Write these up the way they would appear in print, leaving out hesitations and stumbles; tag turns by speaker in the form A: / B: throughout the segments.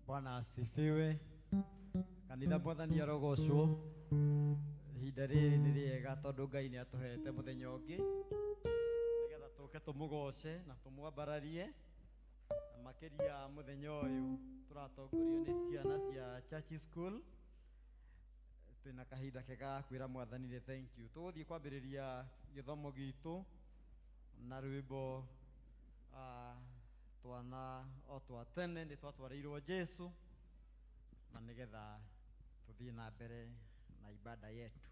A: Bwana asifiwe. Kanitha mwathani arogocwo. Ihinda rĩrĩ nĩ rĩega tondũ Ngai nĩ atũhete mũthenya ũngĩ nĩgetha tũke tũmũgoce na tũmwambararie. Makĩria mũthenya ũyũ tũratongorio nĩ ciana cia Church School. Twĩna kahinda kega kwĩra mwathani thank you. Tũgũthiĩ kwambĩrĩria gĩthomo gitũ na rwĩmbo twana o twa tene nĩ twatwarĩirwo Jesu na nĩgetha tũthiĩ na mbere na ibada yetu.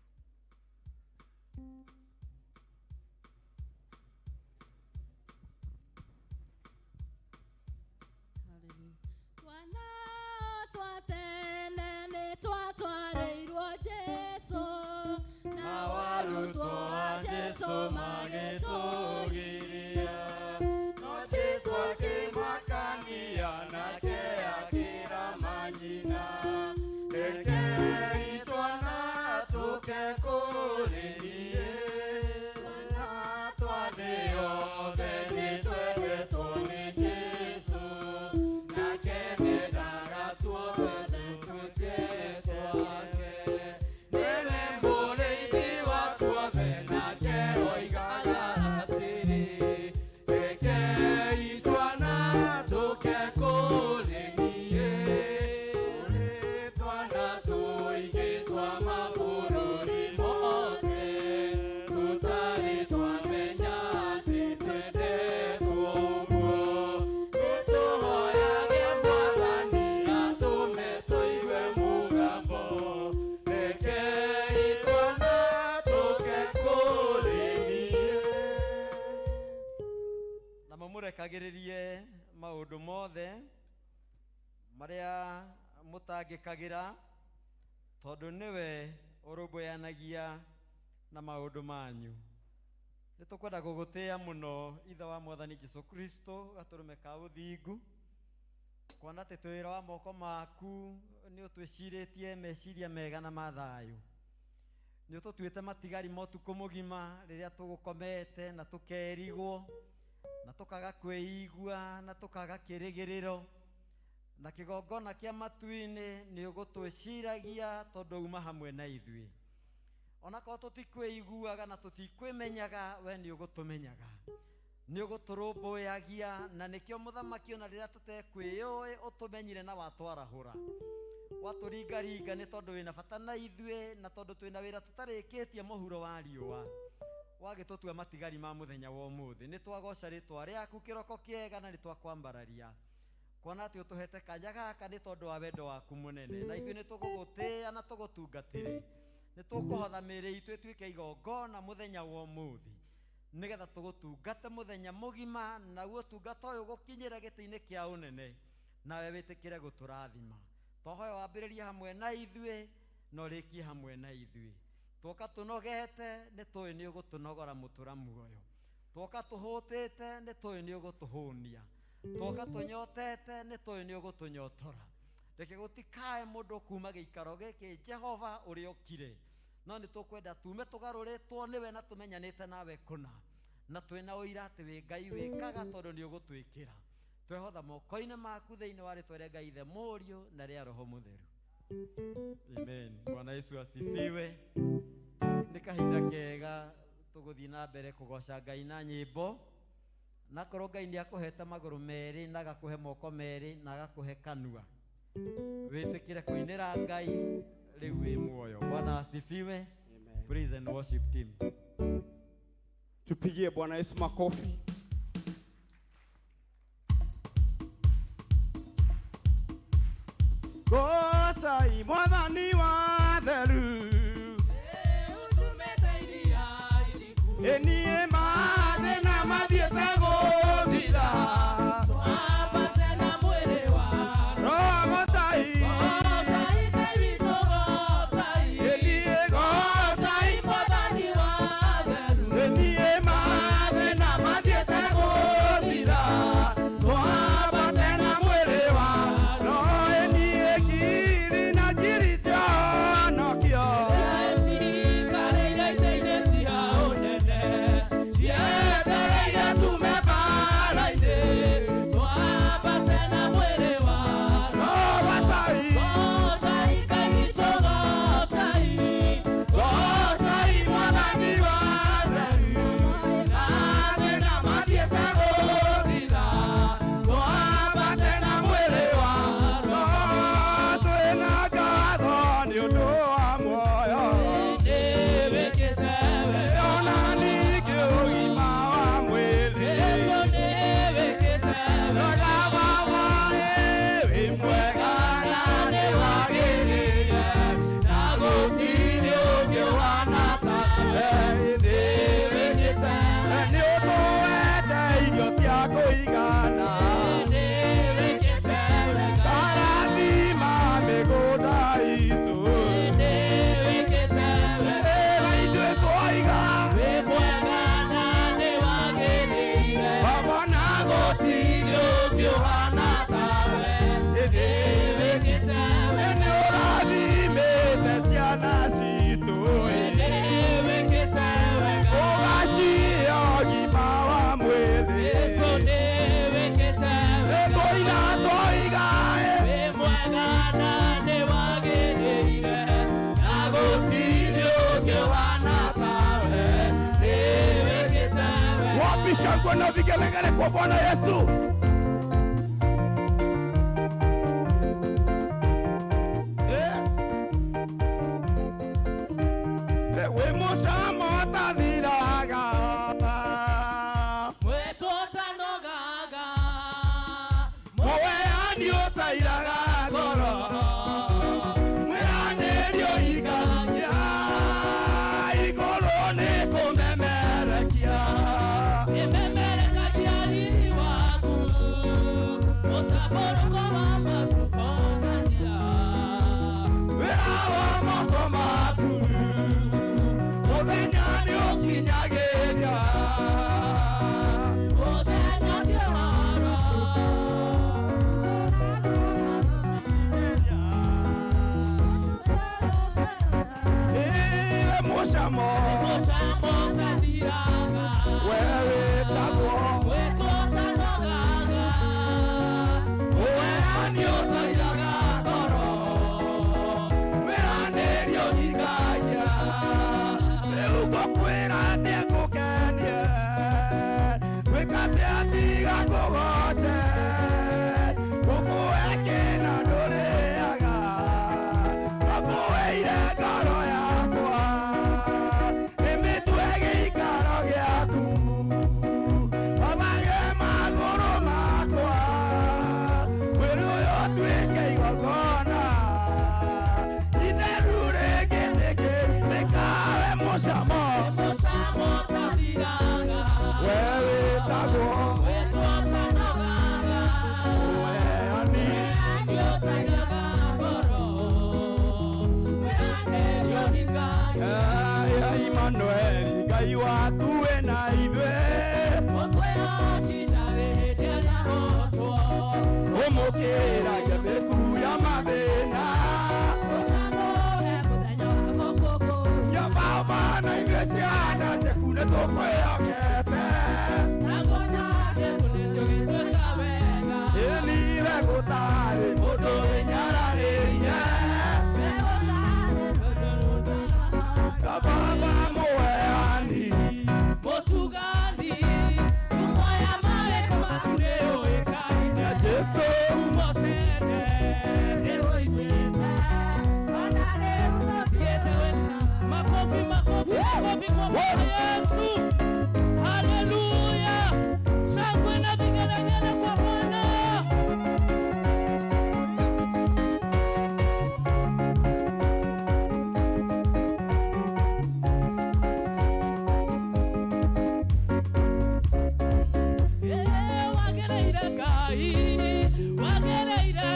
B: Twana twa tene nĩ twatwarĩirwo
A: Kagiririe maundu mothe maria mutangikagira tondu niwe urumbuanagia na maundu manyu. Nitukwenda gugutia muno ithe wa mwathani Jesu Kristo gaturume ka uthingu kuona ati twira wa moko maku ni utwiciritie meciria mega na mathayu. Ni ututuite matigari motuku mugima riria tugukomete na tukerigwo na tukaga kweigua na tukaga kirigiriro na kigongona kia matuini ni ugutwiciragia tondu uma hamwe na ithui. Ona ko tutikweiguaga na tutikwimenyaga, we ni ugutumenyaga, ni uguturumbuyagia, na nikio muthamaki ona riria tutekwiyoi utumenyire na watwarahura waturingaringa ni tondu wina bata na ithui na tondu twina wira tutarikitie muhuro wa riua wagitutua matigari ma muthenya wa umuthi. Ni twagoca ritwa riaku kiroko kiega na ni twakwambararia kuona ati utuhete kanya gaka ni tondu wa wendo waku munene, na ithui ni tugugutia na tugutungatire. Ni tukuhotha miri itu tuike igongona muthenya wa umuthi nigetha tugutungate muthenya mugima, na guo tungata uyu gukinyira giti-ini kia unene, nawe witikire guturathima. Tohoyo wambiriria hamwe na ithui no rikie hamwe na ithui. Twoka tunogete ni tui ni ugutunogora mutura muoyo. Twoka tuhutite ni tui ni ugutuhunia. Twoka tunyotete ni tui ni ugutunyotora. Reke gutikae mundu kuma giikaro giki Jehova uri okire, no ni tukwenda tume tugaruritwo niwe na tumenyanite nawe kuna, na twina uira ati wi Ngai wikaga tondu ni ugutwikira. Twehotha moko-ini maku thiini wa ritwa ria Ngai the Muriu na ria Roho Mutheru. Amen. Bwana Yesu asifiwe. Ni kahinda kega tuguthii na mbere kugoca Ngai na nyimbo, na korwo Ngai ni akuhete maguru meri na agakuhe moko meri na agakuhe kanua, witikire kuinira Ngai riu wi muoyo. Bwana asifiwe.
B: Amen.
A: Praise and worship team.
B: Tupigie Bwana Yesu makofi. Gocai mwathani wa theru,
C: utumeteiria iriku
B: enie mathina mathiete guthira,
C: twambate na mwiri wa
B: gocai
C: gocai Ngai witũ gocai,
B: enie gocai
C: mwathani wa theru,
B: enie mathina mathiete guthira, twambate na mwiri wa no enie kiri na kiri cionokio
C: cikarĩire itĩ-inĩ cia ũnene,
B: shangwe na vigelegele kwa Bwana Yesu. We musamo atathiraga
C: Mwetu tanogaga
B: Moweani utairaga ngoro Mwiranĩrio igagia Igũrũ nĩ kũmemerekia
C: Imemerekagia riri waku Mũtambũrũko wa matukonagia
B: Wĩra wa moko maku Mũthenya nĩ ũkinyagĩria
C: Mũthenya nĩ wara
B: Mũcamo
C: Mũcamo gathiraga
B: Wee wĩtagwo
C: Mwetu tanogaga
B: Moweani utairaga ngoro Mwiranĩrio igagia Rĩu ngũkwĩra nĩngũkenie Wĩkate atiga ngũgoce Ngũkũhekena ndũrĩaga Ngũkũheire ngoro yakwa Nĩmĩtue gĩikaro gĩaku Wamage magũrũ makwa Mwĩrĩ ũyũ ũtuĩke igongona Itheru rĩngĩthĩkĩ rĩkawe mũcamo
C: Mũcamo gathiraga
B: Wee wĩtagwo
C: Mwetu tanogaga
B: Mũheani
C: Nĩũtairaga ngoro Mwiranĩrio igagia
B: Ya Emmanuel Ngai waku wĩna ithuĩ
C: Mũkwĩhokita hĩndĩ ĩrĩa hotwo
B: ũmũkĩragia mĩkuru ya mathĩna
C: Ũkanũhe mũthenya wa gũkũngũĩra
B: ya baba na ithuĩ ciana ciaku nĩ tũkwĩhokete
C: Nagona gĩkunĩtio gĩtuĩka wega
B: ĩnire gũtarĩ mũndũ wĩnyararĩire ya baba mũheani
C: Mũtugani Ũmoya marĩkũ maku nĩũĩkaine
B: ya Jesũ
C: Ũmotete nĩũiguĩte Ona rĩu nũtigĩte wĩka Makofi, makofi, makofi kwa Bwana Yesu Haleluya Shangwe na vigelegele kwa Bwana Wagereire Ngai Wagereire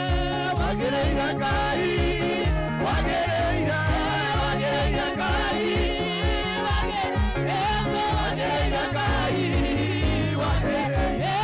B: wagereire Ngai wagereire Ngai wagereire Ngai wagereire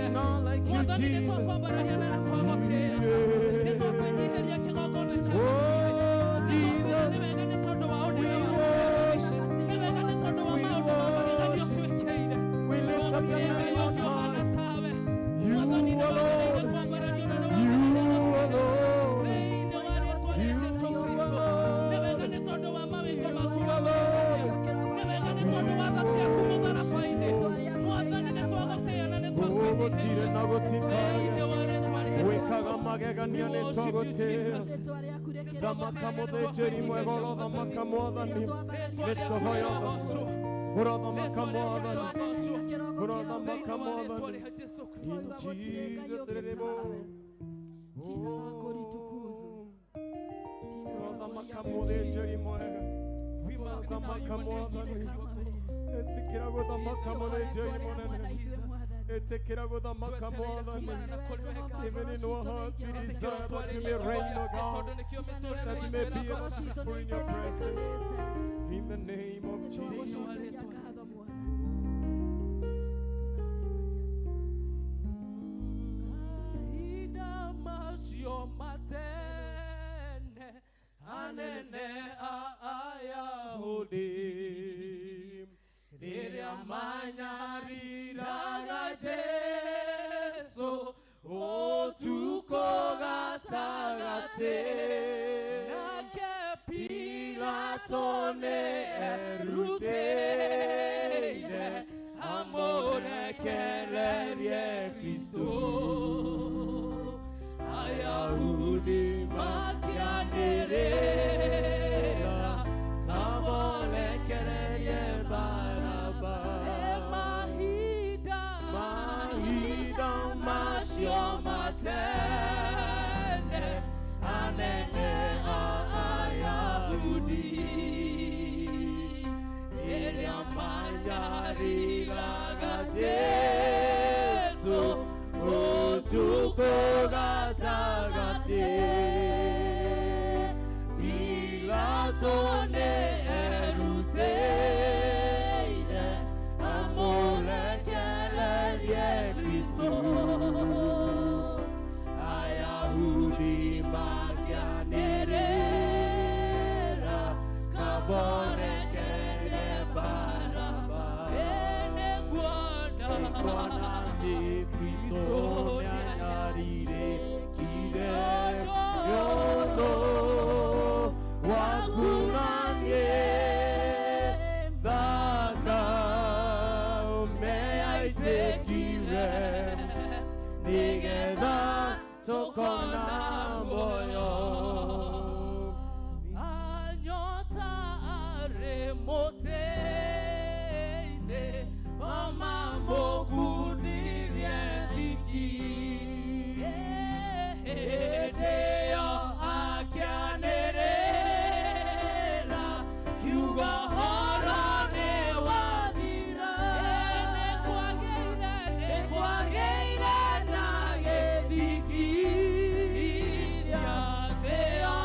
D: none like you, Jesus. Oh, Jesus. We lift up your name on high. You alone. You alone. You alone. Even in our hearts, we desire that you may reign, O God, that you may be able to be in your presence. In the name of Jesus. Amore che Cristo Ayahudi machianerera Kamole kereye baraba Mahida masio matene Anene Ayahudi Elia manyari lagateso Otuko gatagate Pilatone eruteire Amore kererie Cristo Ayahudi magianerera Kavore kererie baraba Ene guana di Cristo mianyarire Kire yoto Wakunanye Daka Meaitekire Nigeda Tokona moyo Anyota aremoteine Mamambo kudirie diki Edeo akianerera Kyuga harane wadira Nekwageira nage diki Deo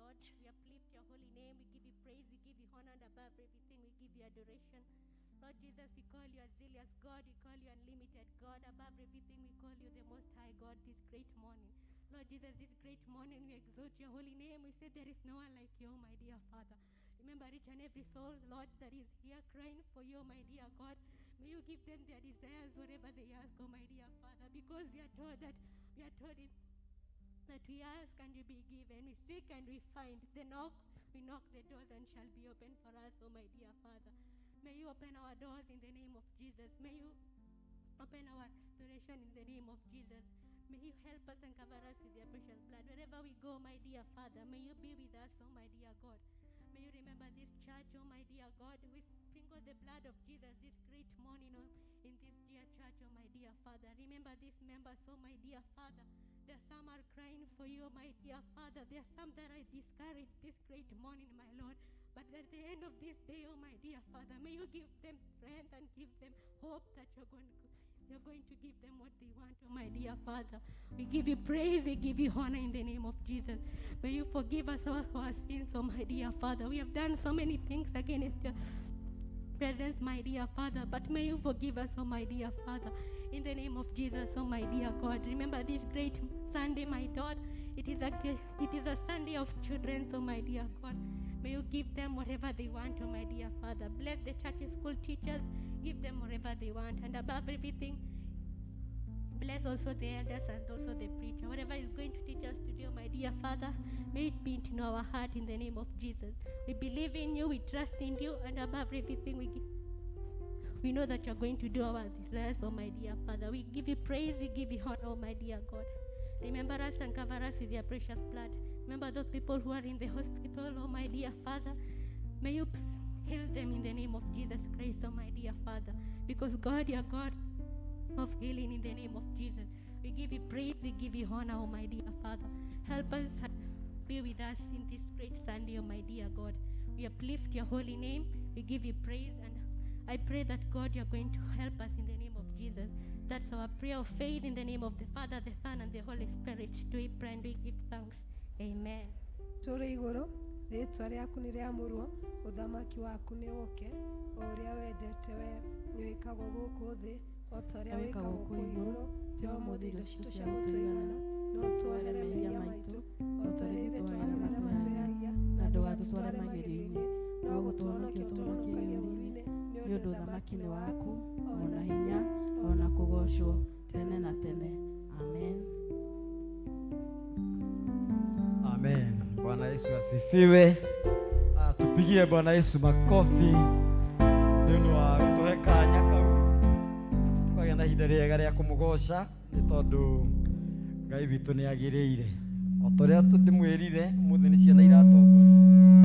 E: Lord. We uplift your holy name. We give you praise. We give you honor, and above everything, we give you adoration. Lord Jesus, we call you Azilius God. We call you unlimited God. Above everything, we call you the Most High God this great morning. Lord Jesus, this great morning, we exalt your holy name. We say there is no one like you, my dear Father. Remember each and every soul, Lord, that is here crying for you, my dear God. May you give them their desires, whatever they ask, oh my dear Father, because we are told that we ask and we be given, we seek and we find, we knock the doors and shall be opened for us, oh my dear Father. May you open our doors in the name of Jesus. May you open our restoration in the name of Jesus. May you help us and cover us with your precious blood. Wherever we go, my dear Father, may you be with us, oh my dear God. May you remember this church, oh my dear God. We sprinkle the blood of Jesus this great morning in this dear church, oh my dear Father. Remember these members, oh my dear Father. There are some are crying for you, my dear Father. There are some that are discouraged this great morning, my Lord. But at the end of this day, oh my dear Father, may you give them strength and give them hope that you're going to give them what they want, oh my dear Father. We give you praise, we give you honor in the name of Jesus. May you forgive us all our sins, oh my dear Father. We have done so many things against your presence, my dear Father, but may you forgive us, oh my dear Father, in the name of Jesus, oh my dear God. Remember this great Sunday, my God. It is a Sunday of children, oh my dear God. May you give them whatever they want, oh my dear Father. Bless the church school teachers, give them whatever they want, and above everything, bless also the elders and also the preacher. Whatever is going to teach us today, oh my dear Father, may it be into our heart in the name of Jesus. We believe in you, we trust in you, and above everything, we know that you're going to do our desires, oh my dear Father. We give you praise, we give you honor, oh my dear God. Remember us and cover us with your precious blood. Remember those people who are in the hospital, oh my dear Father. May you heal them in the name of Jesus Christ, oh my dear Father. Because God, you're God of healing in the name of Jesus. We give you praise, we give you honor, oh my dear Father. Help us and be with us in this great Sunday, oh my dear God. We uplift your holy name, we give you praise, and I pray that God, you're going to help us in the name of Jesus. That's our prayer of faith in the name of the Father, the Son, and the Holy Spirit. Do we pray and we give thanks. Amen.
F: Tũrĩ igũrũ, rĩĩtwa rĩaku nĩ rĩamũrwo, ũthamaki waku nĩ ũũke, o ũrĩa wendete we nĩ wĩkagwo gũkũ thĩ, o ta ũrĩa wĩkagwo kũu igũrũ, tũhe ũmũthĩ indo citũ cia gũtũigana, no ũtwohere mehia maitũ, o ta ũrĩa ithuĩ twohagĩra arĩa matwĩhagia, na ndũgatũtware magerio-inĩ, no gũtũhonokia ũtũhonokagia ũũru-inĩ, nĩ ũndũ ũthamaki nĩ waku, o na hinya, o na kũgocwo tene na tene. Amen.
A: Amen. Bwana Yesu asifiwe. Tupigie Bwana Yesu makofi. Nĩũndũ wa gũtũhe kanya kau tukagĩa na ihinda rĩega rĩa kũmũgoca nĩ tondũ Ngai witũ nĩ agĩrĩire. O ta ũrĩa ndĩmwĩrire ũmũthĩ nĩ ciana iratongoria.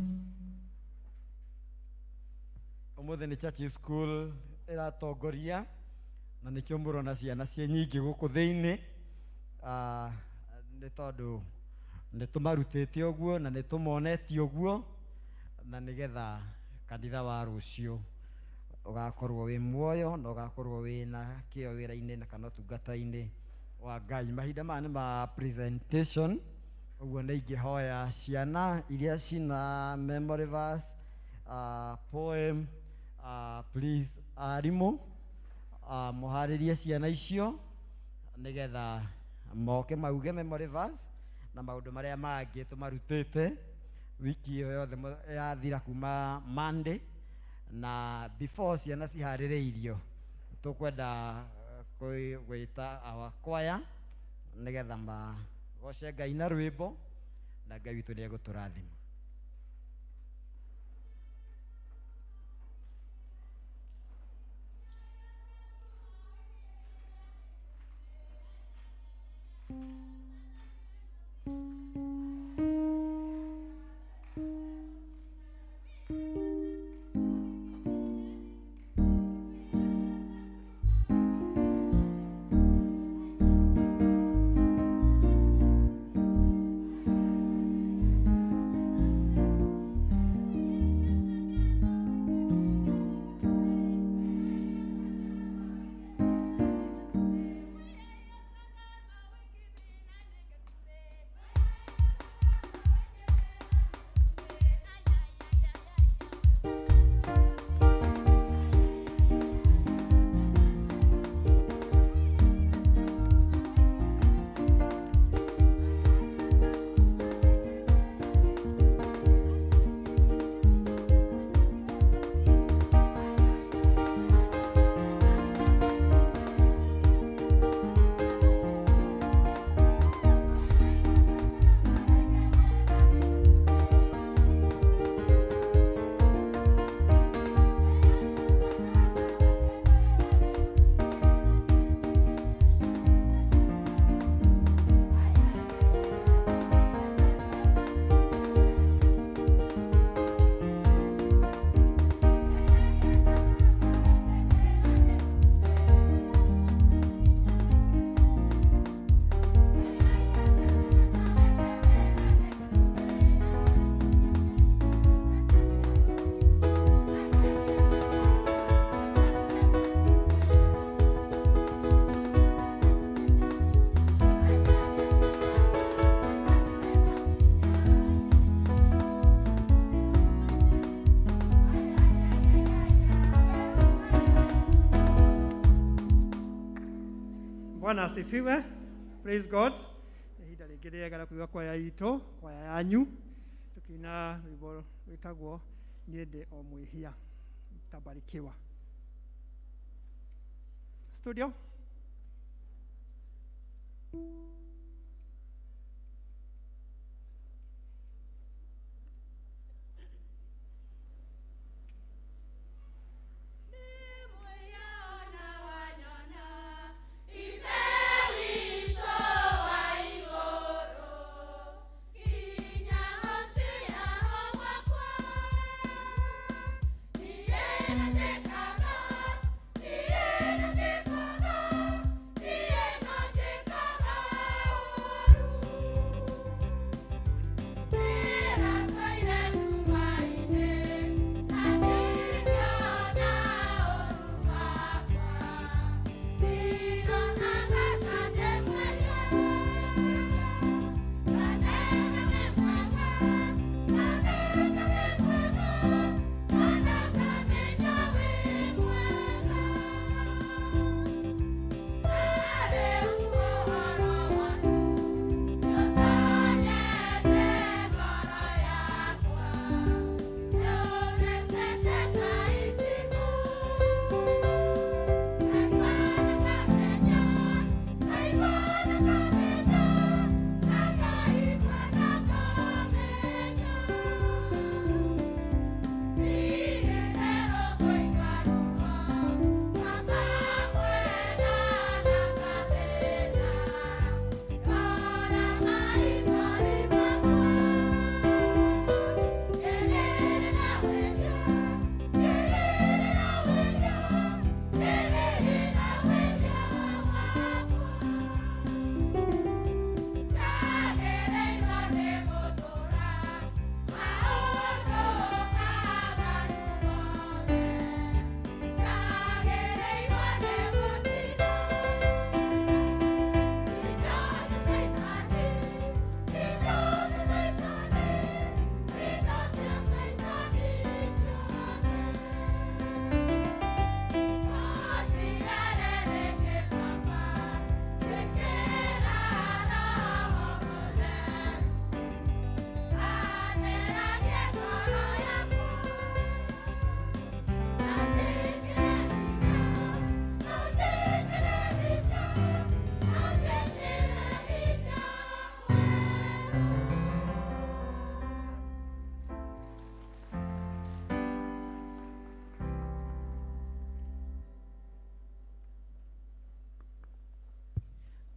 A: Ũmũthĩ nĩ church school iratongoria na nĩkĩo mũrona ciana ciĩ nyingĩ gũkũ thĩinĩ. Nĩ tondũ nĩ tũmarutĩte ũguo na nĩ tũmonetie ũguo na nĩgetha kanitha wa rũciũ ũgakorwo wĩ muoyo na ũgakorwo wĩ na kĩo wĩra-inĩ na kana ũtungata-inĩ wa Ngai. Mahinda maya nĩ ma presentation, ũguo nĩ ingĩhoya ciana iria cina memory verse, poem, please arimũ mũharĩrie ciana icio nĩgetha moke mauge memory verse na maũndũ marĩa mangĩ tũmarutĩte wiki ĩyo yothe yathira kuma Monday. Na before ciana ciharĩrĩirio tũkwenda gwĩta our choir nĩgetha magoce Ngai na rwĩmbo na Ngai witũ nĩ egũtũrathima.
G: Bwana asifiwe. Praise God. Ihinda rĩngĩ rĩega na kuiga kwaya itũ, kwaya yanyu. Tukina rwĩmbo rwĩtagwo niĩ ndĩ o mwĩhia. Tabarikiwa. Studio.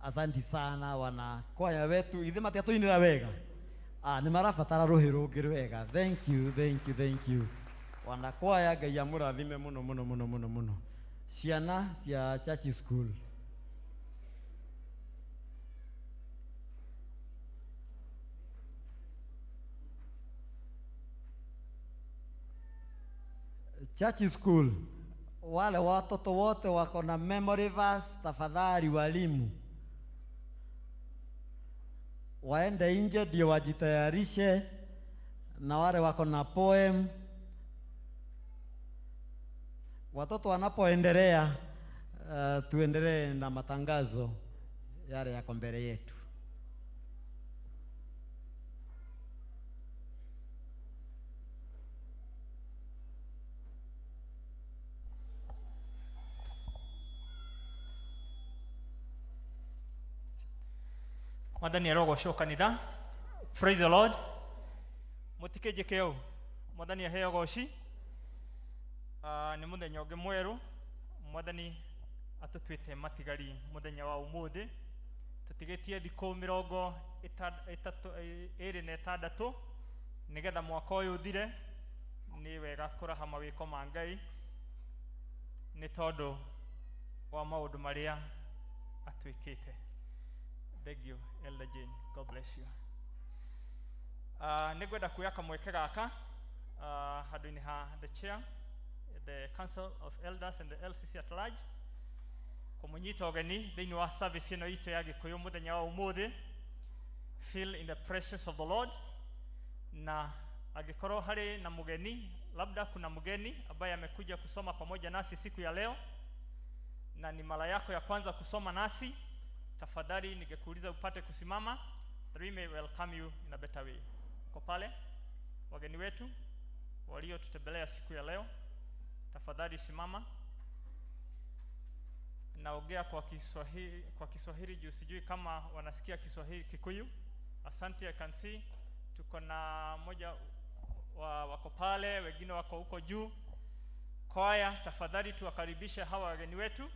A: Asante sana wana kwaya wetu ithe matiatuinira wega. Ni marabatara ruhi rungi rwega. Thank you, thank you, thank you. Wana kwaya Ngai amurathime muno muno muno muno muno. Ciana cia church school. Church school. Wale watoto wote wako na memory verse, tafadhali walimu waende nje ndio wajitayarishe, na wale wako na poem. Watoto wanapoendelea, tuendelee na matangazo yale yako mbele yetu.
H: Mwadhani arogo shoka nida. Praise the Lord. Mutikeje keo. Mwadhani ya heyo goshi. Ni muthenya ungi mweru. Mwadhani atutwite matigari muthenya wa umuthi. Tutigetie thiko 26 nigetha mwaka uyu uthire. Ni wega kuraha mawiko ma Ngai ni tondu wa maundu maria atwikite. Thank you, Elder Jane. God bless you. Nigwenda kuya kamweke gaka handu-ini ha the chair, the Council of Elders and the LCC at large. Kumunyita ogeni thiini wa service ino itu ya Gikuyu muthenya wa umuthi. Feel in the presence of the Lord. Na agikorwo hari na mugeni, labda kuna mgeni ambaye amekuja kusoma pamoja nasi siku ya leo na ni mara yako ya kwanza kusoma nasi, tafadhali ningekuuliza upate kusimama, that we may welcome you in a better way. Uko pale wageni wetu walio tutembelea siku ya leo, tafadhali simama. Naongea kwa Kiswahili juu sijui kama wanasikia Kiswahili Kikuyu. Asante, I can see tuko na moja wako pale, wengine wako huko juu. Kwaya, tafadhali tuwakaribishe hawa wageni wetu.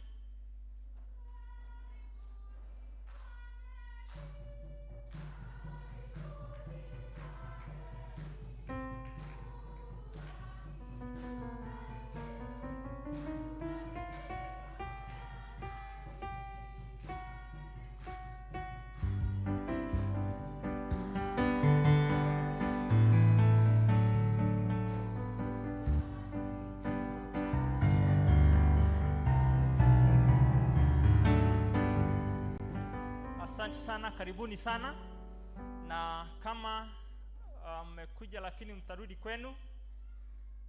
H: Asante sana, karibuni sana. Na kama mmekuja lakini mtarudi kwenu,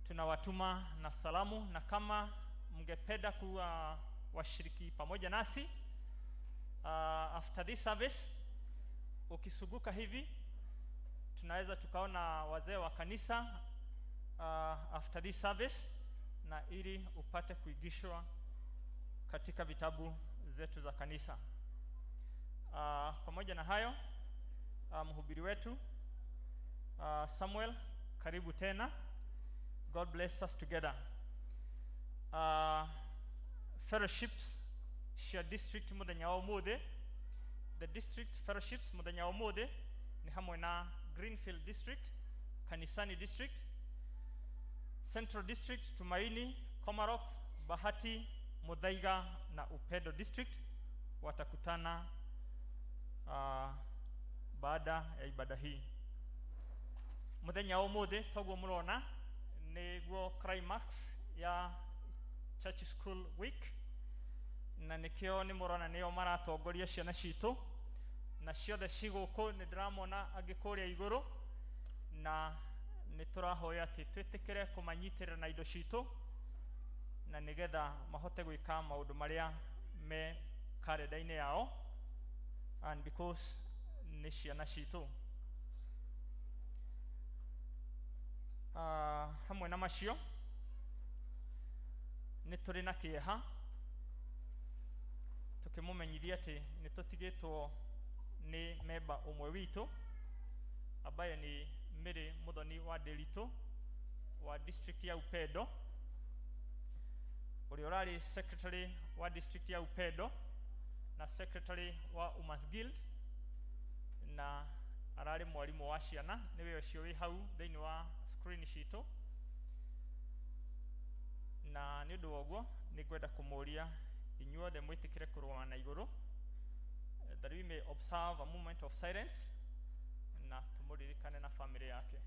H: tunawatuma na salamu. Na kama mngependa kuwa washiriki pamoja nasi after this service, ukisuguka hivi tunaweza tukaona wazee wa kanisa after this service, na ili upate kuigishwa katika vitabu zetu za kanisa. Pamoja na hayo, mhubiri wetu Samuel, karibu tena. God bless us together. Fellowships share district muthenya wa umuthi. The district fellowships muthenya wa umuthi ni hamwe na Greenfield district, Kanisani district, Central district, Tumaini, Komarok, Bahati, Muthaiga na Upendo district watakutana baada ya ibada hii. Muthenya wa umuthi toguo murona niguo climax ya Church School Week, na nikio ni murona niyo maratongoria ciana citu, na ciothe ciguku ni ndiramona agikuria iguru, na niturahoya ati twitikire kumanyitirira na indo citu, na nigetha mahote gwika maundu maria me kalenda-ini yao, and because ni ciana citu. Hamwe na macio ni turi na kieha tukimumenyithia ati ni tutigitwo ni memba umwe witu ambaye ni Mary Muthoni wa Nderitu wa district ya Upendo, uri urari secretary wa district ya Upendo na secretary wa Umas Guild, na arari mwalimu wa ciana niwe ucio wi hau thiini wa screen citu. Na ni undu woguo ni gwenda kumuria inyuothe mwitikire kuruma na iguru, that we may observe a moment of silence na tumuririkane na family yake.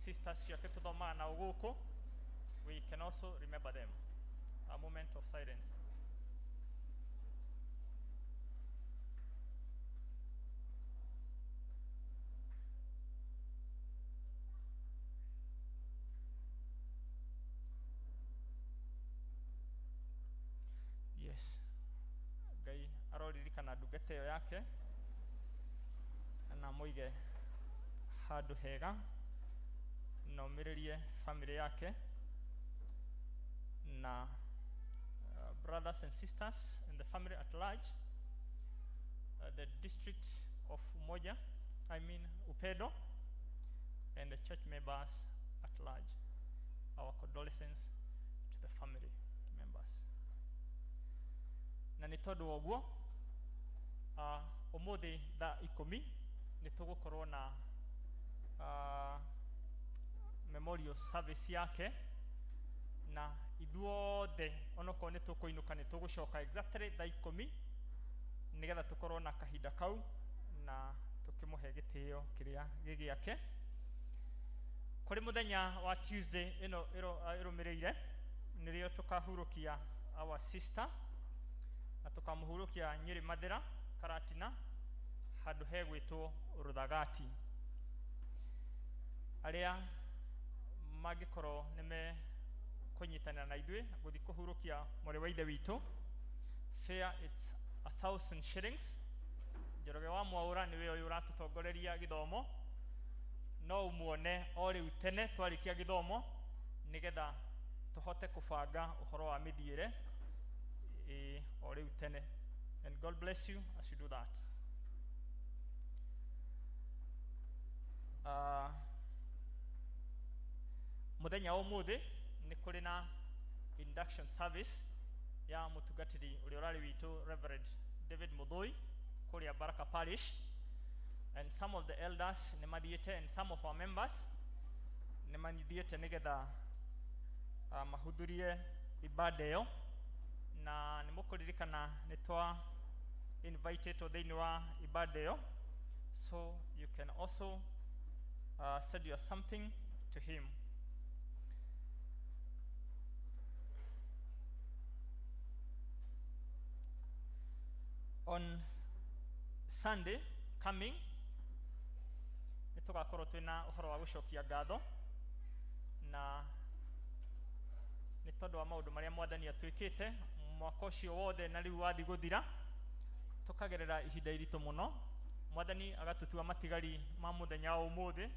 H: Sisters ciake tuthoma na uguku, we can also remember them. A moment of silence. Yes. Ngai aroririkana ndungata iyo yake na muige handu hega na umiririe family yake na brothers and sisters in the family at large, the district of Umoja, Upendo, and the church members at large. Our condolences to the family members. Na ni tondu woguo umuthi thaa 10 ni tugukorwo na memorial service yake, na ithuothe onoko ni tukuinuka ni tugucoka exactly thaa 10 nigetha tukorwo na kahinda kau na tukimuhe gitio kiria gigiake. Kuri muthenya wa Tuesday ino irumirire nirio tukahurukia our sister na tukamuhurukia Nyeri Mathira Karatina handu hegwitwo Ruthagati. Aria magikorwo nime kunyitanira na ithuĩ guthi kuhurukia mwari wa ithe witu, fear its 1,000 shillings. Njoroge wa Mwaura niwe uyu uratutongoreria githomo no umuone ori utene twarikia githomo nigetha tuhote kubanga uhoro wa mithiire ori utene. And God bless you as you do that. Muthenya wa umuthi ni kuri na induction service ya mutugatiri uri urari witu Reverend David Mudhui kuri Baraka Parish, and some of the elders ni mathiete and some of our members ni mathiete nigetha mahudhurie ibada iyo, na ni mukuririkana ni twa invited to thini wa ibada iyo, so you can also send your something to him. On Sunday coming nitugakorwo twina uhoro wa gucokia ngatho, na ni tondu wa maundu maria mwathani atwikite mwaka ucio wothe na riu wathi guthira tukagerera ihinda iritu muno. Mwathani agatutua matigari ma muthenya wa umuthi.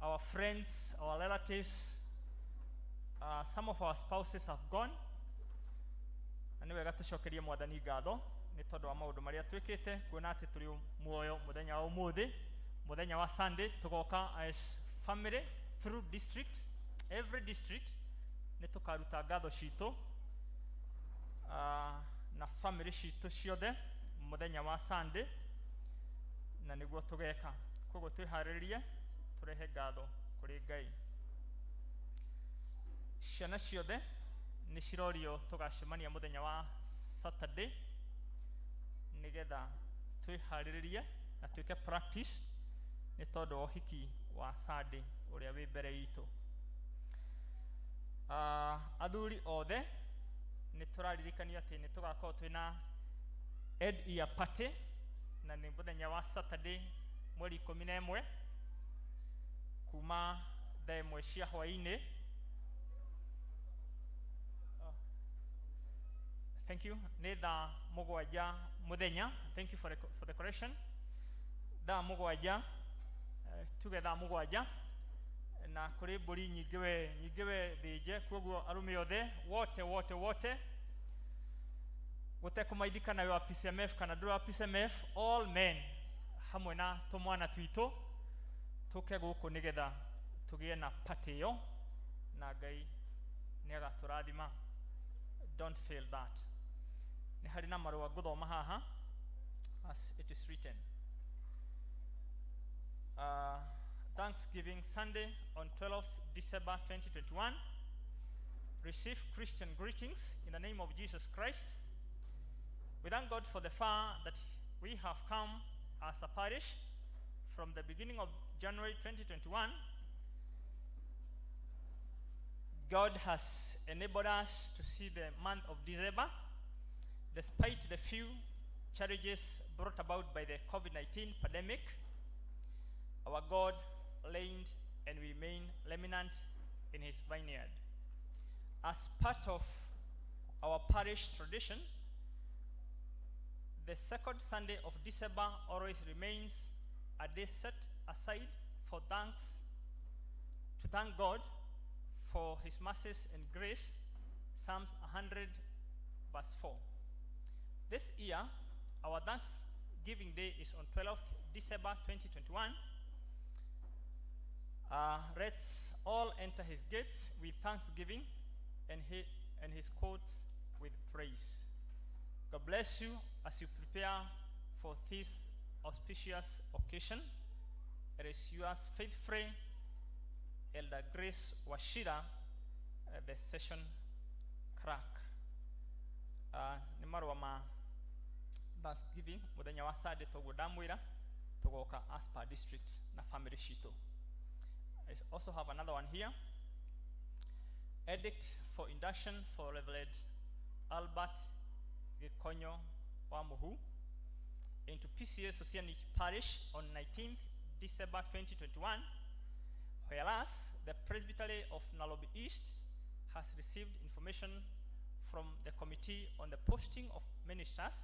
H: Our friends, our relatives, some of our spouses have gone, na ni wega tucokerie mwathani ngatho ni tondu wa maundu maria twikite kuona ati turi muoyo muthenya wa umuthi. Muthenya wa Sunday tugoka as family through districts, every district ni tukaruta ngatho citu na family citu ciothe muthenya wa Sunday, na niguo tugeka. Koguo twiharirie turehe ngatho kuri Ngai. Ciana ciothe ni cirorio tugacemania muthenya wa Saturday nigetha twiharirie na twike practice ni tondu wa hiki wa Sunday uria wi mbere itu. Athuri othe ni turaririkania ati ni tugakorwo twina end year party, na ni muthenya wa Saturday mweri 11 kuma thaa imwe cia hwaini. Thank you. Ni thaa mugwanja muthenya. Thank you for the correction. Thaa mugwanja tuge thaa mugwanja, na kuri mburi nyingiwe thije. Koguo arume othe wote gute kumaidikana wa P.C.E.A kana ndura P.C.E.A, all men hamwe na tumwana twitu tuke guku nigetha tugie na party yo, na Ngai ni agaturathima. Don't fail that. Ni hari na marua guthoma haha as it is written. Thanksgiving Sunday on 12th December 2021. Receive Christian greetings in the name of Jesus Christ. We thank God for the far that we have come as a parish from the beginning of January 2021. God has enabled us to see the month of December despite the few challenges brought about by the COVID-19 pandemic. Our God reigned and will remain remnant in his vineyard. As part of our parish tradition, the second Sunday of December always remains a day set aside for to thank God for his mercies and grace. Psalms 100 verse 4. This year, our Thanksgiving Day is on 12th December 2021. Let's all enter his gates with thanksgiving and his courts with praise. God bless you as you prepare for this auspicious occasion. It is yours faithfully, Elder Grace Washira, the session crack. Ni marwa ma Thanksgiving muthenya wa Sunday tugudamwira tugoka as per district na family shito. I also have another one here. Edict for induction for Reverend Albert Gikonyo Wamuhu into P.C.E.A Society Parish on 19th December 2021, whereas the Presbytery of Nairobi East has received information from the Committee on the Posting of Ministers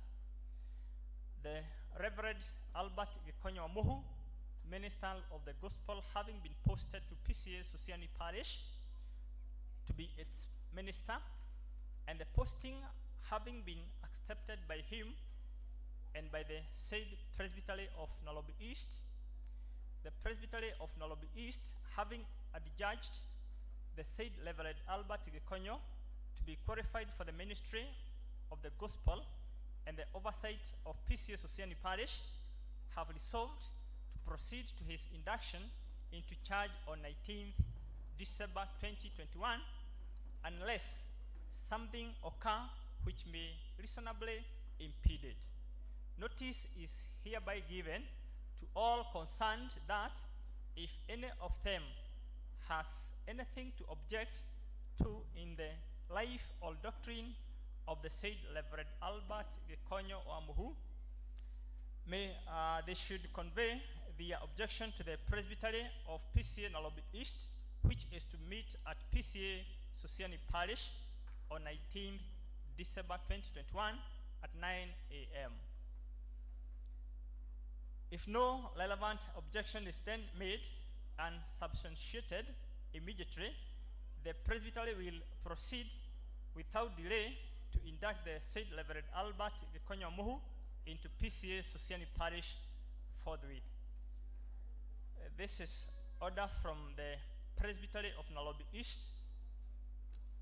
H: the Reverend Albert Gikonyo Wamuhu, minister of the gospel, having been posted to P.C.E.A Susiani Parish to be its minister, and the posting having been accepted by him and by the said Presbytery of Nairobi East, the Presbytery of Nairobi East having adjudged the said Reverend Albert Gikonyo to be qualified for the ministry of the gospel and the oversight of P.C.E.A Susiani Parish, have resolved to proceed to his induction into charge on 19th December 2021, unless something occur which may reasonably impede it. Notice is hereby given to all concerned that if any of them has anything to object to in the life or doctrine of the said Reverend Albert Gikonyo Wamuhu, they should convey their objection to the Presbytery of P.C.E.A Nairobi East, which is to meet at P.C.E.A Susiani Parish on 19th December 2021 at 9 a.m. If no relevant objection is then made and substantiated immediately, the Presbytery will proceed without delay to induct the said Reverend Albert Gikonyo Wamuhu into P.C.E.A Susiani Parish forthwith. This is order from the Presbytery of Nairobi East,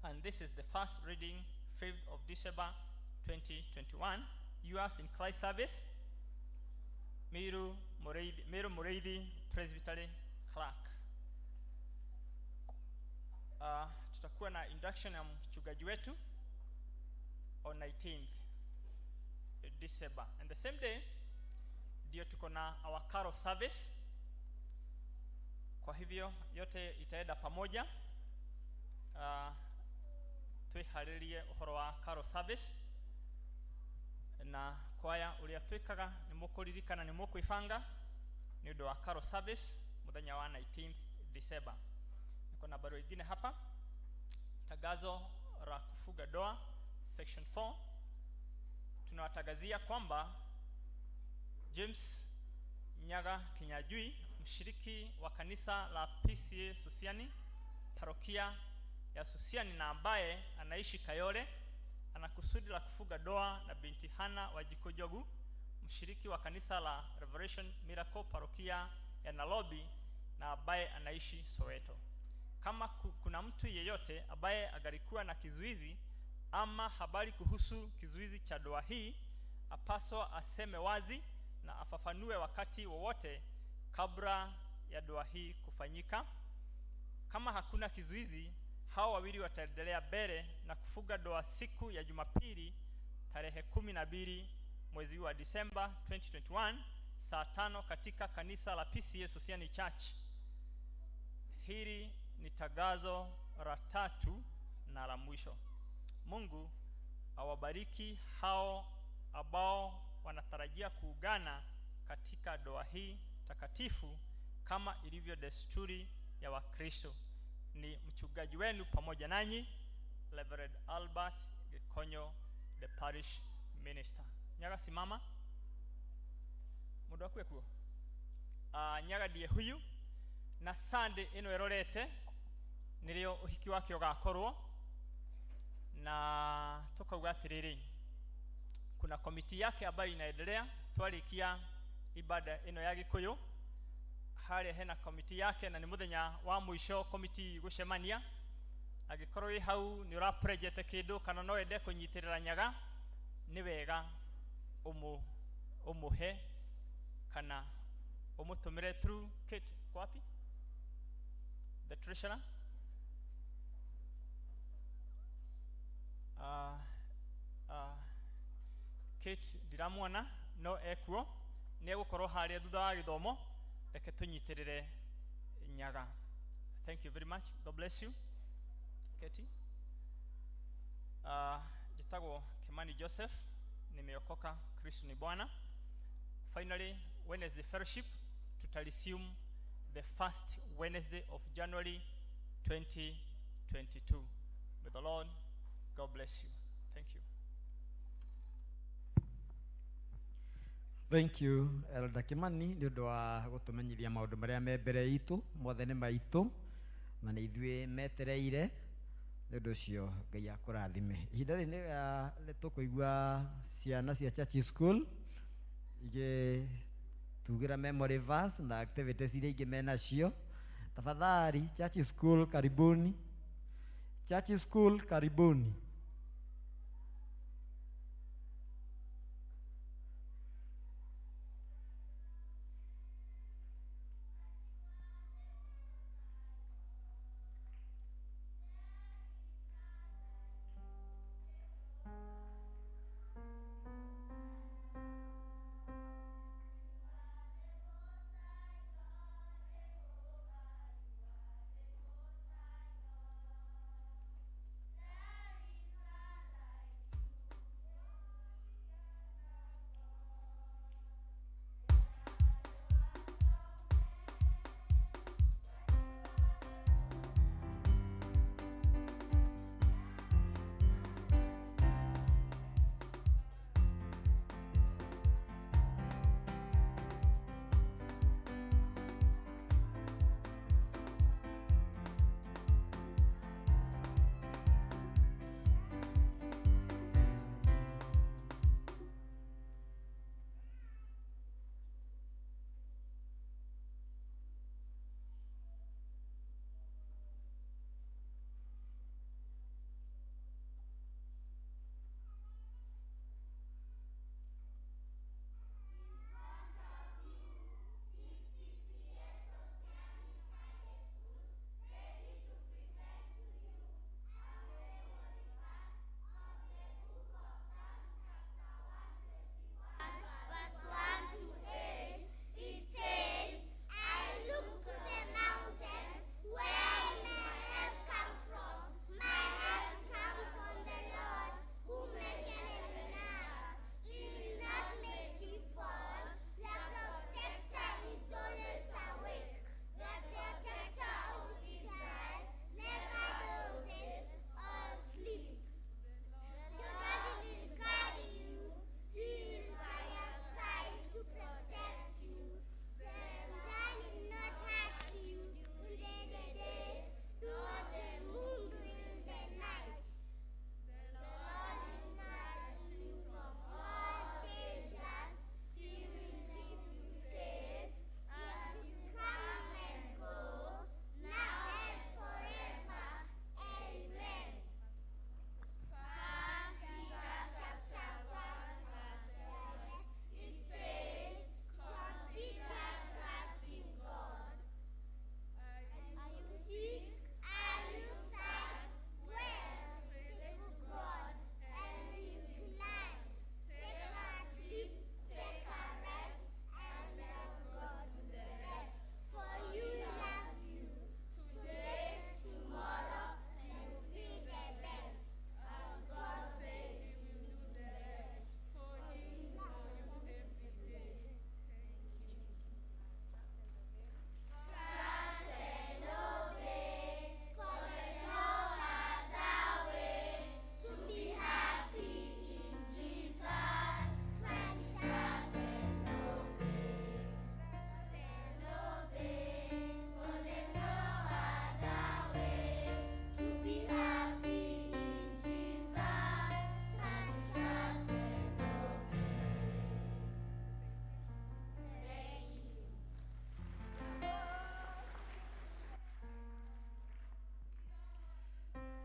H: and this is the first reading, 5th of December 2021. Yours in Christ service, Meru Mureithi, Presbytery Clerk. Tutakuwa na induction ya mchungaji wetu on 19th December, and the same day ndio tuko na our carol service. Kwa hivyo yote itaenda pamoja. Twiharirie uhoro wa carol service, na kwaya uria twikaga ni mukuririkana ni mukwifanga ni ndo wa carol service muthenya wa 19th December. Niko na barua ingine hapa, tagazo la kufuga doa section 4. Tunawatangazia kwamba James Nyaga Kinyajui, mshiriki wa kanisa la P.C.E.A Susiani, parokia ya Susiani, na ambaye anaishi Kayole, ana kusudi la kufuga doa na binti Hana wa Jikojogu, mshiriki wa kanisa la Revelation Miracle, parokia ya Nairobi, na ambaye anaishi Soweto. Kama kuna mtu yeyote ambaye agalikuwa na kizuizi ama habari kuhusu kizuizi cha doa hii, apaswa aseme wazi na afafanue wakati wowote kabla ya doa hii kufanyika. Kama hakuna kizuizi, hao wawili wataendelea mbele na kufuga doa siku ya Jumapili tarehe 12 mwezi wa Disemba 2021 saa 5 katika kanisa la P.C.E.A Susiani Church. Hili ni tagazo la 3 na la mwisho. Mungu awabariki hao ambao wanatarajia kuungana katika doa hii takatifu kama ilivyo desturi ya Wakristo. Ni mchungaji wenu pamoja nanyi, Reverend Albert Gikonyo, the parish minister. Nyaga simama. Mundu akwe kuo. Nyaga ndiye huyu, na Sunday ino erorete nilio uhiki wake ugakorwo, na tukauga atiriri kuna komiti yake ambayo inaendelea. Twarikia ibada ino ya Gikuyu, hali hena komiti yake, na ni muthenya wa mwisho komiti gucemania. Agikorwo wi hau ni ura project kindu kana no ende kunyitirira Nyaga, ni wega umuhe kana umutumire through Kate kwapi, the treasurer. Kate ndiramwona no ekuo, ni egukorwo haria thutha wa githomo. Reke tunyitirire Nyaga. Thank you very much. God bless you, Kate. Jitagwo Kimani Joseph, nimeokoka, Kristo ni Bwana. Finally, Wednesday fellowship tutaresume the first Wednesday of January 2022. May the Lord God bless you. Thank you.
A: Thank you Elder Kimani nĩ ũndũ wa gũtũmenyithia maũndũ marĩa me mbere itũ mothe nĩ maitũ na nĩ ithuĩ metereire nĩ ũndũ ũcio Ngai akũrathime. Ihinda rĩrĩ nĩ tũkũigua ciana cia Church School igĩtugĩra memory verse na activities iria ingĩ menacio. Tafadhali Church School karibuni. Church School karibuni.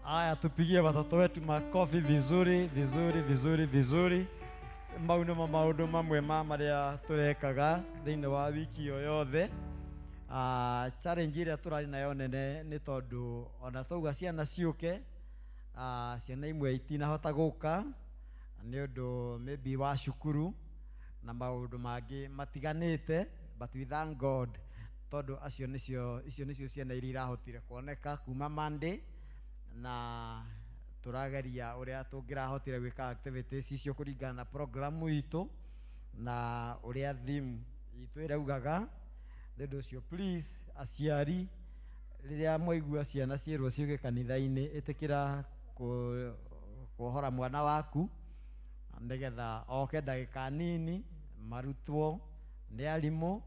A: Haya, tupigie watoto wetu makofi vizuri vizuri vizuri vizuri. Mau nĩmo maũndũ mamwe marĩa tũrekaga thĩinĩ wa wiki ĩyo yothe. Challenge ĩrĩa tũrarĩ nayo nene nĩ tondũ ona twauga ciana ciũke, ciana imwe itinahota gũka nĩ ũndũ maybe wa cukuru na maũndũ mangĩ matiganĩte, but we thank God tondũ icio nĩcio ciana iria irahotire kuoneka kuma Monday, na tũrageria ũrĩa tũngĩrahotire gwĩka activities icio kũringana na programu itũ na ũrĩa theme itũ ĩraugaga. Nĩ ũndũ ũcio please aciari, rĩrĩa mwaigua ciana ciĩrwo ciũke kanitha-inĩ, ĩtĩkĩra kuohora mwana waku nĩgetha oke ndagĩka nini marutwo nĩ arimũ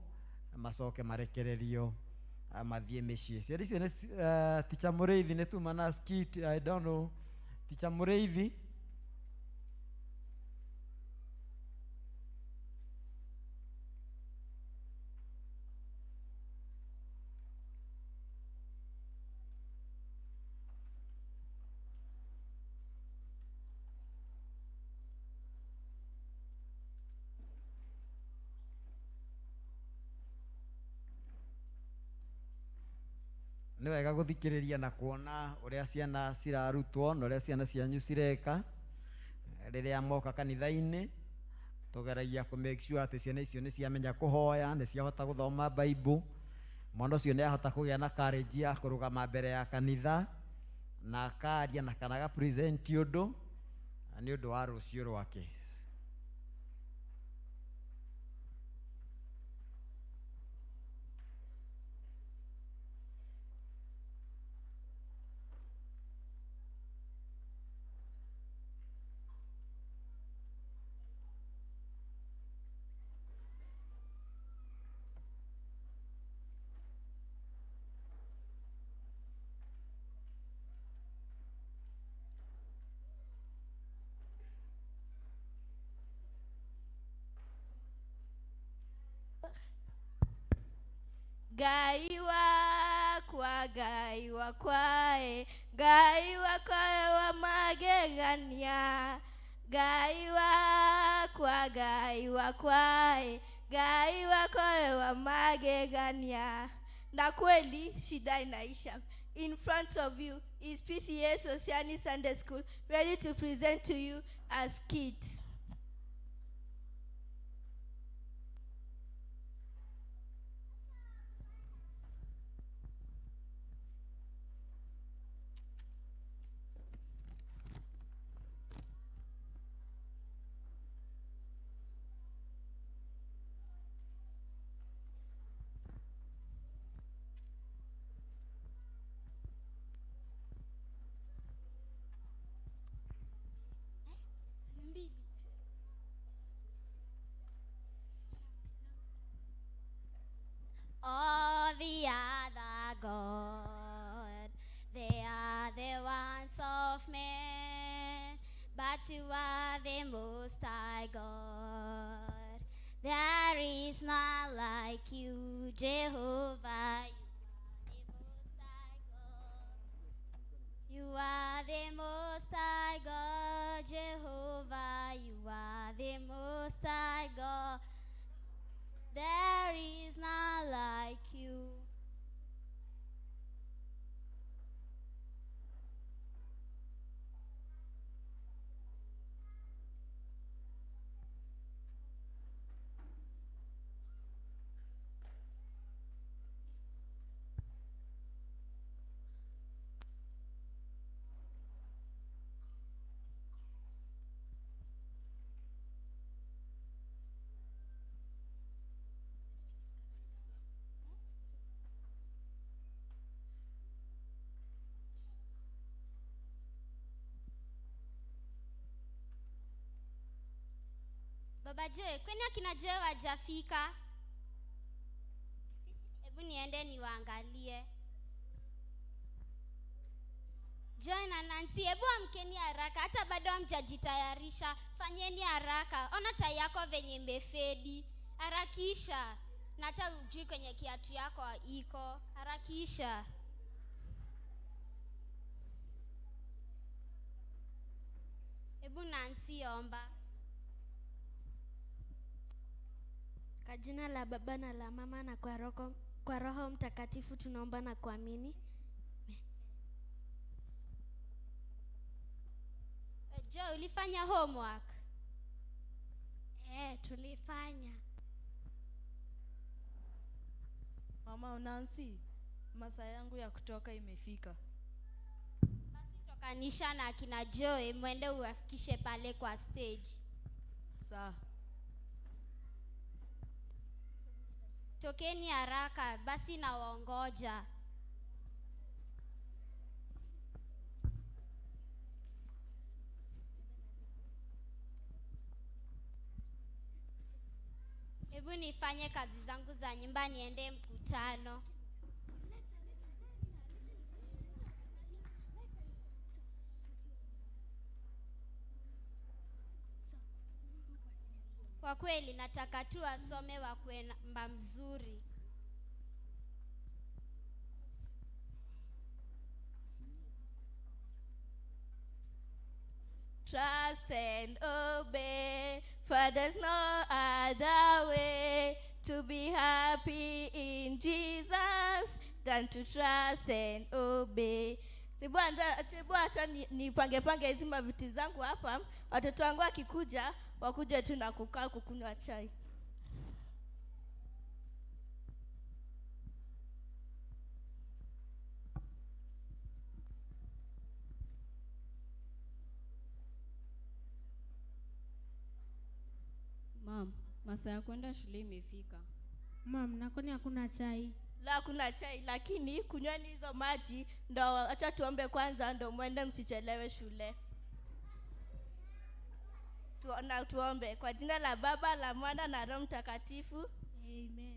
A: macoke marekererio mathiĩ mĩciĩ. Ciana icio nĩ Teacher Mũrĩithi nĩ tuma na skit, I don't know. Teacher Mũrĩithi. Nĩ wega gũthikĩrĩria na kuona ũrĩa ciana cirarutwo na ũrĩa ciana cianyu cireka rĩrĩa moka kanitha-inĩ. Tũgeragia ku make sure atĩ ciana icio nĩ ciamenya kũhoya, nĩ ciahota gũthoma Bible. Mwana ũcio nĩ ahota kũgĩa na courage ya kũrũgama mbere ya kanitha na akaria na kana ga present ũndũ nĩ ũndũ wa rũciũ rwake.
C: Gai wakwa kwae, Gai wakwa wa magegania. Gai wakwa kwae, Gai wakwa wa magegania. Na kweli shida inaisha. In front of you is P.C.E.A Sociani Sunday School, ready to present to you as kids.
I: All the other God, they are the ones of men, but you are the Most High God. There is none like you, Jehovah. You are the Most High God, Jehovah. You are the Most High God. There is none like you. Baba Joe, kwani akina Joe wajafika? Hebu niende niwaangalie. Joe na Nancy, hebu amkeni haraka, hata bado hamjajitayarisha. Fanyeni haraka. Ona tai yako venye imefedi. Harakisha. Na hata ujui kwenye kiatu yako iko. Harakisha. Hebu Nancy omba.
E: Kwa jina la Baba na la Mama na kwa Roho Mtakatifu tunaomba na kuamini.
I: Joe, ulifanya homework?
C: Tulifanya.
J: Mama Nancy, masaa yangu ya kutoka imefika.
I: Basi tokanisha na akina Joe, mwende uwafikishe pale kwa stage.
J: Sawa.
I: Tokeni haraka, basi na waongoja. Hebu nifanye kazi zangu za nyumba niende mkutano. Kwa kweli nataka tu asome wa kwamba mzuri.
K: Trust and obey, for there's no other way to be happy in Jesus than to trust and obey. Tibu acha nipange hizi maviti zangu hapa, watoto wangu wakikuja wakuje tu na kukaa kukunywa chai.
L: Mom, masaa ya kwenda shule imefika.
M: Mom, na kwani hakuna chai?
K: La, kuna chai, lakini kunyweni hizo maji ndo acha tuombe kwanza ndo mwende msichelewe shule. Tuombe kwa jina la Baba, la Mwana na Roho Mtakatifu.
M: Amen.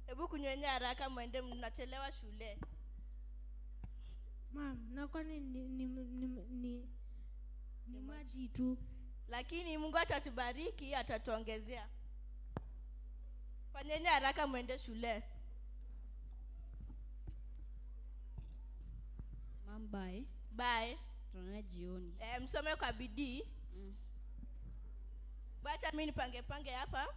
K: Hebu kunyweni haraka mwende mnachelewa shule.
M: Mom, na kwani ni maji tu.
K: Lakini Mungu atatubariki, atatuongezea. Fanyeni haraka mwende shule.
L: Mom, bye.
K: Bye.
L: Tunaona jioni.
K: Msome kwa bidii. Bacha mimi nipange hapa.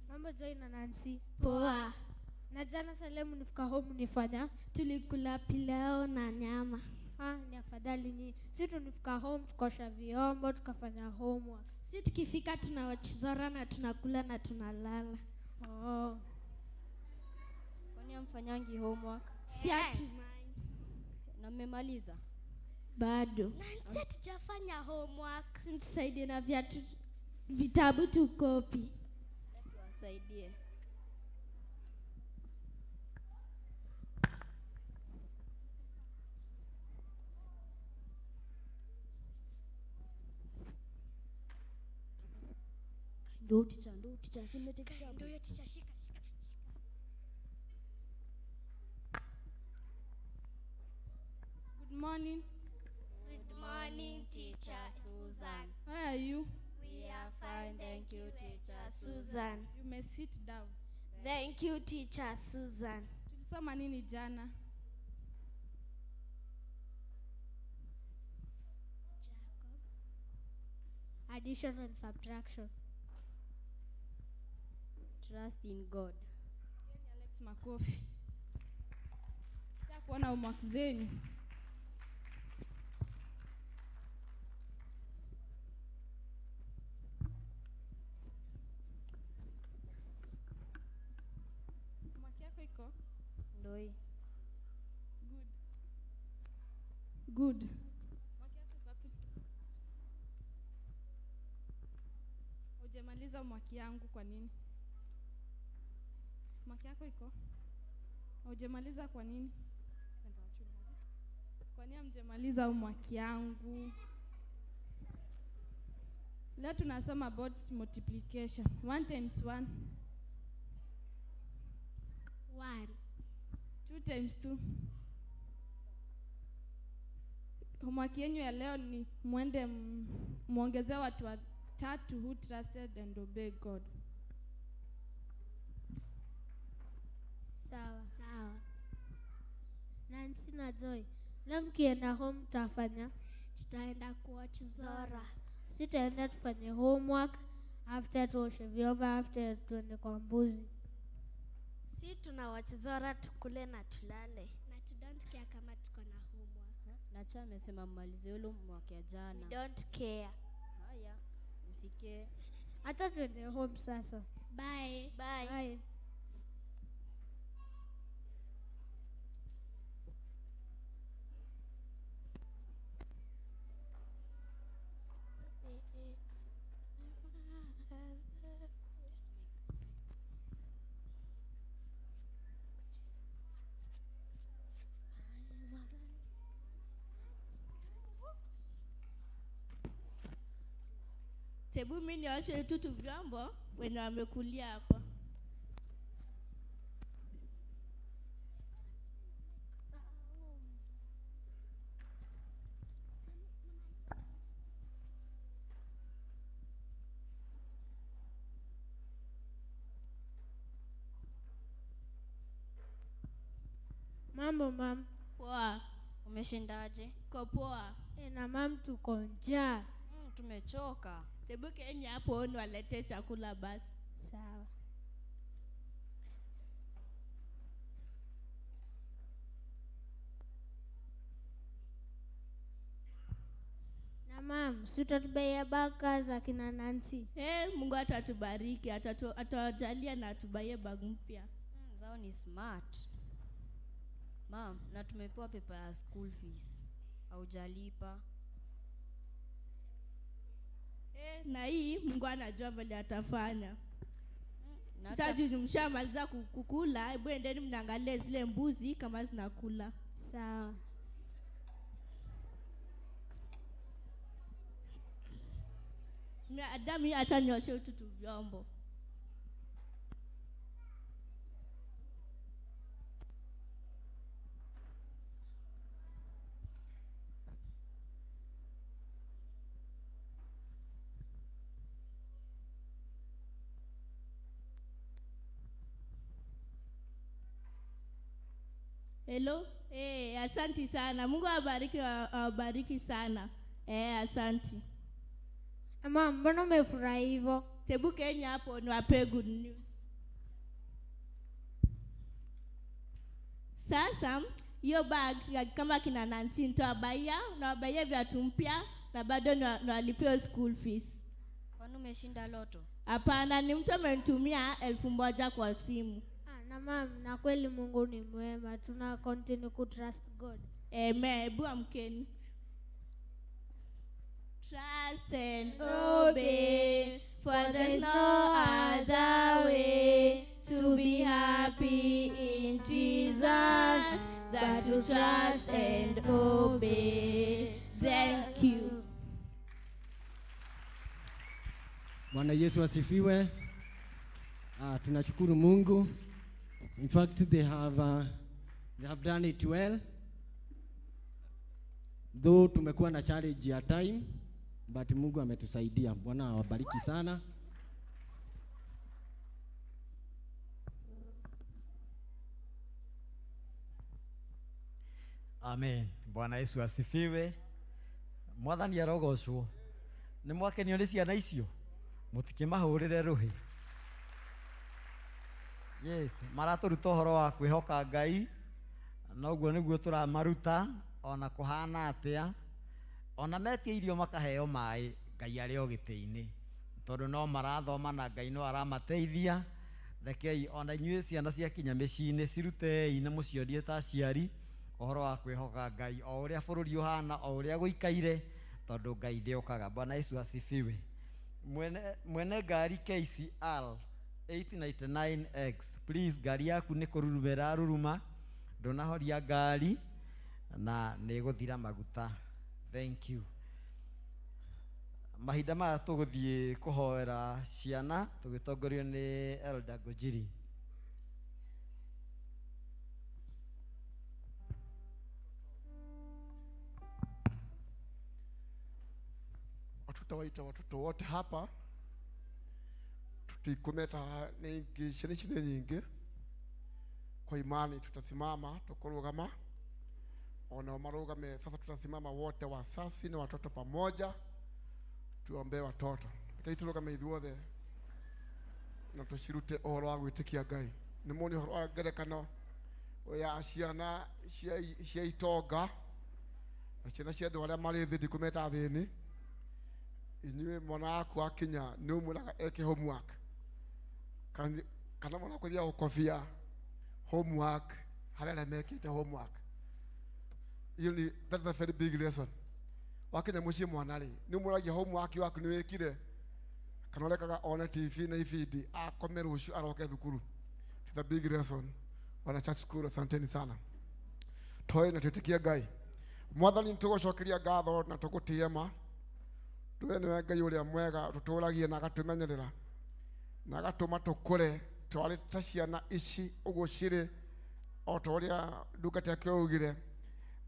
M: Mambo Joy na Nancy.
E: Poa.
M: Na jana Salemu nifika home nifanya.
E: Tulikula pilau na nyama.
M: Ni afadhali nyi. Sisi tunifika home tukosha vyombo tukafanya homework.
E: Sisi tukifika tunawachizora na tunakula na tunalala.
L: Kwani amfanyangi homework?
E: Si atumai.
L: Na mmemaliza?
E: Bado.
I: Nancy hatujafanya homework.
E: Tusaidie na vitabu tukopi.
L: Tuwasaidie. Ndo ticha simete kitabu.
I: Ndio ticha shika.
J: Good morning.
I: Good morning, Teacher Susan.
J: How are you?
I: We are fine, thank you, Teacher Susan.
J: You may sit down.
E: Thank you, Teacher Susan.
J: Tulisoma nini jana?
M: Addition and subtraction.
L: Trust in God.
J: Alex makofi. Nataka kuona homework zenu. Homework yako iko?
L: Ndoi.
J: Good. Homework yako iko wapi? Hujamaliza homework yangu kwa nini? Homework yako iko? Hujamaliza kwa nini? Kwa nini hamjamaliza homework yangu? Leo tunasoma about multiplication. 1 times 1.
E: 1.
J: 2 times 2. Homework yenu ya leo ni mwende muongezee watu watatu who trusted and obey God.
M: Sawa. Nancy na Joy, leo mkienda home
E: tutaenda kuwatch Zora.
M: Sitaenda tufanye homework, after tuoshe vyombo, after tuende kwa mbuzi.
K: Si tunawachezora tukule na tulale.
M: Na tu don't care kama tuko na homework.
L: Nacha amesema mmalize ule mwaka ya jana.
K: We don't care.
L: Haya, msike.
M: Hata tuende home sasa.
K: Bye. Bye.
M: Bye.
K: Tebu mimi nioshe tu vyombo wenye wamekulia hapa.
M: Mambo mam.
K: Poa.
L: Umeshindaje?
K: Ko poa.
M: Na mam tuko njaa.
L: Tumechoka.
K: Tebu Kenya hapo ni walete chakula basi.
M: Sawa. Na mam, sitatubaia baka za kina Nancy.
K: Mungu atatubariki, atawajalia na atubaie bag mpya.
L: Zao ni smart. Mam, na tumepewa pepa ya school fees. Haujalipa.
K: Na hii Mungu anajua vile atafanya. Sasa juu mshamaliza kukula, hebu endeni mnaangalie zile mbuzi kama zinakula.
M: Sawa.
K: Adamu acha nyoshe tu vyombo. Hello? Asanti sana. Mungu awabariki sana. Asanti.
M: Mama, mbona umefurahi hivyo?
K: Tebu Kenya hapo niwape good news. Sasa hiyo bag kama kina Nancy nawabaia viatu mpya na bado nawalipia school fees.
L: Kwani umeshinda loto?
K: Hapana, ni mtu amenitumia 1,000 kwa simu.
M: Na mam, na kweli Mungu ni mwema. Tuna continue ku trust God.
K: Amen. Ebu amkeni. Trust and obey, for there's no other way to be happy in Jesus than to trust and obey. Thank you.
N: Bwana Yesu asifiwe. Tunashukuru Mungu. In fact, they have done it well. Though tumekuwa na challenge ya time, but Mungu ametusaidia. Bwana awabariki sana.
A: Amen. Bwana Yesu asifiwe. Mwathani arogocwo. Nĩ mwakenio nĩ ciana icio. Mutikimahurire ruhi. Yes, maraturuta uhoro wa kwihoka Ngai. Na uguo niguo turamaruta ona kuhana atia. Ona metie irio makaheo mai Ngai ari o gitei-ini. Tondu no marathoma na Ngai no aramateithia. Rekei ona inyuĩ ciana cia kinya mĩciĩ-inĩ cirutei na mũciorie ta aciari uhoro wa kwihoka Ngai o uria bũrũri ũhana o uria gũikaire tondu Ngai ndĩũkaga. Bwana Yesu asifiwe. Mwene ngari KCR 899X, please ngari yaku nĩ kũruruma ĩraruruma, ndũnahoria ngari na nĩ gũthira maguta. Thank you. Mahinda maya tũgũthiĩ kũhoera ciana tũgĩtongorio nĩ Elder Gojiri.
O: Tutawaita watoto wote hapa, tutikumeta nyingi shine nyingi. Kwa imani tutasimama tukurugama, ona marugame. Sasa tutasimama wote, wasasi na watoto pamoja, tuombe watoto. Tutaitulugame ithuothe na tushirute uhoro wa gwitikia Ngai. nĩ mũni ũhoro wa ngerekano ya ciana cia itonga na ciana cia andũ arĩa marĩ thĩ ndikũmeta thĩni. Inyuĩ mwana waku akinya nĩ ũmwĩraga eke homework kana mwana waku athiaga gũkobia homework harĩa arĩa mekĩte homework. That is a very big lesson. Wakinya mũciĩ mwana rĩ nĩ ũmwĩragia homework waku nĩ wĩkire kana ũrekaga one TV na ibindi akome rũciũ aroke thukuru. It's a big lesson. Wana church school, asanteni sana. Toe na twĩtĩkie Ngai. Mwathani nĩtũgũcokeria ngatho na tũgũtĩĩa ma. Tuwe nĩwe Ngai ũrĩa mwega tũtũragie na agatũmenyerera na agatũma tũkũre twarĩ ta ciana ici ũguo cirĩ o ta ũrĩa ndungata yake oigire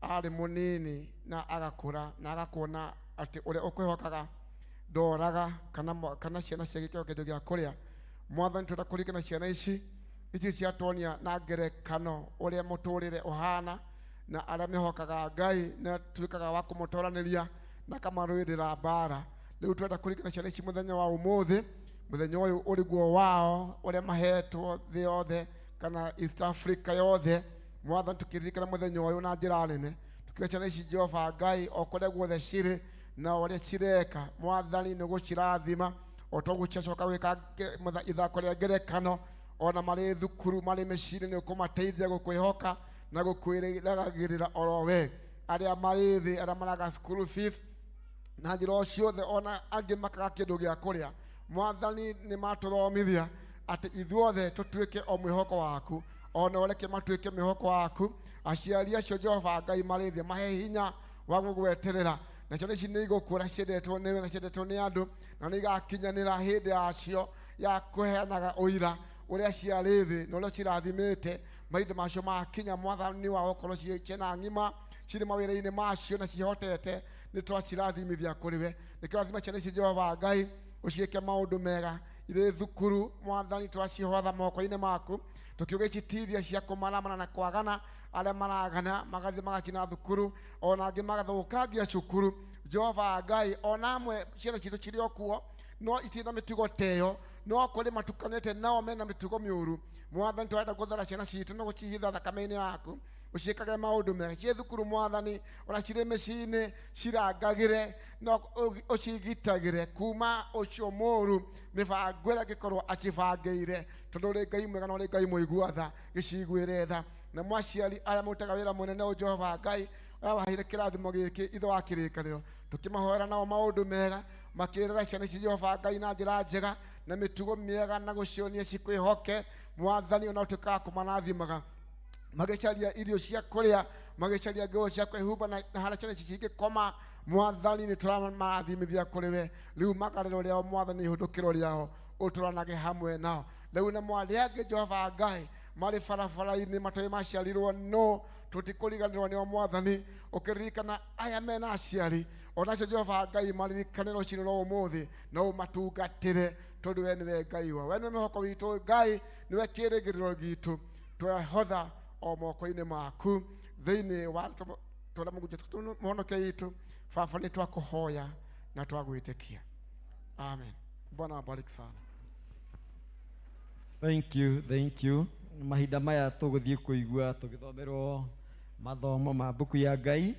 O: arĩ mũnini na agakũra na agakuona atĩ ũrĩa ũkwĩhokaga ndoraga kana ciana cia gĩkĩro kĩndũ gĩa kũrĩa. Mwathani twenda kũririkana ciana ici ciatonia na ngerekano ũrĩa mũtũrĩre ũhana na arĩa mehokaga Ngai na tuĩkaga wa kũmũtoranĩria na kamarũĩrĩra mbara. Rĩu twenda kũririkana ciana ici mũthenya wa ũmũthĩ, mũthenya ũyũ ũrĩ guo wao ũrĩa mahetwo thĩ yothe kana East Africa yothe. Mwathani tũkĩririkana mũthenya ũyũ na njĩra nene, tukiuga ciana ici Jehova Ngai o kũrĩa guothe cirĩ na ũrĩa cireka, Mwathani nĩ gũcirathima o to gũcoka gwĩka ithako rĩa ngerekano ona marĩ thukuru marĩ mĩciĩ nĩ ũkũmateithia gũkwĩhoka na gũkwĩragĩrĩra oro we. Arĩa marĩ thĩ arĩa maraga school fees na njĩra o ciothe ona angĩ makaga kĩndũ gĩa kũrĩa, Mwathani nĩ matũthomithia atĩ ithuothe tũtuĩke o mwĩhoko waku ona ũreke matuĩke mĩhoko waku. Aciari acio Jehova Ngai marĩ thĩ mahe hinya wa gũgweterera na ciana ici nĩ igũkũra ciendetwo nĩwe na ciendetwo nĩ andũ na nĩ igakinyanĩra hĩndĩ yacio ya kũheanaga ũira ũrĩa ciarĩ thĩ na ũrĩa cirathimĩte mahinda macio makinya. Mwathani wao korwo ciĩna ng'ima cirĩ mawĩra-inĩ macio na cihotete nĩ twacirathimithia kũrĩ we. Nĩkĩrathima ciana ici Jehova Ngai ũciĩke maũndũ mega irĩ thukuru. Mwathani twacihotha moko-inĩ maku tukiuga icitithia cia kũmaramana na kwagana arĩa maragana magathiĩ magacina thukuru ona angĩ magathũkangia cukuru. Jehova Ngai ona amwe ciana citũ cirĩ o kuo no itirĩ na mĩtugo teyo no kũrĩ matukanĩte nao mena mĩtugo mĩũru. Mwathani twenda gũthara ciana citũ na gũcihitha thakame-inĩ yaku ũciĩkage maũndũ mega ciĩ thukuru. Mwathani ona cirĩ mĩciĩ-inĩ cirangagĩre no ũcigitagĩre kuma ũcio mũũru mĩbango ĩrĩa angĩkorwo acibangĩire, tondũ ũrĩ Ngai mwega na ũrĩ Ngai mũigua tha gĩciguĩre tha. Na mwaciari aya mũrutaga wĩra mũnene ũyũ Jehova Ngai waheire kĩrathimo gĩkĩ ithe wa kĩrĩkanĩro tũkĩmahoera nao maũndũ mega makĩrera ciana ici Jehova Ngai na njĩra njega na mĩtugo mĩega na gũcionia cikwĩhoke. Mwathani ona ũtuĩkaga kũmanathimaga magĩcaria irio cia kũrĩa magĩcaria nguo cia kwĩhumba na harĩa ciana ici cingĩkoma. Mwathani nĩ tũramarathimithia kũrĩ we. Rĩu makarĩro rĩao Mwathani ihũndũkĩro rĩao ũtũranage hamwe nao. Rĩu na mwarĩ angĩ Jehova Ngai marĩ barabara-inĩ matoĩ maciarirwo no tũtikũriganĩrwo nĩo Mwathani ũkĩririkana aya mena aciari ona acio Jehova Ngai maririkanĩrwo rũciinĩ rwa ũmũthĩ no ũmatungatĩre tondũ we nĩwe Ngai wao. We nĩwe mwĩhoko witũ Ngai, nĩwe kĩĩrĩgĩrĩro gitũ. Twehotha o moko-inĩ maku thĩinĩ wa tũrĩa Mungu Jesu mũhonokia witũ. Baba nĩ twakũhoya na twagwĩtĩkia. Amen. Bwana abariki sana.
A: Thank you. Mahinda maya tũgũthiĩ kũigua tũgĩthomerwo mathomo ma mbuku ya Ngai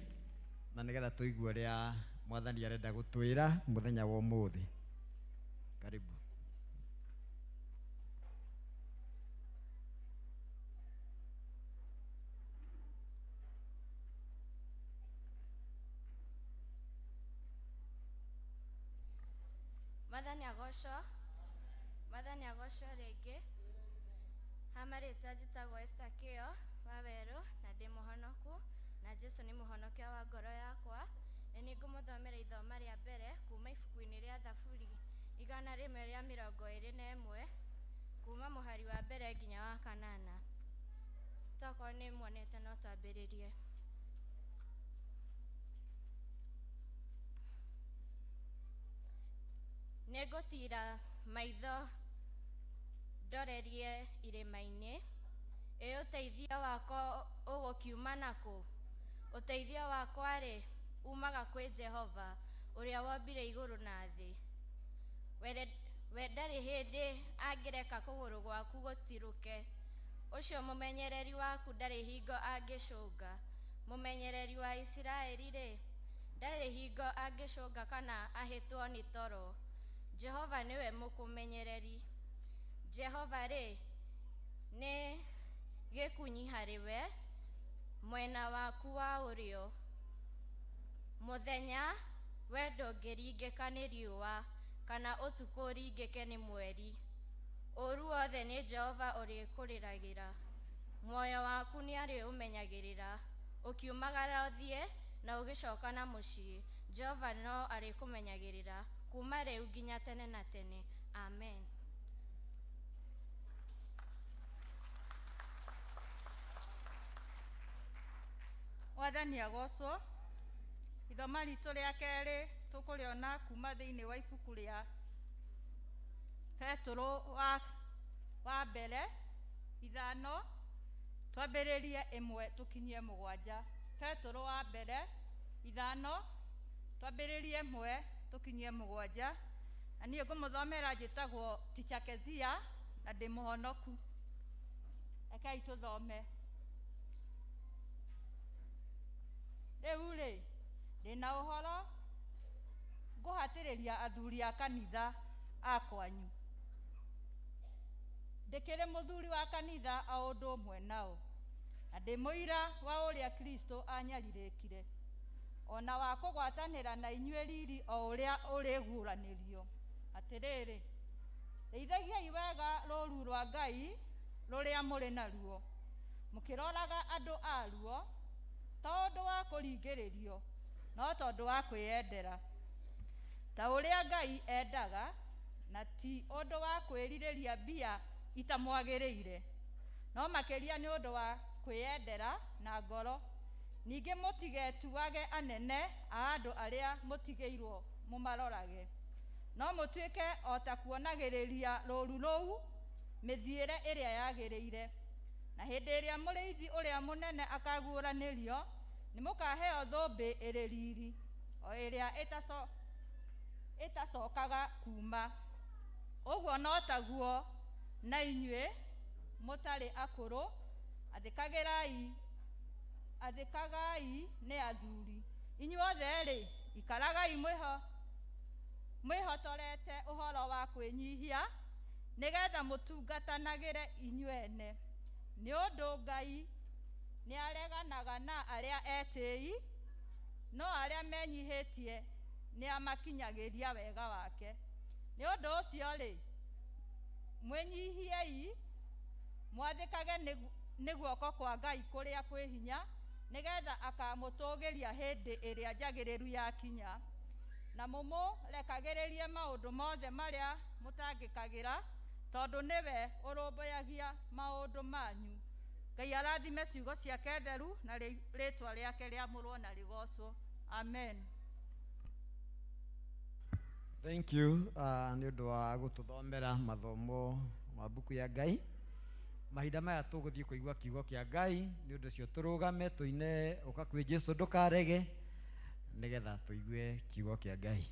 A: na nĩgetha tũigue ũrĩa Mwathani arenda gũtwĩra mũthenya wa ũmũthĩ. Karibu.
P: Mwathani agocwo rĩngĩ. Hamarĩtwa njĩtagwo P.C.E.A Wawerũ na ndĩ mũhonoku na Jesũ nĩ mũhonokia wa ngoro yakwa. Nĩ ngũmũthomera ithoma rĩa mbere kuma ibuku-inĩ rĩa Thaburi 121 kuma mũhari wa mbere nginya wa 8. Tokorwo nĩ muonete no twambĩrĩrie. Nĩngũtira maitho ndorerie irĩma-inĩ, ũteithio wakwa ũgũkiuma nakũ? Ũteithio wakwa-rĩ umaga kwĩ Jehova ũrĩa wombire igũrũ na thĩ. We ndarĩ hĩndĩ angĩreka kũgũrũ gwaku gũtirũke. Ucio mumenyereri waku ndari hingo angicunga. Mumenyereri wa Isiraeli ri ndari hingo angicunga kana ahitwo ni toro. Jehova niwe mukumenyereri. Jehova ri ni gikunyi hariwe mwena waku wa urio. Muthenya we ndũngĩringĩka nĩ riũa kana ũtukũ ũringĩke nĩ mweri. Ũru wothe nĩ Jehova ũrĩkũrĩragĩra. Muoyo waku nĩ arĩũmenyagĩrĩra. Ũkiumagara ũthiĩ na ũgĩcoka na mũciĩ. Jehova no arĩkũmenyagĩrĩra kuma rĩu nginya tene na tene. Amen.
Q: Wathani agocwo. Ithoma ritũ rĩa kerĩ tũkũrĩona kuma thĩinĩ wa ibuku rĩa Petro wa mbere 5 twambĩrĩrie 1 tũkinyie 7. Petro wa mbere 5 twambĩrĩrie 1 tũkinyie 7. Na niĩ ngũmũthomera njĩtagwo Teacher Kezia na ndĩ mũhonoku. Rekei tũthome. Rĩu rĩ ndĩna ũhoro ngũhatĩrĩria athuri a kanitha akwanyu. Ndĩkĩrĩ mũthuri wa kanitha a ũndũ ũmwe nao, na ndĩ mũira wa ũrĩa Kristo anyarirĩkire, ona wa kũgwatanĩra na inyuĩ riri o ũrĩa ũrĩguũranĩrio. Atĩrĩrĩ, rĩithagiai wega rũũru rwa Ngai rũrĩa mũrĩ naruo, mũkĩroraga andũ aruo to ũndũ wa kũringĩrĩrio, no tondũ wa kwĩyendera, ta ũrĩa Ngai endaga, na ti ũndũ wa kwĩrirĩria mbia itamwagĩrĩire, no makĩria nĩ ũndũ wa kwĩyendera na ngoro. Ningĩ mũtigetuage anene a andũ arĩa mũtigĩirwo mũmarorage, no mũtuĩke o ta kuonagĩrĩria rũũru rũu mĩthiĩre ĩrĩa yagĩrĩire. Na hĩndĩ ĩrĩa mũrĩithi ũrĩa mũnene akaguũranĩrio, nĩ mũkaheo thũmbĩ ĩrĩ riri, o ĩrĩa ĩtacokaga kuma. Ũguo no taguo na inyuĩ mũtarĩ akũrũ, athĩkagai nĩ athuri. Inyuothe rĩ, ikaragai mwĩhotorete ũhoro wa kwĩnyihia, nĩgetha mũtungatanagĩre inyuene. Nĩ ũndũ Ngai nĩ areganaga na arĩa etĩi, no arĩa menyihĩtie nĩ amakinyagĩria wega wake. Nĩ ũndũ ũcio rĩ, mwĩnyihiei, mwathĩkage nĩ guoko kwa Ngai kũrĩa kwĩ hinya, nĩgetha akamũtũgĩria hĩndĩ ĩrĩa njagĩrĩru yakinya. Na mũmũrekagĩrĩrie maũndũ mothe marĩa mũtangĩkagĩra, tondũ nĩwe ũrũmbũyagia maũndũ manyu. Ngai arathime ciugo ciake theru na rĩtwa rĩake rĩamũrwo na rĩgocwo. Amen.
A: Thank you nĩ ũndũ wa gũtũthomera mathomo ma buku ya Ngai. Mahinda maya tũgũthiĩ kũigua kiugo kĩa Ngai, nĩ ũndũ ũcio tũrũgame tũine ũka kwĩ Jesũ ndũkarege, nĩgetha tũigue kiugo kĩa Ngai.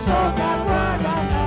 B: Soka kwa gana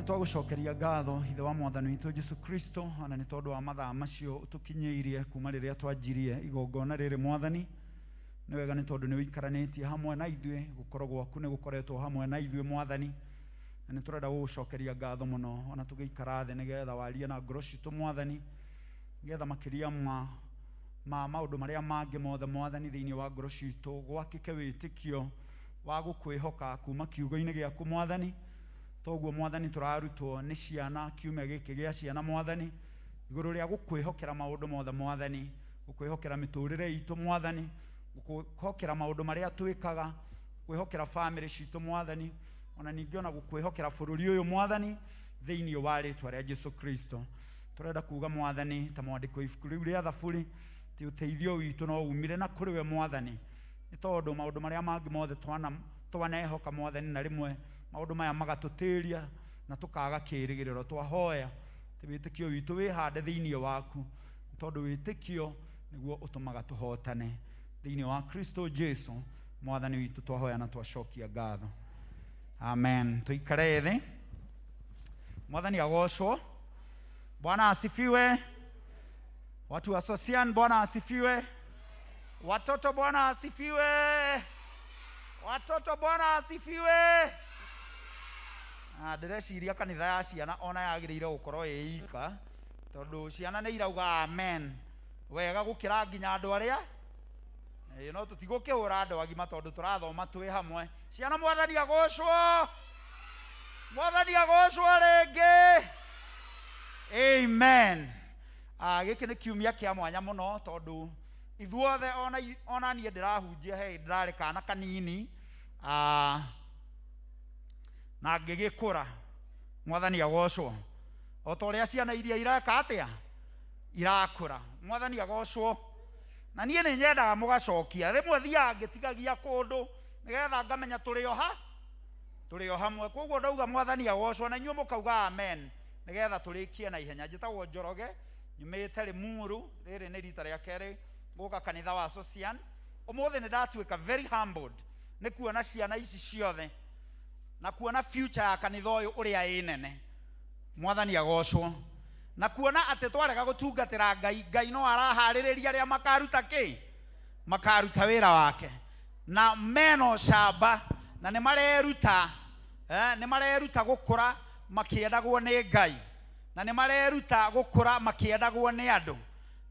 R: Twagucokeria ngatho ithe wa mwathani witũ Jesu Kristo ona nĩ tondũ wa mathaa macio ũtũkinyĩirie kuma rĩrĩa twanjirie igongona rĩrĩ mwathani. Nĩ wega nĩ tondũ nĩ ũikaranĩtie hamwe na ithuĩ, gũkorwo gwaku nĩ gũkoretwo hamwe na ithuĩ mwathani, na nĩ tũrenda gũgũcokeria ngatho mũno ona tũgĩikara thĩ nĩgetha warie na ngoro citũ mwathani, nĩgetha makĩria ma maũndũ marĩa mangĩ mothe mwathani thĩinĩ wa ngoro citũ gwakĩke wĩtĩkio wa gũkwĩhoka kuma kiugo-inĩ gĩaku mwathani. Toguo mwathani tũrarutwo nĩ ciana kiume gĩkĩ gĩa ciana mwathani, igũrũ rĩa gũkwĩhokera maũndũ mothe mwathani, gũkwĩhokera mĩtũrĩre itũ mwathani, gũkwĩhokera maũndũ marĩa twĩkaga, kwĩhokera family citũ mwathani, ona ningĩ ona gũkwĩhokera bũrũri ũyũ mwathani thĩinĩ wa rĩtwa rĩa Jesu Kristo. Tũrenda kuga mwathani ta mwandĩko ibuku rĩu rĩa Thaburi ti ũteithio witũ no umire na kũrĩ we mwathani, nĩ tondũ maũndũ marĩa mangĩ mothe twanehoka mwathani na rĩmwe maũndũ maya magatũtĩria na tũkaga kĩĩrĩgĩrĩro. Twahoya atĩ wĩtĩkio witũ wĩhande thĩinĩ waku, tondũ wĩtĩkio nĩguo ũtũmaga tũhotane thĩinĩ wa Kristo Jesu mwathani witũ. Twahoya na twacokia ngatho, amen. Tuikare thĩ. Mwathani agocwo. Bwana asifiwe. Watu wa Sosian, Bwana asifiwe. Watoto, Bwana asifiwe. Watoto, Bwana asifiwe. Ndĩreciria kanitha ya ciana ona yagĩrĩire gũkorwo ĩika, tondũ ciana nĩ irauga amen wega gũkĩra nginya andũ arĩa no tũtigũkĩhũra andũ agima tondũ tũrathoma twĩ hamwe. Ciana, mwathani agocwo. Mwathani agocwo rĩngĩ. Amen. Gĩkĩ nĩ kiumia kĩa mwanya mũno tondũ ithuothe ona niĩ ndĩrahunjia he ndĩrarĩ kana kanini na ngĩgĩkũra. Mwathani agocwo. O ta ũrĩa ciana iria ireka atĩa irakũra. Mwathani agocwo. Na niĩ nĩ nyendaga mũgacokia. Rĩmwe thiaga ngĩtigagia kũndũ nĩgetha ngamenya tũrĩ o hamwe. Koguo ndauga mwathani agocwo na inyuĩ mũkauga amen nĩgetha tũrĩkie na ihenya. Njĩtagwo Njoroge, nyumĩte Limuru. Rĩrĩ nĩ rita rĩa kerĩ gũka kanitha wa Sosian. Ũmũthĩ nĩ ndatuĩka very humbled nĩ kuona ciana ici ciothe na kuona future ya kanitha ũyũ ũrĩa ĩ nene. Mwathani agocwo. Na kuona atĩ twarega gũtungatĩra Ngai no araharĩrĩria arĩa makaruta kĩ? Makaruta wĩra wake. Na meno camba na nĩ mareruta gũkũra makĩendagwo nĩ Ngai. Na nĩ mareruta gũkũra makĩendagwo nĩ andũ.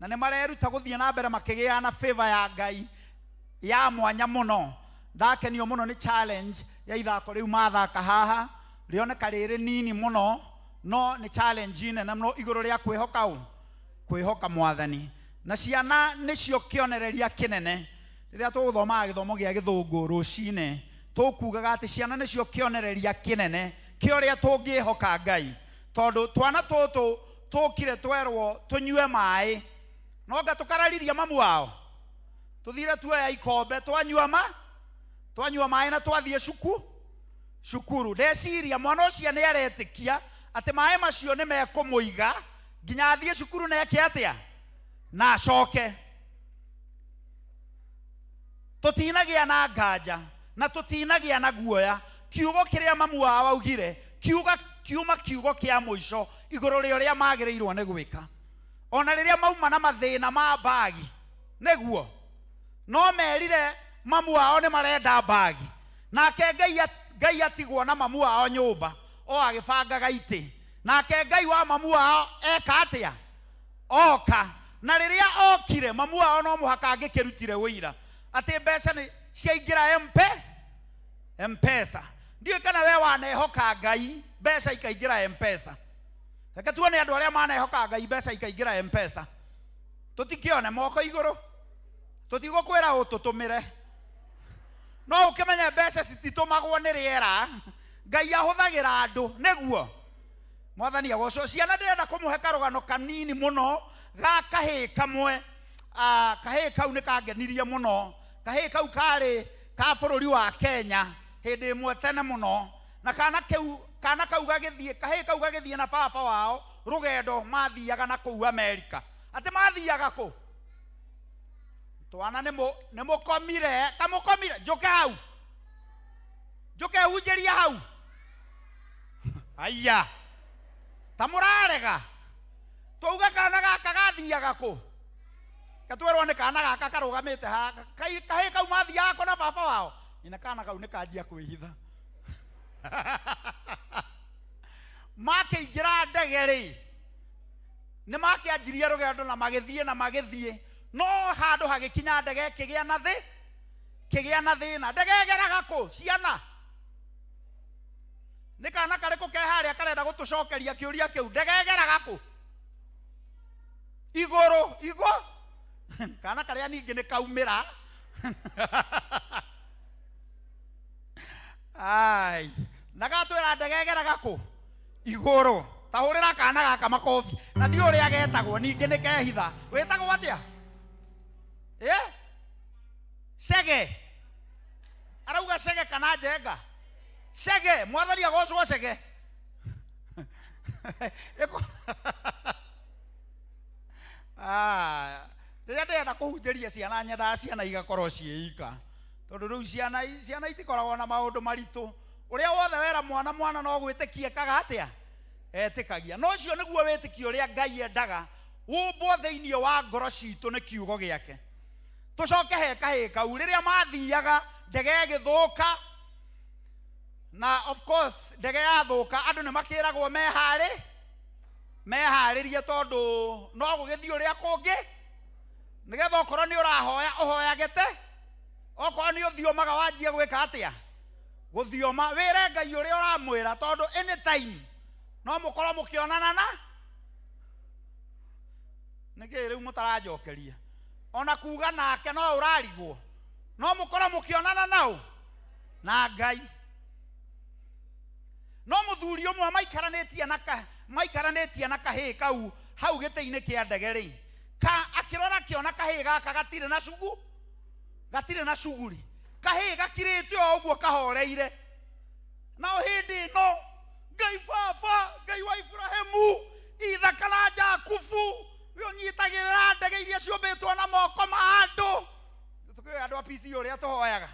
R: Na nĩ mareruta gũthiĩ na mbere makĩgĩa na favor ya Ngai ya mwanya mũno. Ndakenio mũno nĩ challenge ya ithako rĩu mathaka haha. Rĩoneka rĩrĩ nini mũno no nĩ challenge nene mũno igũrũ rĩa kwĩhoka mwathani. Na ciana nĩcio kĩonereria kĩnene. Rĩrĩa tũgũthomaga gĩthomo gĩa Gĩthũngũ rũcinĩ tũkugaga atĩ ciana nĩcio kĩonereria kĩnene kĩa ũrĩa tũngĩhoka Ngai. Tondũ twana tũtũ tũkire twerwo tũnyue maĩ no anga tũkarariria mamu wao. Tũthire tuoya ikombe twanyua maĩ na twathiĩ cukuru. Ndeciria mwana ũcio nĩ aretĩkia ati maĩ macio nĩ mekũmũiga nginya athiĩ cukuru na eke atĩa na acoke. Tũtinagia na nganja na tũtinagia na guoya. Kiugo kĩrĩa mamu wao augire kiuma kiugo kĩa mũico igũrũ rĩa ũrĩa magĩrĩirwo nĩ gwĩka. Ona rĩrĩa mauma na mathĩna ma bagi nĩguo no merire mamu wao nĩ marenda bagi, nake Ngai atigwo na mamu wao nyũmba o agĩbangaga itĩ, nake Ngai wa mamu wao eka atĩa oka. Na rĩrĩa okire mamu wao no mũhaka angĩkĩrutire wĩira atĩ mbeca nĩ ciaingĩra M-Pesa. Ndiũĩ kana we wanehoka Ngai mbeca ikaingĩra M-Pesa. Reke tuone andũ arĩa manehoka Ngai mbeca ikaingĩra M-Pesa. Tũtikĩone moko igũrũ. Tũtigũkwĩra ũtũtũmĩre. No ũkĩmenye mbeca cititũmagwo nĩ rĩera. Ngai ahũthagĩra andũ nĩguo. Mwathani agocwo. Ciana ndĩrenda kũmũhe karũgano kanini mũno ga kahĩĩ kamwe. Kahĩĩ kau nĩ kangenirie mũno. Kahĩĩ kau karĩ ka bũrũri wa Kenya hĩndĩ ĩmwe tene mũno. Na kahĩĩ kau gagĩthiĩ na baba wao rũgendo mathiaga na kũu Amerika. Atĩ mathiaga kũ? Twana nĩ mũkomire. Ta mũkomire. Njũke hau. Njũke hunjĩria hau. Aya. Ta mũrarega. Twauga kana gaka gathiaga kũ? Katwĩrwo nĩ kana gaka karũgamĩte ha. Kahĩĩ kau mathiaga kũ na baba wao? Ina kana kau nĩ kanjia kwĩhitha. Makĩingĩra ndege rĩ, nĩ makĩanjirie rũgendo na magĩthiĩ. No handũ hagĩkinya ndege kĩgĩa na thĩna. Ndege ĩgeraga kũ ciana? Nĩ kana karĩkũ ke harĩa karenda gũtũcokeria kĩũria kĩu. Ndege ĩgeraga kũ? Igũrũ. Kana karĩa ningĩ nĩ kaumĩra. Ai, na gatwĩra ndege ĩgeraga kũ? Igũrũ. Tahũrĩra kana gaka makobi. Na ndiũ ũrĩa getagwo ningĩ nĩ kehitha. Wĩtagwo atĩa? Cege. Arauga cege kana njenga? Cege. Mwathani agocwo cege. Rĩrĩa ndĩrenda kũhunjĩria ciana nyendaga ciana igakorwo ciĩika. Tondũ rĩu ciana itikoragwo na maũndũ maritũ. Ũrĩa wothe wera mwana no gwĩtĩkia ekaga atĩa? Etĩkagia. No ũcio nĩguo wĩtĩkio ũrĩa Ngai endaga ũmbwo thĩinĩ wa ngoro citũ nĩ kiugo gĩake. Tũcoke he kahĩĩ kau. Rĩrĩa mathiaga ndege ĩgĩthũka, na of course ndege yathũka andũ nĩ makĩragwo meharĩrie tondũ no gũgĩthiĩ ũrĩa kũngĩ, nĩgetha okorwo nĩ ũrahoya ũhoyagĩte, okorwo nĩ ũthiomaga wanjie gwĩka atĩa? Gũthioma. Wĩre Ngai ũrĩa ũramwĩra tondũ anytime no mũkorwo mũkĩonana na nĩkĩ rĩu mũtaranjokeria. Ona kuga nake no ũrarigwo. No mũkorwo mũkĩonana nao na Ngai. No mũthuri ũmwe maikaranĩtie na kahĩĩ kau hau gĩtĩ-inĩ kĩa ndege rĩ, akĩrora kĩona kahĩĩ gaka gatirĩ na cuguri. Kahĩĩ gakirĩte o ũguo kahoreire. Nao hĩndĩ ĩno Ngai baba, Ngai wa Ibrahimu, Ithaka na Jakubu, ũnyitagĩrĩra ndege iria ciũmbĩtwo na moko ma andũ. Tũkĩoya andũ a P.C.E.A ũrĩa tũhoyaga.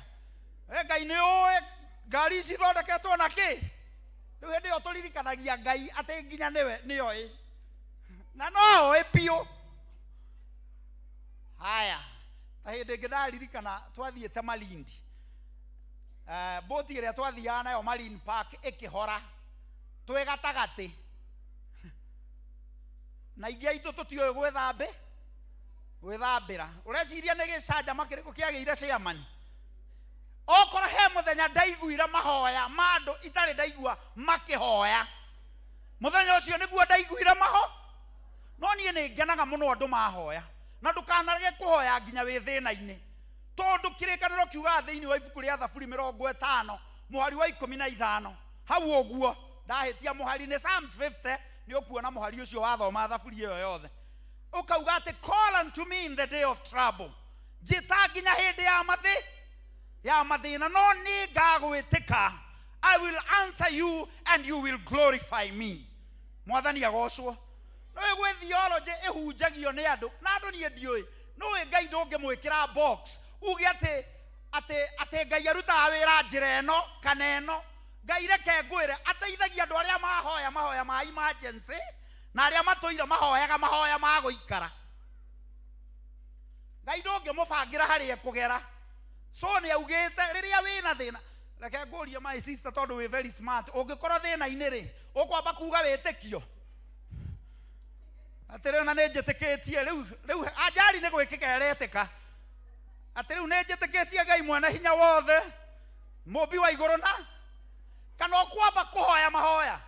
R: Ngai nĩ ũĩ ngari ici ithondeketwo na kĩ? Rĩu hĩndĩ ĩyo tũririkanagia Ngai atĩ nginya nĩoĩ. Na no oĩ biũ. Haya. Ta hĩndĩ ĩngĩ ndaririkana twathiĩte Malindi. Boti ĩrĩa twathiaga nayo Marine Park ĩkĩhora. Twĩ gatagatĩ. Na ingĩ aitũ tũtiũĩ gwĩthambĩra. Ũreciria nĩ gĩcanjama kĩrĩkũ kĩagĩire ciamani? Okorwo he mũthenya ndaiguire mahoya ma andũ itarĩ ndaigua makĩhoya, mũthenya ũcio nĩguo ndaiguire no niĩ nĩ ngenaga mũno andũ mahoya. Na ndũkanarege kũhoya nginya wĩ thĩna-inĩ. Tondũ kĩrĩkanĩro kiugaga thĩinĩ wa ibuku rĩa Thaburi 50 mũhari wa 15 hau ũguo ndahĩtia mũhari nĩ Psalms 50 nĩ ũkuona mũhari ũcio wathoma Thaburi ĩyo yothe. Ũkauga atĩ call unto me in the day of trouble. Njĩta nginya hĩndĩ ya mathĩna no nĩ ngagwĩtĩka. I will answer you and you will glorify me.
S: mwathani agocwo no gwe theology ehunjagio nĩ andũ na andũ niĩ ndiũĩ no Ngai ndũngĩmwĩkĩra box uge atĩ Ngai arutaga wĩra njĩra ĩno kana ĩno. Ngai reke ngwĩre ateithagia andũ arĩa mahoya mahoya ma emergency na arĩa matũire mahoyaga mahoya ma gũikara. Ngai ndũngĩmũbangĩra harĩa kũgera. So nĩ augĩte rĩrĩa wĩna thĩna, reke ngũrie my sister tondũ wĩ very smart, ũngĩkorwo thĩna-inĩ rĩ ũkwamba kuga wĩtĩkio atĩ rĩu na nĩ njĩtĩkĩtie rĩu ajali nĩ gwĩkĩka ĩretĩka atĩ rĩu nĩ njĩtĩkĩtie Ngai mwene hinya wothe mũmbi wa igũrũ na kana ũkwamba kũhoya mahoya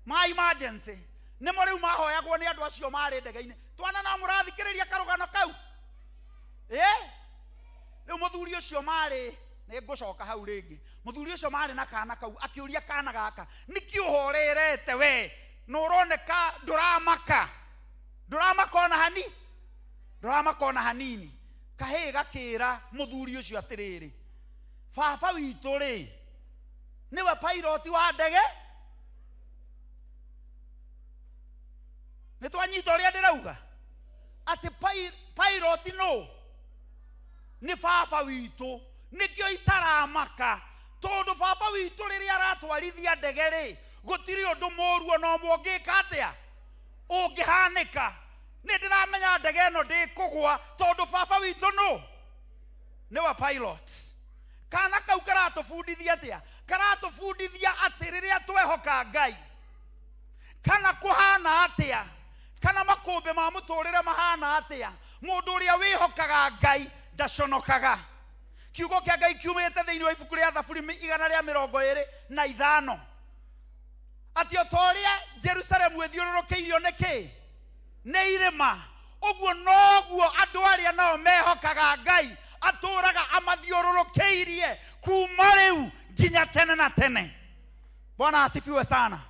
S: ma emergency nĩmo rĩu mahoyagwo nĩ andũ acio marĩ ndege-inĩ. Twana no mũrathikĩrĩria karũgano kau rĩu mũthuri ũcio marĩ nĩ ngũcoka hau rĩngĩ. Mũthuri ũcio marĩ na kana kau akĩũria kana gaka nĩkĩ ũhorerete we na ũroneka ndũramaka ona hanini. Kahĩĩ gakĩra mũthuri ũcio atĩrĩrĩ, baba witũ rĩ nĩwe pilot wa ndege. Nĩ twanyita ũrĩa ndĩrauga atĩ pilot no nĩ baba witũ, nĩkĩo itaramaka tondũ baba witũ rĩrĩa aratwarithia ndege rĩ gũtirĩ ũndũ mũũru ona ũmwe ũngĩka atĩa ũngĩhanĩka. Nĩ ndĩramenya ndege ĩno ndĩkũgwa tondũ baba witũ no nĩwe pilot. Kana kau karatũbundithia atĩa? Karatũbundithia atĩ rĩrĩa twehoka Ngai kana kũhana atĩa kana makũmbĩ ma mũtũrĩre mahana atĩa, mũndũ ũrĩa wĩhokaga Ngai ndaconokaga. Kiugo kĩa Ngai kiumĩte thĩinĩ wa ibuku rĩa Thaburi 125 atĩ o ta ũrĩa Jerusalemu ĩthiũrũrũkĩirio nĩkĩ nĩ irĩma, ũguo noguo andũ arĩa nao mehokaga Ngai atũraga amathiũrũrũkĩirie kuma rĩu nginya tene na tene. Bwana asifiwe sana.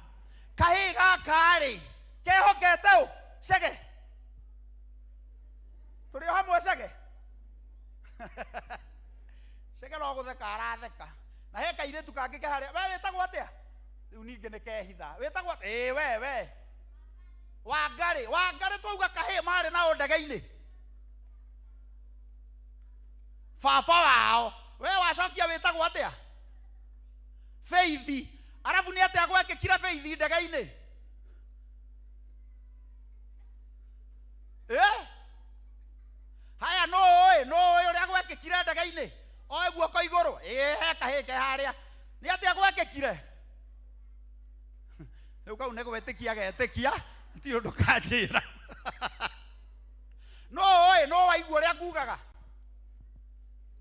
S: Kahĩĩ gaka rĩ kehokete ũ Cege, tũrĩ o hamwe Cege? Cege no gũtheka aratheka na he kairĩtu kangĩ ke harĩa. We wĩtagwo atĩa? Rĩu ningĩ nĩ kehitha. Wĩtagwo atĩa? We Wangarĩ twauga kahĩĩ marĩ nao ndege-inĩ. Baba wao we wacokia wĩtagwo atĩa? Faith. Arabu nĩ atĩa gwekĩkire Faith ndege-inĩ? Haya no ũrĩa gwekĩkire ndege-inĩ? Oĩ guoko igũrũ? He kahĩĩ ke harĩa. Nĩ atĩa gwekĩkire? Rĩu kau nĩ gwĩtĩkia getĩkia ti ũndũ kanjĩra. No waigua ũrĩa ngugaga?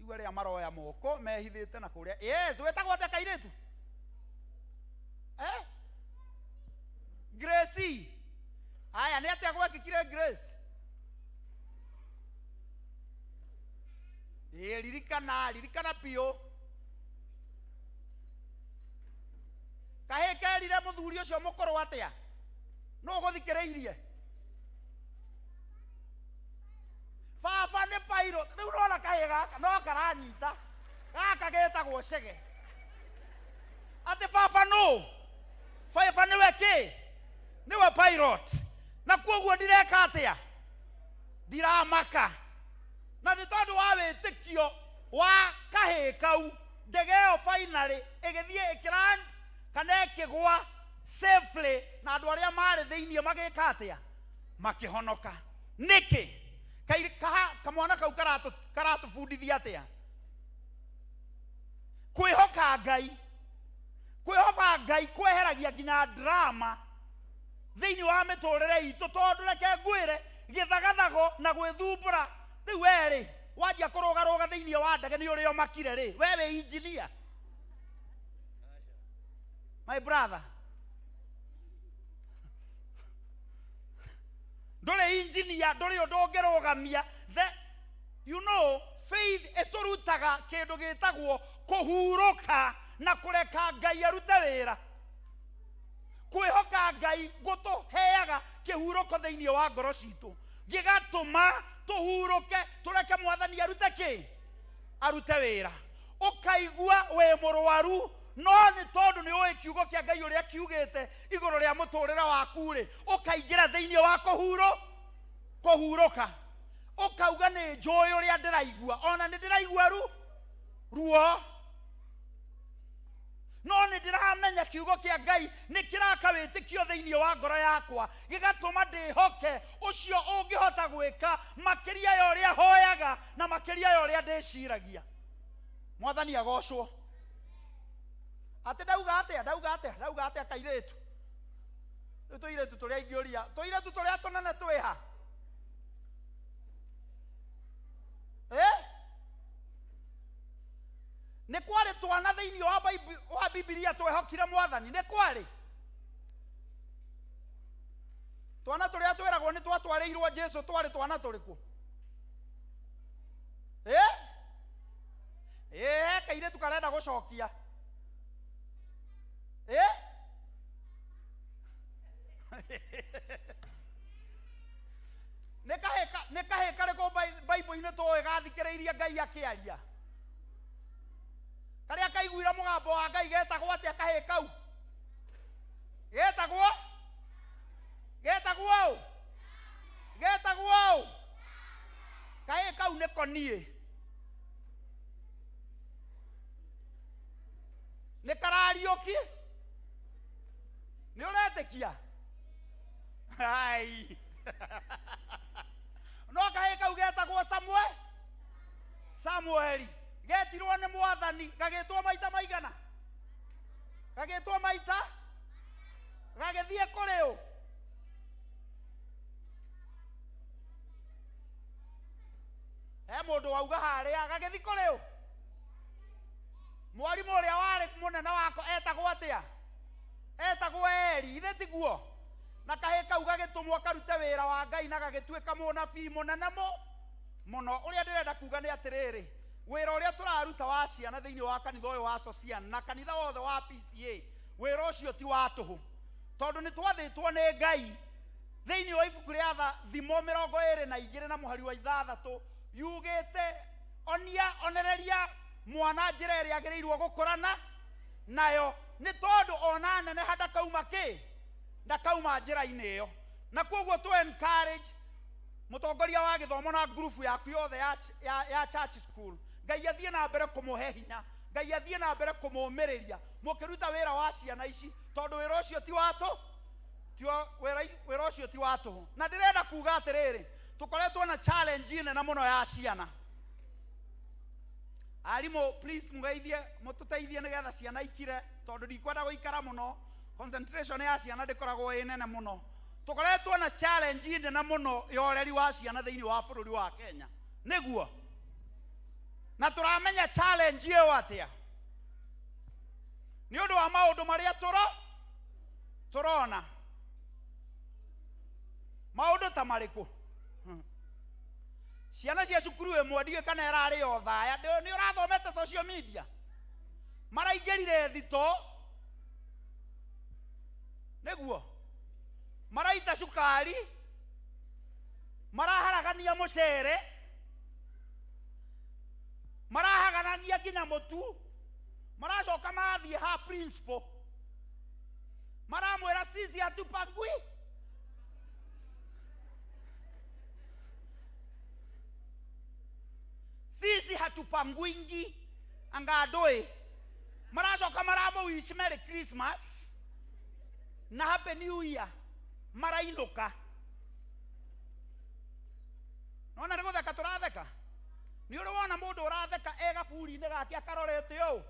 S: Igua rĩa maroya moko mehithĩte na kũrĩa. Yes, wĩtagwo atĩa kairĩtu? Gracie. Haya nĩ atĩa gwekĩkire Grace? Ririkana biũ. Kahĩĩ kerire mũthuri ũcio mũkũrũ atĩa? No gũthikĩrĩirie? Baba nĩ pilot. Rĩu nona kahĩĩ gaka no karanyita. Gaka getagwo Cege. Atĩ baba no. Baba nĩwe kĩ? Nĩwe pilot. Na kuoguo ndireka atĩa? Ndiramaka. Na nĩ tondũ wa wĩtĩkio wa kahĩĩ kau ndege ĩyo finally ĩgĩthiĩ ĩkĩland kana ĩkĩgwa safely na andũ arĩa marĩ thĩinĩ magĩka atĩa? Makĩhonoka. Nĩkĩ? Kamwana kau karatũbundithia atĩa? Kwĩhoka Ngai. Kwĩhoka Ngai kweheragia nginya drama thĩinĩ wa mĩtũrĩre itũ tondũ reke ngwĩre gĩthagathago na gwĩthumbũra. Rĩu we wanjia kũrũgarũga thĩinĩ wa ndege nĩ ũrĩa makire rĩ we wĩ engineer. My brother, ndũrĩ engineer, ndũrĩ ũndũ ũngĩrũgamia. You know, faith ĩtũrutaga kĩndũ gĩtagwo kũhurũka na kũreka Ngai arute wĩra. Kwĩhoka Ngai gũtũheaga kĩhurũko thĩinĩ wa ngoro citũ, gĩgatũma tũhurũke tũreke mwathani arute kĩ? Arute wĩra. Ũkaigua wĩ mũrwaru no nĩ tondũ nĩ ũĩ kiugo kĩa Ngai ũrĩa kiugĩte igũrũ rĩa mũtũrĩre waku rĩ, ũkaingĩra thĩinĩ wa kũhurũka, ũkauga nĩ njũĩ ũrĩa ndĩraigua, ona nĩ ndĩraigua ruo, no nĩ ndĩramenya kiugo kĩa Ngai nĩ kĩraka wĩtĩkio thĩinĩ wa ngoro yakwa, gĩgatũma ndĩhoke ũcio ũngĩhota gwĩka makĩria ya ũrĩa hoyaga na makĩria ya ũrĩa ndĩciragia. Mwathani agocwo. Ati ndauga atĩa kairĩtu? Rĩu tũirĩtu tũrĩa ingĩũria, tũirĩtu tũrĩa tũnene twĩha? Nĩ kwarĩ twana thĩinĩ wa Bibilia twehokire Mwathani? Nĩ kwarĩ twana tũrĩa twĩragwo nĩ twatwarĩirwo Jesu twarĩ twana tũrĩkũ? Kairĩtu karenda gũcokia. Nĩ kahĩ karĩkũ Bible-inĩ tũĩ gathikĩrĩirie Ngai akĩaria? Karĩa kaiguire mũgambo wa Ngai getagwo atĩa kahĩ kau? Getagwo kahĩ kau nĩko niĩ. Nĩ karariũki? Nĩ ũretĩkia? Ai. No kahĩ kau getagwo Samueli. Getirwo nĩ Mwathani, gagĩtwo maita maigana? Gagĩtwo maita? Gagĩthiĩ kũrĩ ũ? He mũndũ wauga harĩa, gagĩthiĩ kũrĩ ũ? Mwarimũ ũrĩa warĩ mũnene wako etagwo atĩa? Etagwo Eli, ithe tiguo? Na kahĩ kau gagĩtũmwo karute wĩra wa Ngai na gagĩtuĩka mũnabii mũnene mũno. Ũrĩa ndĩrenda kuga nĩ atĩrĩrĩ, wĩra ũrĩa tũraruta wa ciana thĩinĩ wa kanitha ũyũ wa Socian na kanitha wothe wa P.C.E.A, wĩra ũcio ti wa tũhũ, tondũ nĩ twathĩtwo nĩ Ngai thĩinĩ wa ibuku rĩa Thimo 22 na mũhari wa 6 yugĩte, onereria mwana njĩra ĩrĩa agĩrĩirwo gũkũrana nayo, nĩ tondũ ona neneha ndakauma njĩra-inĩ ĩyo. Na koguo tu encourage mũtongoria wa gĩthomo na group yaku yothe ya church school, Ngai athiĩ na mbere kũmũhe hinya, Ngai athiĩ na mbere kũmũmĩrĩria mũkĩruta wĩra wa ciana ici, tondũ wĩra ũcio ti wa tũhũ. Na ndĩrenda kuga atĩrĩrĩ, tũkoretwo na challenge nene mũno ya ciana. Arimũ, please mũtũteithie nĩgetha ciana ikire, tondũ ndikwenda gũikara mũno, concentration ya ciana ndĩkoragwo ĩ nene mũno. Tũkoretwo na challenge nene mũno ya ũreri wa ciana thĩinĩ wa bũrũri wa Kenya, nĩguo? Na tũramenya challenge ĩyo atĩa? Nĩ ũndũ wa maũndũ marĩa tũrona. Maũndũ ta marĩkũ? Ciana cia cukuru ĩmwe ndiũĩ kana ĩrarĩ o thaya, nĩ ũrathomete social media? Maraingĩrire thito, nĩguo? Maraita cukari, maraharagania mũcere, marahagarania nginya mũtu, maracoka mathiĩ ha principal, maramwĩra sisi hatupangwi. Sisi hatupangwingi anga ndũĩ. Maracoka maramũwish Merry Christmas na Happy New Year, marainũka. Nona nĩ gũtheka tũratheka? Nĩ ũrĩ wona mũndũ ũratheka gaburi-inĩ gake akarorete ũũ?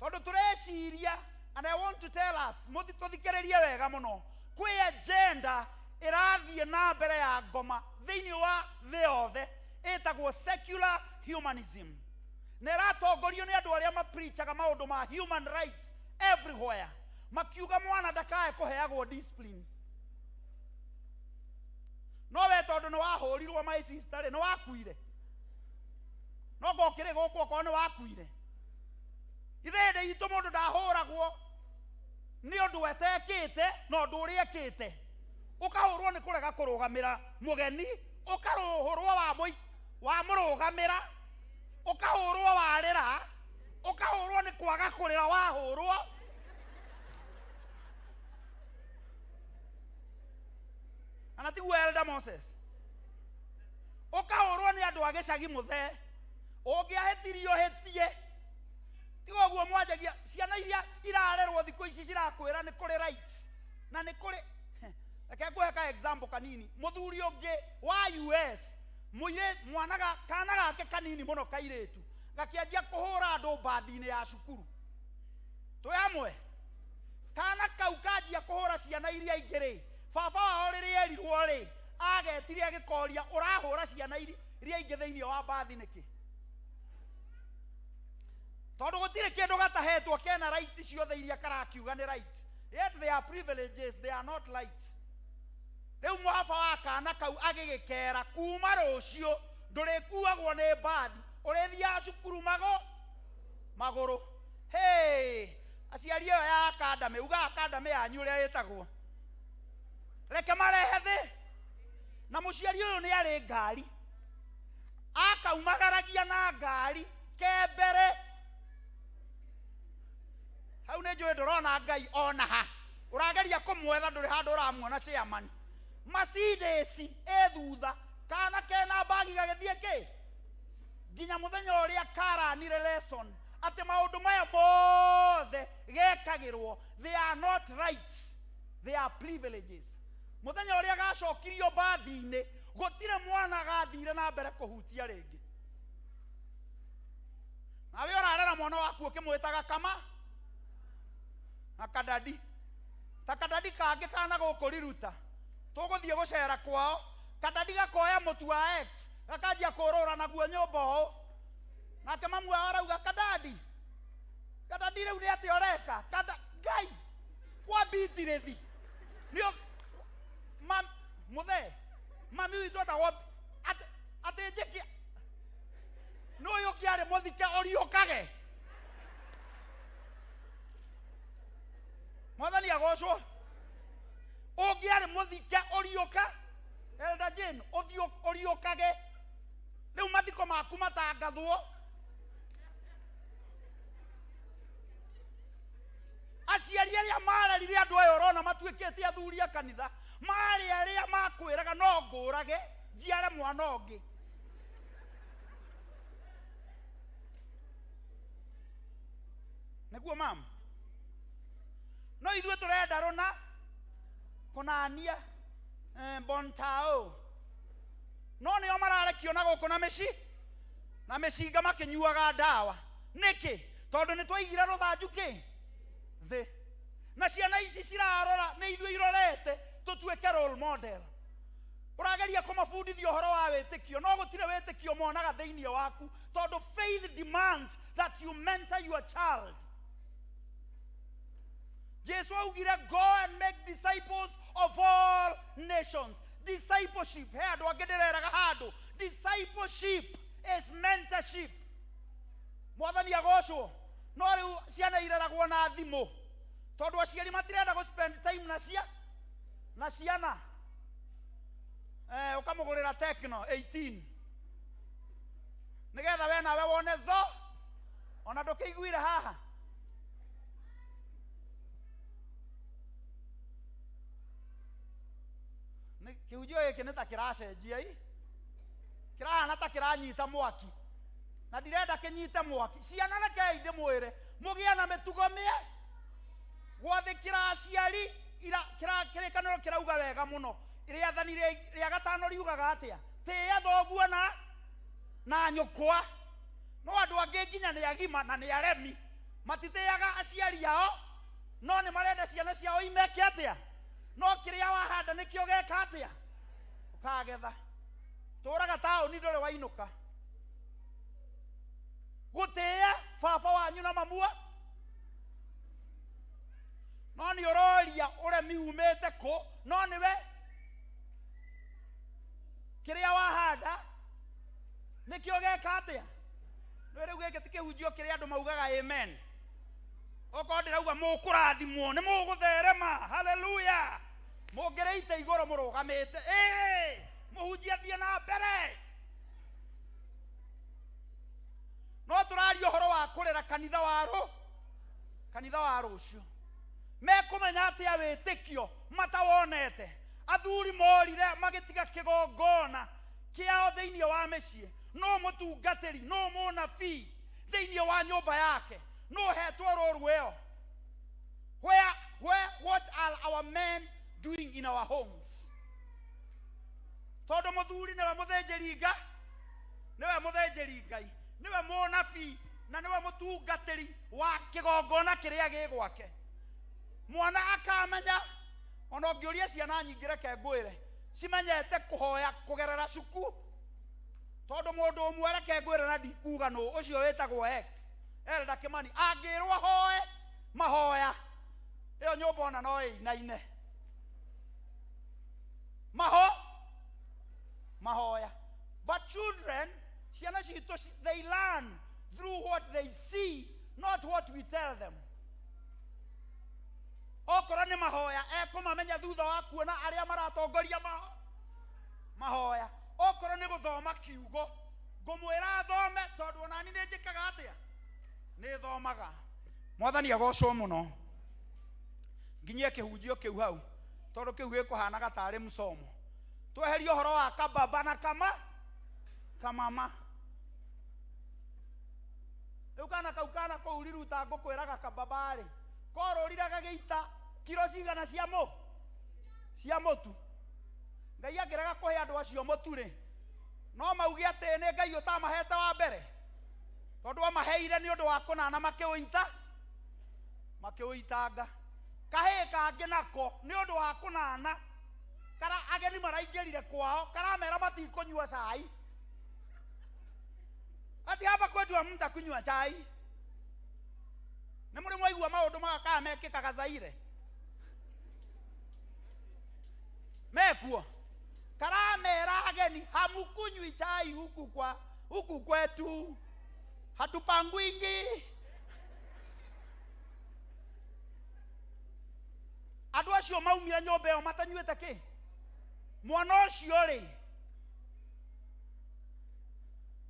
S: Tondũ tũreciria, and I want to tell us, tũthikĩrĩrie wega mũno, kwĩ agenda ĩrathiĩ na mbere ya ngoma thĩinĩ wa thĩ yothe ĩtagwo secular humanism, na ĩratongorio nĩ andũ arĩa mapreachaga maũndũ ma human rights everywhere, makiuga mwana ndakae kũheagwo discipline. No we tondũ nĩ wahũrirwo my sister nĩ wakuire? No gokĩrĩ gũkũ okorwo nĩ wakuire? Ithe hĩndĩ itũ mũndũ ndahũragwo nĩ ũndũ etekĩte na ũndũ ũrĩa ekĩte. Ũkahũrwo nĩ kũrega kũrũgamĩra mũgeni, ũkarũhũrwo wa mũrũgamĩra, ukahurwo warira ukahurwo ni kwaga kurira wahurwo anati welda Moses ukahurwo ni andu agicagi muthe ungiahetirio hetie tigo guo mwanjagia ciana iria irarerwo thikũ ici cirakwĩra nĩ kũrĩ rights na nĩ kũrĩ reke nguhe ka example kanini muthuri ũngĩ wa US mwana kana gake kanini mũno kairĩtu gakĩanjia kũhũra andũ mbathi-inĩ ya cukuru twĩ hamwe kana kau kanjia kũhũra ciana iria ingĩ rĩ baba wao rĩrĩa erirwo rĩ agetire agĩkoria ũrahũra ciana iria ingĩ thĩinĩ wa mbathi nĩkĩ tondu gutire kindu gatahetwo kena rights ciothe iria karakiuga ni rights yet they are privileges, they are not rights. Riu mwaba wa kana kau agigikera kuma rucio ndurikuagwo ni mbathi urithia cukuru maguru hey aciari iyo ya academy uga academy yanyu uria yetagwo reke marehe thi na muciari uyu ni ari ngari akaumagaragia na ngari kembere hau nĩ njũĩ ndũrona Ngai ona ha ũrageria kũmwetha ndũrĩ handũ ũramuona chairman Mercedes thutha kana kena bagi gagĩthiĩ kĩ nginya mũthenya ũrĩa karanire lesson atĩ maũndũ maya mothe gekagĩrwo they are not rights, they are privileges. Mũthenya ũrĩa gacokirio mbathi-inĩ gũtirĩ mwana gathire na mbere kũhutia rĩngĩ nawe ũrarera mwana waku ũkĩmwĩtaga kama akadadi takadadi kangĩ kana gũkũ riruta tũgũthiĩ gũcera kwao kadadi gakoya mũtu wa X gakanjia kũrũra naguo nyũmba ũũ nake mamu wao arauga kadadi rĩu nĩ atĩ ũreka Ngai kwa bitirithi nĩo mũthee mami witũ etagwo atĩ njĩkia n'ũyũ kĩarĩ mũthike ũriũkage mwathani agocwo ũngĩarĩ mũthike ũriũka Elder Jane ũriũkage rĩu mathiko maku matangathwo aciari arĩa marerire andũ aya ũrona matuĩkĩte athuri a kanitha marĩ arĩa makwĩraga no ngũrage njiare mwana ũngĩ nĩguo mama no ithuĩ tũrenda rũna kũnania bontao no nĩo mararekio na gũkũ na mĩcinga makĩnyuaga ndawa nĩkĩ tondũ nĩ twaigire rũthanju kĩ thĩ na ciana ici cirarora nĩ ithuĩ irorete tũtuĩke role model ũrageria kũmabundithia ũhoro wa wĩtĩkio no gũtirĩ wĩtĩkio monaga thĩinĩ waku tondũ faith demands that you mentor your child. Jesu augire go and make disciples of all nations. Discipleship he andũ angĩ ndĩreraga handũ discipleship is mentorship mwathani agocwo no rĩu ciana ireragwo na thimũ tondũ aciari matirenda go spend time na ciana ukamũgũrĩra Tecno 18 nĩgetha we nawe wone zo ona ndũkĩiguire haha kĩhunjio gĩkĩ nĩ ta kĩracenjia kĩrahana ta kĩranyita mwaki na ndirenda kĩnyite mwaki ciana rekei ndĩmwĩre mũgĩe na mĩtugo gwathĩkĩra aciari kĩrĩkanĩro kĩrauga wega mũno rĩathani rĩa gatano riugaga atĩa tĩĩa thoguo na nyũkwa no andũ angĩ nginya nĩ agima na nĩ aremi matitĩaga aciari ao no nĩ marenda ciana ciao imeke atĩa no kĩrĩa wahanda nĩkĩo geka atĩa ũkagetha tũraga taũni ndũrĩ wainũka gũtĩĩa baba wanyu na mamua no nĩ ũroria ũremi umĩte kũ no nĩwe kĩrĩa wahanda nĩkĩo geka atĩa nĩ rĩu gĩkĩ ti kĩhunjio kĩrĩa andũ maugaga amen okorwo ndĩrauga mũkũrathimwo nĩ mũgũtherema haleluya mũngĩrĩite igũrũ mũrũgamĩte mũhunjia thiĩ na mbere kanitha wa rũciũ mekũmenya atĩa wĩtĩkio matawonete athuri morire magĩtiga kĩgongona kĩao thĩinĩ wa mĩciĩ no mũtungatĩri no mũnabii thĩinĩ wa nyũmba yake no hetwo rũrũ ĩyo. What are our men doing in our homes? Tondũ mũthuri nĩwe mũthĩnjĩri Ngai nĩwe mũnabii na nĩwe mũtungatĩri wa kĩgongona kĩrĩa gĩ gwake. Mwana akamenya ona ũngĩũria ciana nyingĩ reke ngwĩre cimenyete kũhoya kũgerera cuku tondũ mũndũ ũmwe reke ngwĩre na ndikuga nũ ũcio wĩtagwo X Elda Kimani angĩrwo ahoe mahoya ĩyo nyũmba ona no ĩinaine mahoya. But children, ciana citũ, they learn through what they see, not what we tell them. Okorwo nĩ mahoya ekũmamenya thutha wa kuona arĩa maratongoria mahoya. Okorwo nĩ gũthoma kiugo ngũmwĩra thome tondũ ona ni nĩnjĩkaga atĩa nĩ thomaga. Mwathani agocwo mũno nginyie kĩhunjio kĩu hau tondũ kĩu gĩkũhana gatarĩ mũsomo. Tweherie ũhoro wa kababa na kamama. Rĩu kana kau kana kũu riruta ngũkwĩraga kababa rĩ korũrire gagĩita kiro cigana cia mũtu. Ngai angĩrega kũhe andũ acio mũtu rĩ no mauge atĩ nĩ Ngai ũtamahete wa mbere tondũ amaheire nĩ ũndũ wa kũnana makĩũitanga. Kahĩĩ kangĩ nako nĩ ũndũ wa kũnana kara ageni maraingĩrire kwao karamera matikũnyua cai ati hapa kwetu hamtakunywa chai. Nĩ mũrĩ mwaigua maũndũ magakaga mekĩkaga Zaire mekuo karamera ageni hamukunywi chai huku kwetu hatupangwingi. Andũ acio maumire nyũmba ĩyo matanyuĩte kĩ mwana ũcio rĩ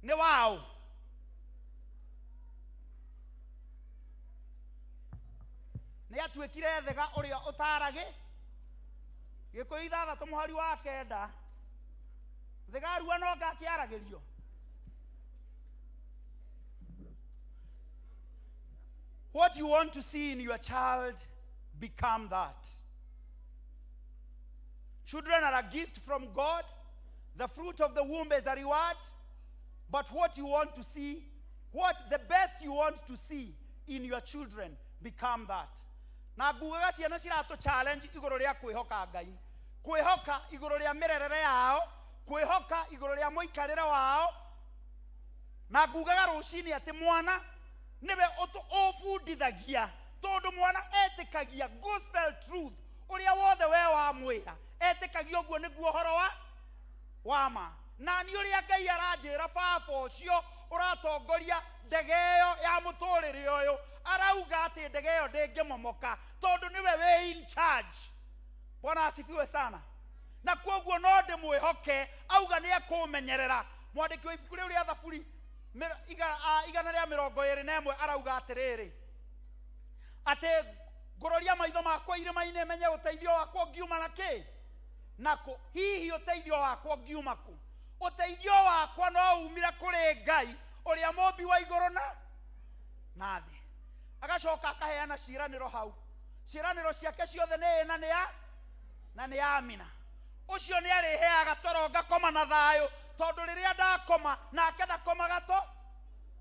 S: nĩ wao. Nĩ atuĩkire thega ũrĩa ũtaragĩ Gĩkũyũ 6 mũhari wa 9 thega arua no ngakĩaragĩrio. What you want to see in your child, become that. Children are a gift from God. The fruit of the womb is a reward. But what you want to see, the best you want to see in your children, become that. Na ngugaga ciana ciratu challenge igũrũ rĩa kwĩhoka Ngai, kwĩhoka igũrũ rĩa mĩrerere yao, kwĩhoka igũrũ rĩa mũikarĩre wao. Na ngugaga rũcinĩ atĩ mwana nĩwe ũbundithagia tondũ mwana etĩkagia gospel truth ũrĩa wothe we wamwĩra etĩkagia ũguo nĩguo ũhoro wa ma. Na nĩ ũrĩa Ngai aranjĩra baba ũcio ũratongoria ndege ĩyo ya mũtũrĩre ũyũ arauga atĩ ndege ĩyo ndĩngĩmomoka tondũ nĩwe we in charge. Bwana asifiwe sana. Na kwoguo no ndĩmwĩhoke auga nĩ ekũmenyerera. Mwandĩki wa ibuku rĩu rĩa Thaburi 121 arauga atĩrĩrĩ atĩ ngũroria maitho makwa irĩma-inĩ menye ũteithio wakwa ngiuma na kĩ nako. Hihi ũteithio wakwa ngiuma kũ? Ũteithio wakwa no umire kũrĩ Ngai ũrĩa mũmbi wa igũrũ na thĩ. Agacoka akaheana ciĩranĩro hau. Ciĩranĩro ciake ciothe nĩ na nĩ amina. Ũcio nĩ arĩheaga toro ngakoma na thayũ tondũ rĩrĩa ndakoma nake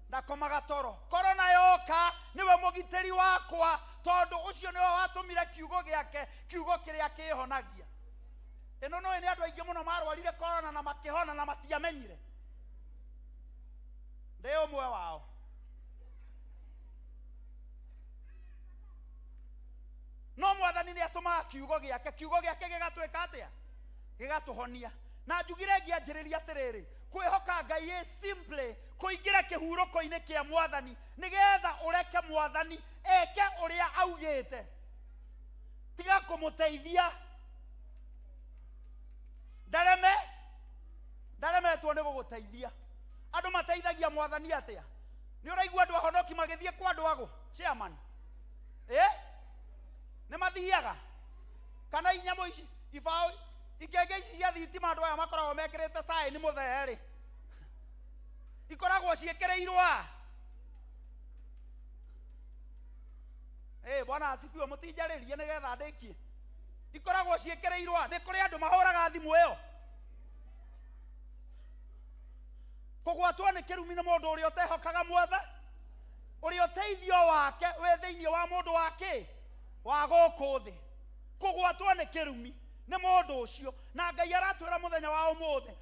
S: ndakomaga toro. Korona yoka niwe mũgitĩri wakwa tondũ ũcio nĩwe watũmire kiugo gĩake, kiugo kĩrĩa kĩhonagia. Ĩno no nĩ andũ aingĩ mũno marwarire korona na makĩhona na matiamenyire. Ndĩ ũmwe wao. No Mwathani nĩ atũmaga kiugo gĩake gĩgatwĩka atĩa? Gĩgatũhonia. Na njugire ngĩanjĩrĩria atĩrĩrĩ kwĩhoka Ngai ĩ simply kũingĩra kĩhurũko-inĩ kĩa Mwathani nĩgetha ũreke Mwathani eke ũrĩa augĩte, tiga kũmũteithia. Ndaremetwo nĩ gũgũteithia. Andũ mateithagia Mwathani atĩa? Nĩ ũraigua andũ ahonoki magĩthiĩ kwa andũ ago chairman nĩ mathiaga kana inyamũ ici ibao ikenge ici cia thitima andũ aya makoragwo mekĩrĩte sign mũtheerĩ ikoragwo ciĩkĩrĩirwo bwana asifiwe mũtinjarĩrie nĩgetha ndĩkie ikoragwo ciĩkĩrĩirwo nĩ kũrĩ andũ mahũraga thimũ ĩyo kũgwatwo nĩ kĩrumi nĩ mũndũ ũrĩa ũtehokaga Mwatha ũrĩa ũteithio wake wĩ thĩinĩ wa mũndũ wake wa gũkũ thĩ kũgwatwo nĩ kĩrumi nĩ mũndũ ũcio na Ngai aratwĩra mũthenya wa ũmũthĩ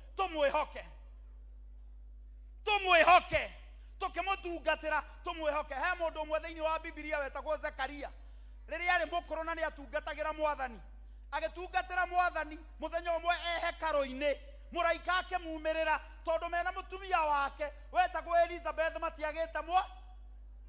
S: tũmwĩhoke tũkĩmũtungatĩra tũmwĩhoke he mũndũ ũmwe thĩinĩ wa Biblia wetagwo Zekaria rĩrĩa arĩ mũkũrũ na nĩ atungatagĩra Mwathani agĩtungatĩra Mwathani mũthenya ũmwe hekarũ-inĩ mũraika akĩmumĩrĩra tondũ mena mũtumia wake wetagwo Elizabeth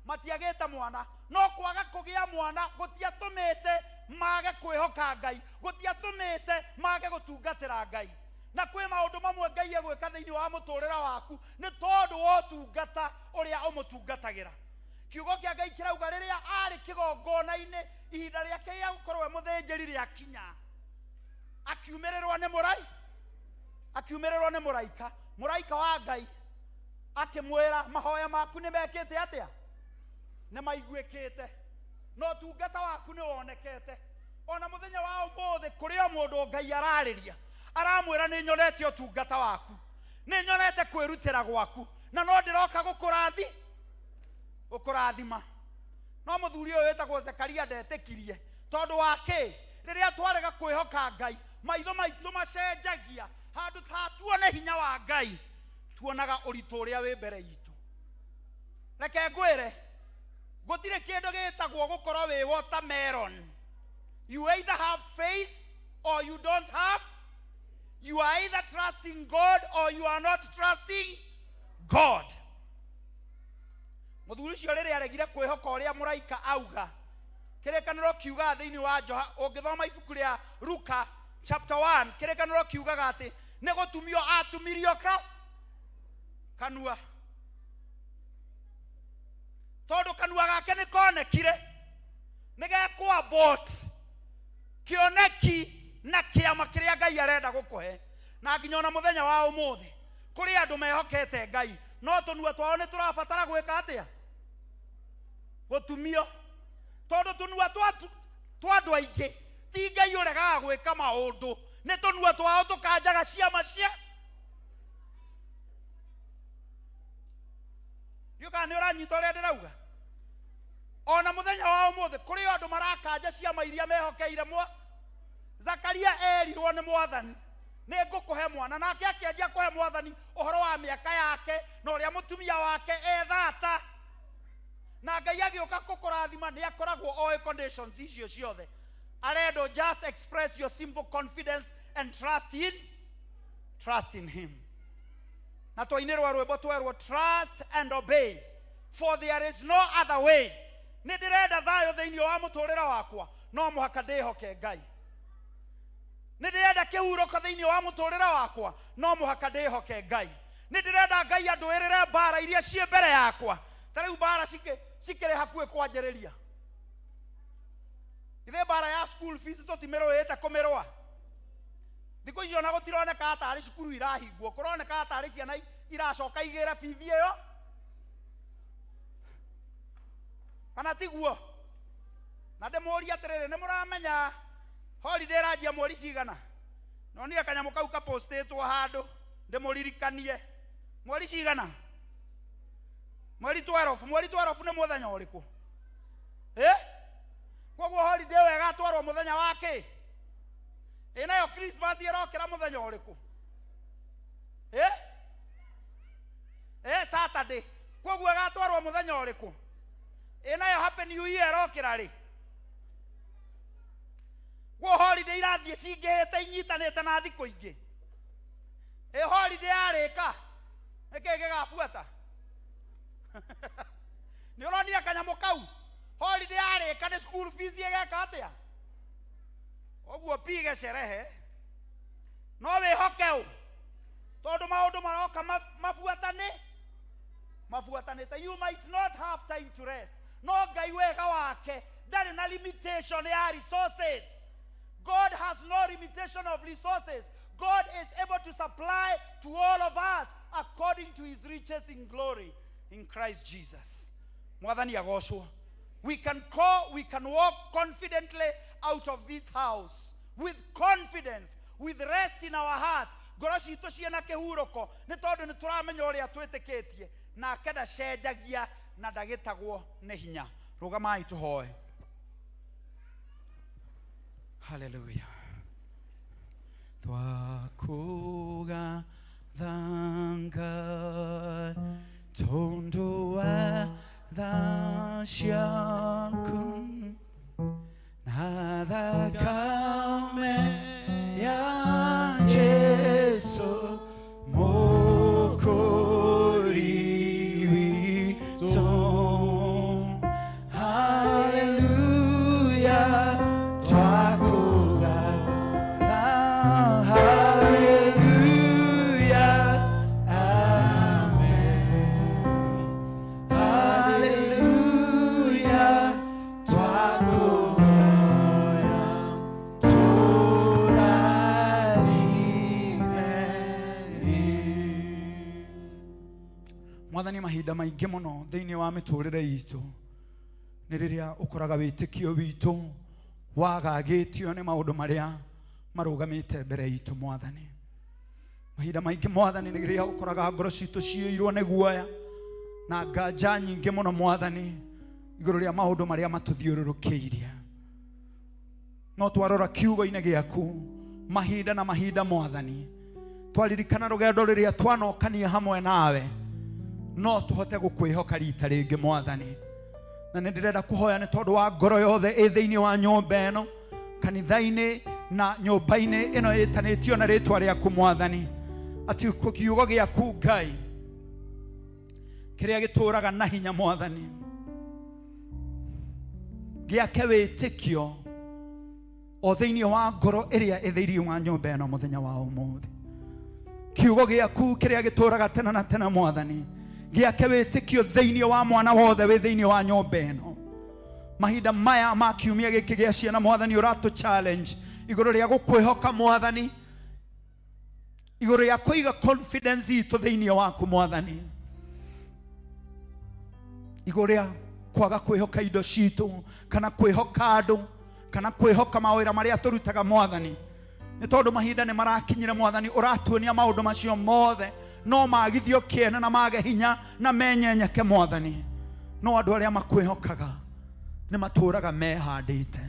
S: matiagĩte mwana no kwaga kũgĩa mwana gũtiatũmĩte mage kwĩhoka Ngai gũtiatũmĩte mage gũtungatĩra Ngai na kwĩ maũndũ mamwe Ngai egwĩka thĩinĩ wa mũtũrĩre waku nĩ tondũ wa ũtungata ũrĩa ũmũtungatagĩra kiugo kĩa Ngai kĩrauga rĩrĩa arĩ kĩgongona-inĩ ihinda rĩake rĩa gũkorwo we mũthĩnjĩri rĩakinya akiumĩrĩrwo nĩ mũraika wa Ngai akĩmwĩra mahoya maku nĩ mekĩte atĩa nĩ maiguĩkĩte no ũtungata waku nĩ wonekete ona mũthenya wa ũmũthĩ kũrĩ o mũndũ Ngai ararĩria aramwĩra nĩ nyonete ũtungata waku nĩ nyonete kwĩrutĩra gwaku na no ndĩroka gũkũrathima no mũthuri ũyũ wĩtagwo Zekaria ndetĩkirie tondũ wake rĩrĩa twarega kwĩhoka Ngai maitho maitũ macenjagia handũ ta tuone hinya wa Ngai tuonaga ũritũ ũrĩa wĩ mbere itũ reke ngwĩre gũtirĩ kĩndũ gĩtagwo gũkorwo wĩ watermelon you either have faith or you don't have you are either trusting God or you are not trusting God mũthuri ũcio rĩrĩa aregire kwĩhoka ũrĩa mũraika auga kĩrĩkanĩro kiuga thĩinĩ wa ũngĩthoma ibuku rĩa Luka chapter 1 kĩrĩkanĩro kiugaga atĩ nĩ gũtumio atumirio kanua tondũ kanua gake nĩ konekire nĩ gekwa bot kĩoneki na kĩama kĩrĩa Ngai arenda gũkũhe na nginya ona mũthenya wa ũmũthĩ kũrĩ andũ mehokete Ngai no tũnua twao nĩ tũrabatara gwĩka atĩa gũtumio tondũ tũnua twa andũ aingĩ ti Ngai ũregaga gwĩka maũndũ nĩ tũnua twao tũkanjaga ciama cia Yuka nĩ ũranyita ũrĩa ndĩrauga ona mũthenya wa ũmũthĩ kũrĩ andũ marakanja ciama iria mehokeire Zakaria erirwo nĩ Mwathani nĩ ngũkũhe mwana nake akĩanjia kũhe Mwathani ũhoro wa mĩaka yake na ũrĩa mũtumia wake ethata na Ngai agĩũka gũkũrathima nĩ akoragwo oĩ conditions icio ciothe arendo just express your simple confidence and trust in him na twainĩrwo rwĩmbo twerwo trust and obey for there is no other way nĩ ndĩrenda thayũ thĩinĩ wa mũtũrĩre wakwa no mũhaka ndĩhoke Ngai nĩ ndĩrenda kĩhurũko thĩinĩ wa mũtũrĩre wakwa no mũhaka ndĩhoke Ngai nĩ ndĩrenda Ngai andũĩrĩre mbara iria ciĩ mbere yakwa ta rĩu mbara cikĩrĩ hakuhĩ kwanjĩrĩria ithe mbara ya school fees tũtimĩrũĩte kũmĩrũa thikũ icio ona gũtironeka atarĩ cukuru irahingwo kũroneka atarĩ ciana iracoka igĩre bithi ĩyo kana tiguo na ndĩmũũria atĩrĩrĩ nĩ mũramenya holiday ranjia mweri cigana nonire kanyamũ kau kapostĩtwo handũ ndĩmũririkanie mweri cigana mweri 12 nĩ mũthenya ũrĩkũ koguo holiday ĩyo ĩgatwarwo mũthenya wa kĩ nayo Christmas ĩrokĩra mũthenya ũrĩkũ Saturday koguo ĩgatwarwo mũthenya ũrĩkũ nayo Happy New Year ĩrokĩra rĩ guo holiday irathiĩ cingĩhĩte inyitanĩte na thikũ ingĩ holiday yarĩka nĩkĩĩ gĩgabuata nĩ ũronire kanyamũ kau holiday yarĩka nĩ school fees ĩgeka atĩa ũguo pige sherehe no wĩhoke tondũ maũndũ maroka mafuatanite. You might not have time to rest. No Ngai wega wake ndari na limitation ya resources. God has no limitation of resources. God is able to supply to all of us according to his riches in glory in Christ Jesus. Mwathani agoshwo. We can walk confidently out of this house with confidence, with rest in our hearts. Ngoro citũ ciena kĩhurũko nĩ tondũ nĩ tũramenya ũrĩa twĩtĩkĩtie na akenda cenjagia na ndagĩtagwo nĩ hinya. Rũgamai tũhoe. Hallelujah. Twakuga thanga tondo wa dasyankun nada kame ya Jesu mokori ton. Hallelujah. Twakuga hallelujah. Amen. Hallelujah. Mwathani mahinda maingĩ mũno thĩinĩ wa mĩtũrĩre itũ nĩ rĩrĩa ũkoraga wĩtĩkio witũ wagagĩtio nĩ maũndũ marĩa marũgamĩte mbere itũ Mwathani. Mahinda maingĩ Mwathani nĩ rĩrĩa ũkoraga ngoro citũ ciĩirwo nĩ guoya na nganja nyingĩ mũno Mwathani igũrũ rĩa maũndũ marĩa matũthiũrũrũkĩirie. No twarora kiugo-inĩ gĩaku mahinda na mahinda Mwathani, twaririkana rũgendo rĩrĩa twanokania hamwe nawe, no tũhote gũkwĩhoka rita rĩngĩ Mwathani. Na nĩ ndĩrenda kũhoya nĩ tondũ wa ngoro yothe ĩ thĩinĩ wa nyũmba ĩno, kanitha-inĩ na nyũmba-inĩ ĩno ĩtanĩtio na rĩtwa rĩaku Mwathani, atĩ kiugo gĩaku Ngai kĩrĩa gĩtũũraga na hinya Mwathani gĩake wĩtĩkio o thĩinĩ wa ngoro ĩrĩa ĩ thĩinĩ wa nyũmba ĩno mũthenya wa ũmũthĩ. Kiugo gĩaku kĩrĩa gĩtũũraga tene na tene Mwathani gĩake wĩtĩkio thĩinĩ wa mwana wothe wĩ thĩinĩ wa nyũmba ĩno. Mahinda maya ma kiumia gĩkĩ gĩa ciana Mwathani ũratũ challenge igũrũ rĩa gũkwĩhoka Mwathani, igũrũ rĩa kũiga confidence itũ thĩinĩ waku Mwathani, igũrũ rĩa kwaga kwĩhoka indo citũ kana kwĩhoka andũ kana kwĩhoka mawĩra marĩa tũrutaga Mwathani. Nĩ tondũ mahinda nĩ marakinyire Mwathani ũratuonia maũndũ macio mothe no magithio kĩene na mage hinya na menyenyeke Mwathani. No andũ arĩa makwĩhokaga nĩ matũũraga mehandĩte.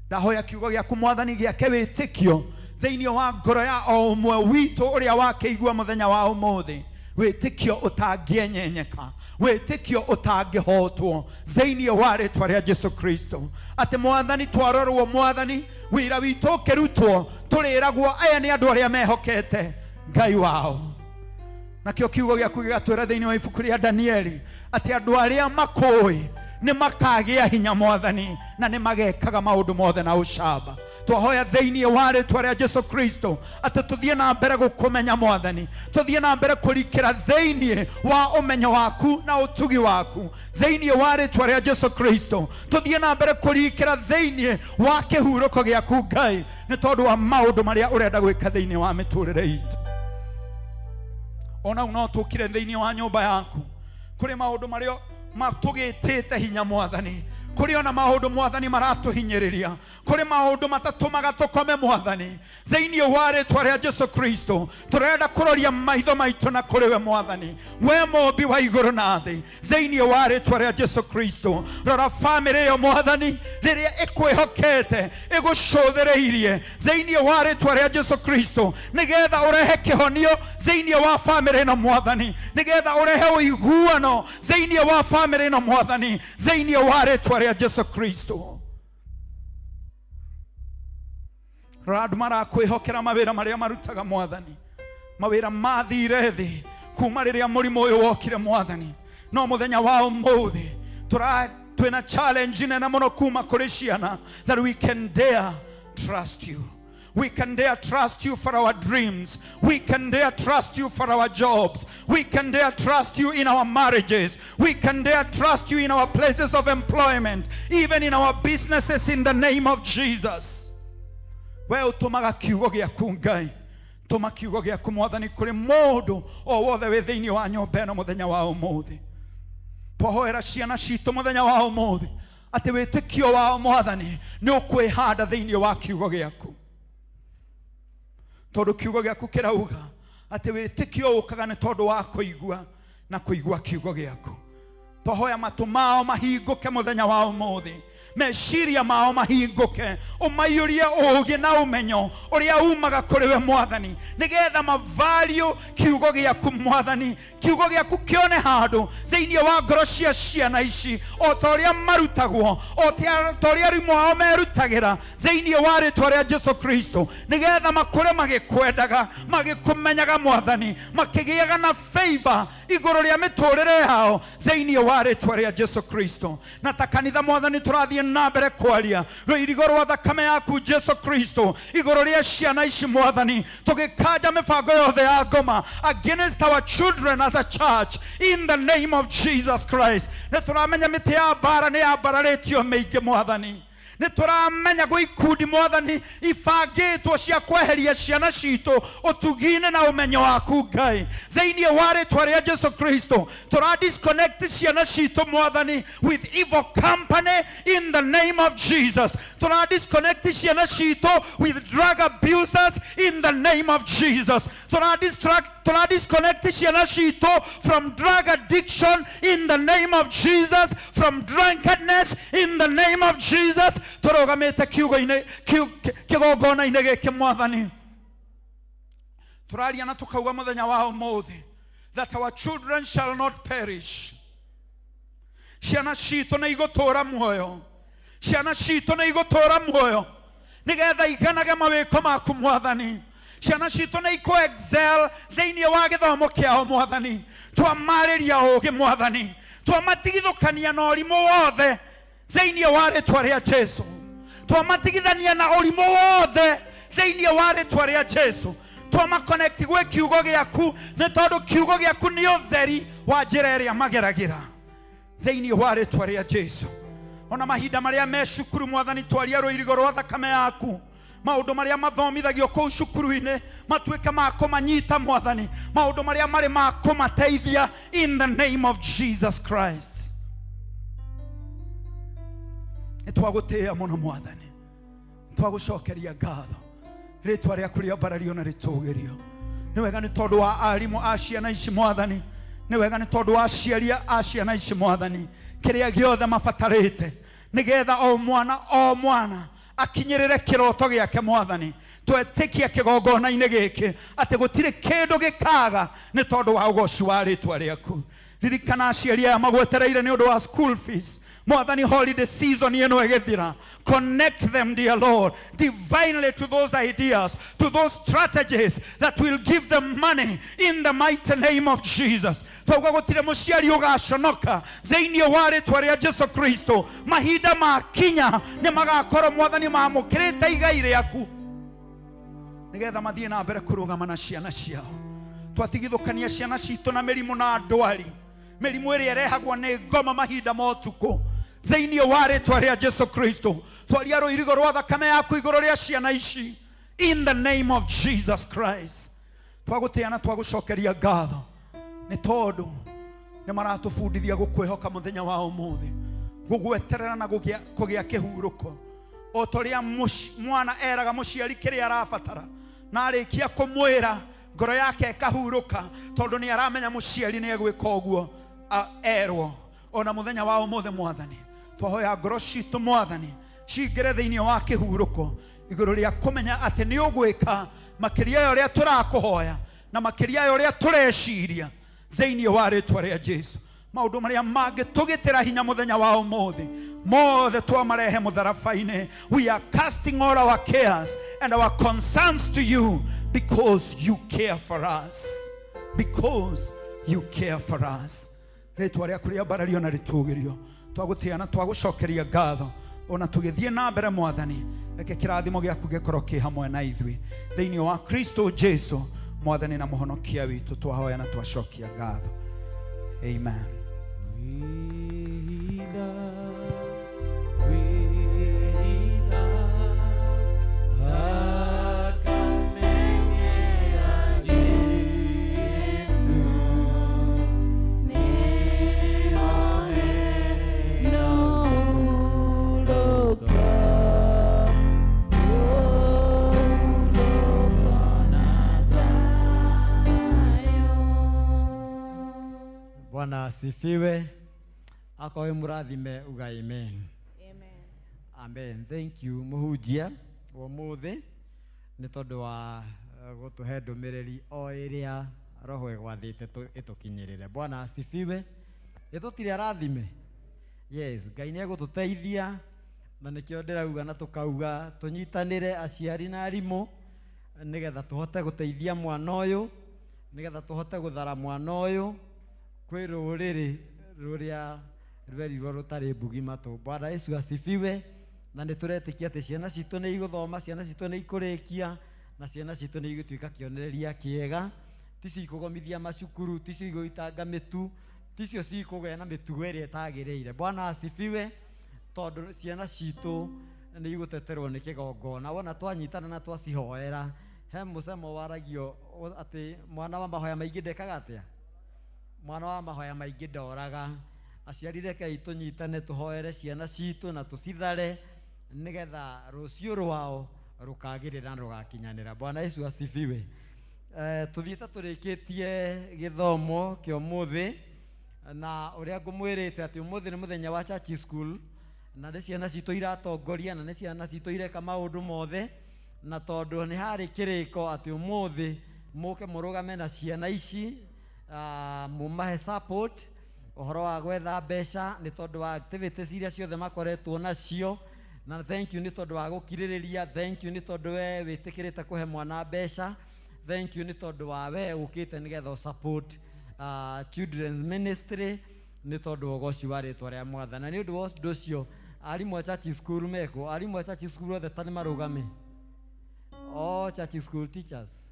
S: Ndahoya kiugo gĩaku Mwathani gĩake wĩtĩkio thĩinĩ wa ngoro ya o ũmwe witũ ũrĩa wakĩigua mũthenya wa ũmũthĩ, wĩtĩkio ũtangĩenyenyeka, wĩtĩkio ũtangĩhotwo thĩinĩ wa rĩtwa rĩa Jesu Kristo. Atĩ Mwathani twarorwo Mwathani wĩra witũ ũkĩrutwo tũrĩragwo aya nĩ andũ arĩa mehokete Ngai wao. Nakĩo kiugo gĩaku gĩgatwĩra thĩinĩ wa ibuku rĩa Danieli atĩ andũ arĩa makũĩ nĩ makagĩa hinya Mwathani na nĩ magekaga maũndũ mothe na ũcamba. Twahoya thĩinĩ wa rĩtwa rĩa Jesu Kristo atĩ tũthiĩ na mbere gũkũmenya Mwathani, tũthiĩ na mbere kũrikĩra thĩinĩ wa ũmenyo waku na ũtugi waku thĩinĩ wa rĩtwa rĩa Jesu Kristo. Tũthiĩ na mbere kũrikĩra thĩinĩ wa kĩhurũko gĩaku Ngai nĩ tondũ wa maũndũ marĩa ũrenda gwĩka thĩinĩ wa mĩtũrĩre itũ. Ona no tũkire thĩinĩ wa nyũmba yaku kũrĩ maũndũ marĩa matũgĩtĩte hinya Mwathani, kũrĩ ona maũndũ Mwathani maratũhinyĩrĩria, kũrĩ maũndũ matatũmaga tũkome Mwathani. Thĩinĩ wa rĩtwa rĩa Jesu Kristo tũrenda kũroria maitho maitũ na kũrĩ we Mwathani, we mũmbi wa igũrũ na thĩ. Thĩinĩ wa rĩtwa rĩa Jesu Kristo rora famĩlĩ ĩyo Mwathani rĩrĩa ĩkwĩhokete ĩgũcũthĩrĩirie thĩinĩ wa rĩtwa rĩa Jesu Kristo, nĩgetha ũrehe kĩhonio thĩinĩ wa famĩlĩ ĩno Mwathani, nĩgetha ũrehe ũiguano thĩinĩ wa famĩlĩ ĩno Mwathani, thĩinĩ wa rĩtwa rĩa Jesu Kristo. Rad marakwĩhokera mawĩra marĩa marutaga Mwathani, mawĩra mathire thĩ kuma rĩrĩa mũrimũ ũyũ wokire Mwathani. No mũthenya wa ũmũthĩ twĩna challenge nene mũno kuma kũrĩ ciana that we can dare trust you.
R: We can dare trust you for our dreams. We can dare trust you for our jobs. We can dare trust you in our marriages. We can dare trust you in our places of employment, even in our businesses, in the name of Jesus. Well, tumaga kiugo giaku Ngai. Tuma kiugo giaku Mwathani kuri mundu o wothe wi thiini wa nyumba ino muthenya wa umuthi. Twahoera ciana citu muthenya wa umuthi ati witikio wao Mwathani ni ukwihanda thiini wa kiugo giaku. Tondu kiugo giaku kirauga ati witikio ukaga ni tondu wa kuigua na kuigua kiugo giaku. Twahoya matu mao mahinguke muthenya wa umuthi. Meciria mao mahinguke, umaiyurie ugi na umenyo uria umaga kuri we Mwathani, nigetha mavalue kiugo giaku Mwathani. Kiugo giaku kione handu thiini wa ngoro cia ciana ici, o toria marutagwo, o toria rimu ao merutagira thiini wa ritwa ria Jesu Kristo, nigetha makure magikwendaga, magikumenyaga Mwathani, makigiaga na favor iguru ria miturire yao thiini wa ritwa ria Jesu Kristo. Na ta kanitha Mwathani turathie na mbere kwaria rwirigo rwa thakame yaku Jesu Kristo iguru ria ciana ici Mwathani, tugikanja mibango yothe ya ngoma against our children as a church in the name of Jesus Christ. Ne turamenya miti ya bara ni ya bararetio meingi Mwathani. Nituramenya gwi ikundi Mwathani ifangitwo cia kweheria ciana citu utugine na umenyo waku Ngai thiini wa ritwa ria Jesu Kristo. Tura disconnect ciana citu Mwathani with evil company in the name of Jesus. Tura disconnect ciana citu with drug abusers in the name of Jesus. Tura disconnect ciana citu from drug addiction in the name of Jesus, from drunkenness in the name of Jesus. Turogamete kiugo-ine kigongona-ine giki Mwathani, turaria na tukauga muthenya wa umuthi that our children shall not perish. Ciana citu ni igutura muoyo, ciana citu ni igutura muoyo nigetha iganage mawiko maku Mwathani. Ciana citu ni iku excel thiini wa githomo kiao Mwathani. Twamariria ugi Mwathani, twamatigithukania na urimu wothe thiini wa ritwa ria Jesu. Twamatigithania na urimu wothe thiini wa ritwa ria Jesu. Twamaconnect gwe kiugo giaku ni tondu kiugo giaku ni utheri wa njira iria mageragira thiini wa ritwa ria Jesu. Ona mahinda maria me cukuru Mwathani twaria rwirigo rwa thakame yaku, maundu maria mathomithagio kuu cukuru-ini matuike ma kumanyita Mwathani, maundu maria mari ma kumateithia in the name of Jesus Christ. Nitwagutia muno Mwathani, twagucokeria ngatho ritwa riaku ria mbarario na ritugirio. Ni wega ni tondu wa arimu a ciana ici Mwathani, ni wega ni tondu wa aciari a ciana ici Mwathani, kiria giothe mabatarite nigetha o mwana akinyirire kiroto giake Mwathani. Twetikia kigongona-ini giki ati gutire kindu gikaga ni tondu wa ugoci wa ritwa riaku. Ririkana aciari aya magwetereire ni undu wa school fees Mwathani. Holiday season ino egithira, connect them dear Lord divinely to those ideas, to those strategies that will give them money in the mighty name of Jesus. Tauga gutire muciari ugaconoka thiini wa ritwa ria Jesu Kristo. Mahinda makinya ni magakorwo Mwathani mamukirite igai riaku nigetha mathie na mbere kurugama na ciana ciao. Twatigithukania ciana citu na mirimu na ndwari, mirimu iria irehagwo ni ngoma mahinda motuku thiini wa ritwa ria Jesu Kristo. Twaria rwirigo rwa thakame yaku iguru ria ciana ici in the name of Jesus Christ. Twaguteana twagucokeria ngatho ni tondu ni maratubundithia gukwihoka muthenya wa umuthi, gugweterera na kugia kihuruko. O toria mwana eraga muciari kiria arabatara na arikia kumwira ngoro yake ikahuruka tondu ni aramenya muciari ni egwika uguo erwo. Ona muthenya wa umuthi Mwathani, twahoya ngoro citu Mwathani cingire thiini wa kihuruko iguru ria kumenya ati ni ugwika makiria ya uria turakuhoya na makiria ya uria tureciria thiini wa ritwa ria Jesu. Maundu maria mangitugitira hinya muthenya wa umuthi mothe twamarehe mutharabaini. We are casting all our cares and our concerns to you because you care for us, because you care for us. Ritwa riaku ria mbarario na ritugirio, twaguteana twagucokeria ngatho ona tugithie na mbere mwathani reke kirathimo giaku gikorwo ki hamwe na ithui thiini wa Kristo Jesu mwathani na muhonokia witu twahoya na twacokia ngatho. Amen.
A: Bwana asifiwe. Akawe murathime uga amen.
F: Amen.
A: Amen. Thank you muhujia wa muthi ni tondu wa gutuhe ndumiriri o iria roho egwathite itukinyirire. Bwana asifiwe. Itutire arathime. Yes, Ngai ni egututeithia na nikio ndirauga na tukauga tunyitanire aciari na arimu nigetha tuhote guteithia mwana uyu, nigetha tuhote guthara mwana uyu kwi ruriri ruria rwerirwo rutari mbugima tu. Bwana Yesu asifiwe. Na nituretikia ati ciana citu ni iguthoma, ciana citu ni ikurikia, na ciana citu ni igituika kionereria kiega. Ticio ikugomithia macukuru, ticio iguitanga mitu, ticio cikugena mitugo iria itagireire. Bwana asifiwe. Tondu ciana citu ni iguteterwo ni kigongona. Wona twanyitana na twacihoera, he musemo waragio ati mwana wa mahoya maingi ndekaga atia? Mwana wa mahoya maingi ndoraga. Aciari reke tunyitane tuhoere ciana citu na tucithare nigetha rucio rwao rukagirira na rugakinyanira. Bwana Yesu asifiwe. Tuthiete turikitie githomo kio muthi na uria ngumwirite ati umuthi ni muthenya wa church school na ni ciana citu iratongoria na ni ciana citu ireka maundu mothe na tondu ni hari kiriko ati umuthi muke murugame na ciana ici mumahe support uhoro wa gwetha mbeca ni tondu wa activities iria ciothe makoretwo nacio. Na thank you ni tondu wa gukiririria, thank you ni tondu we witikirite kuhe mwana mbeca, thank you ni tondu wa we ukite nigetha support children's ministry ni tondu ugoci wa ritwa ria mwathana. Ni undu wa undu ucio arimu a church school meko, arimu a church school othe tani marugame. All church school teachers.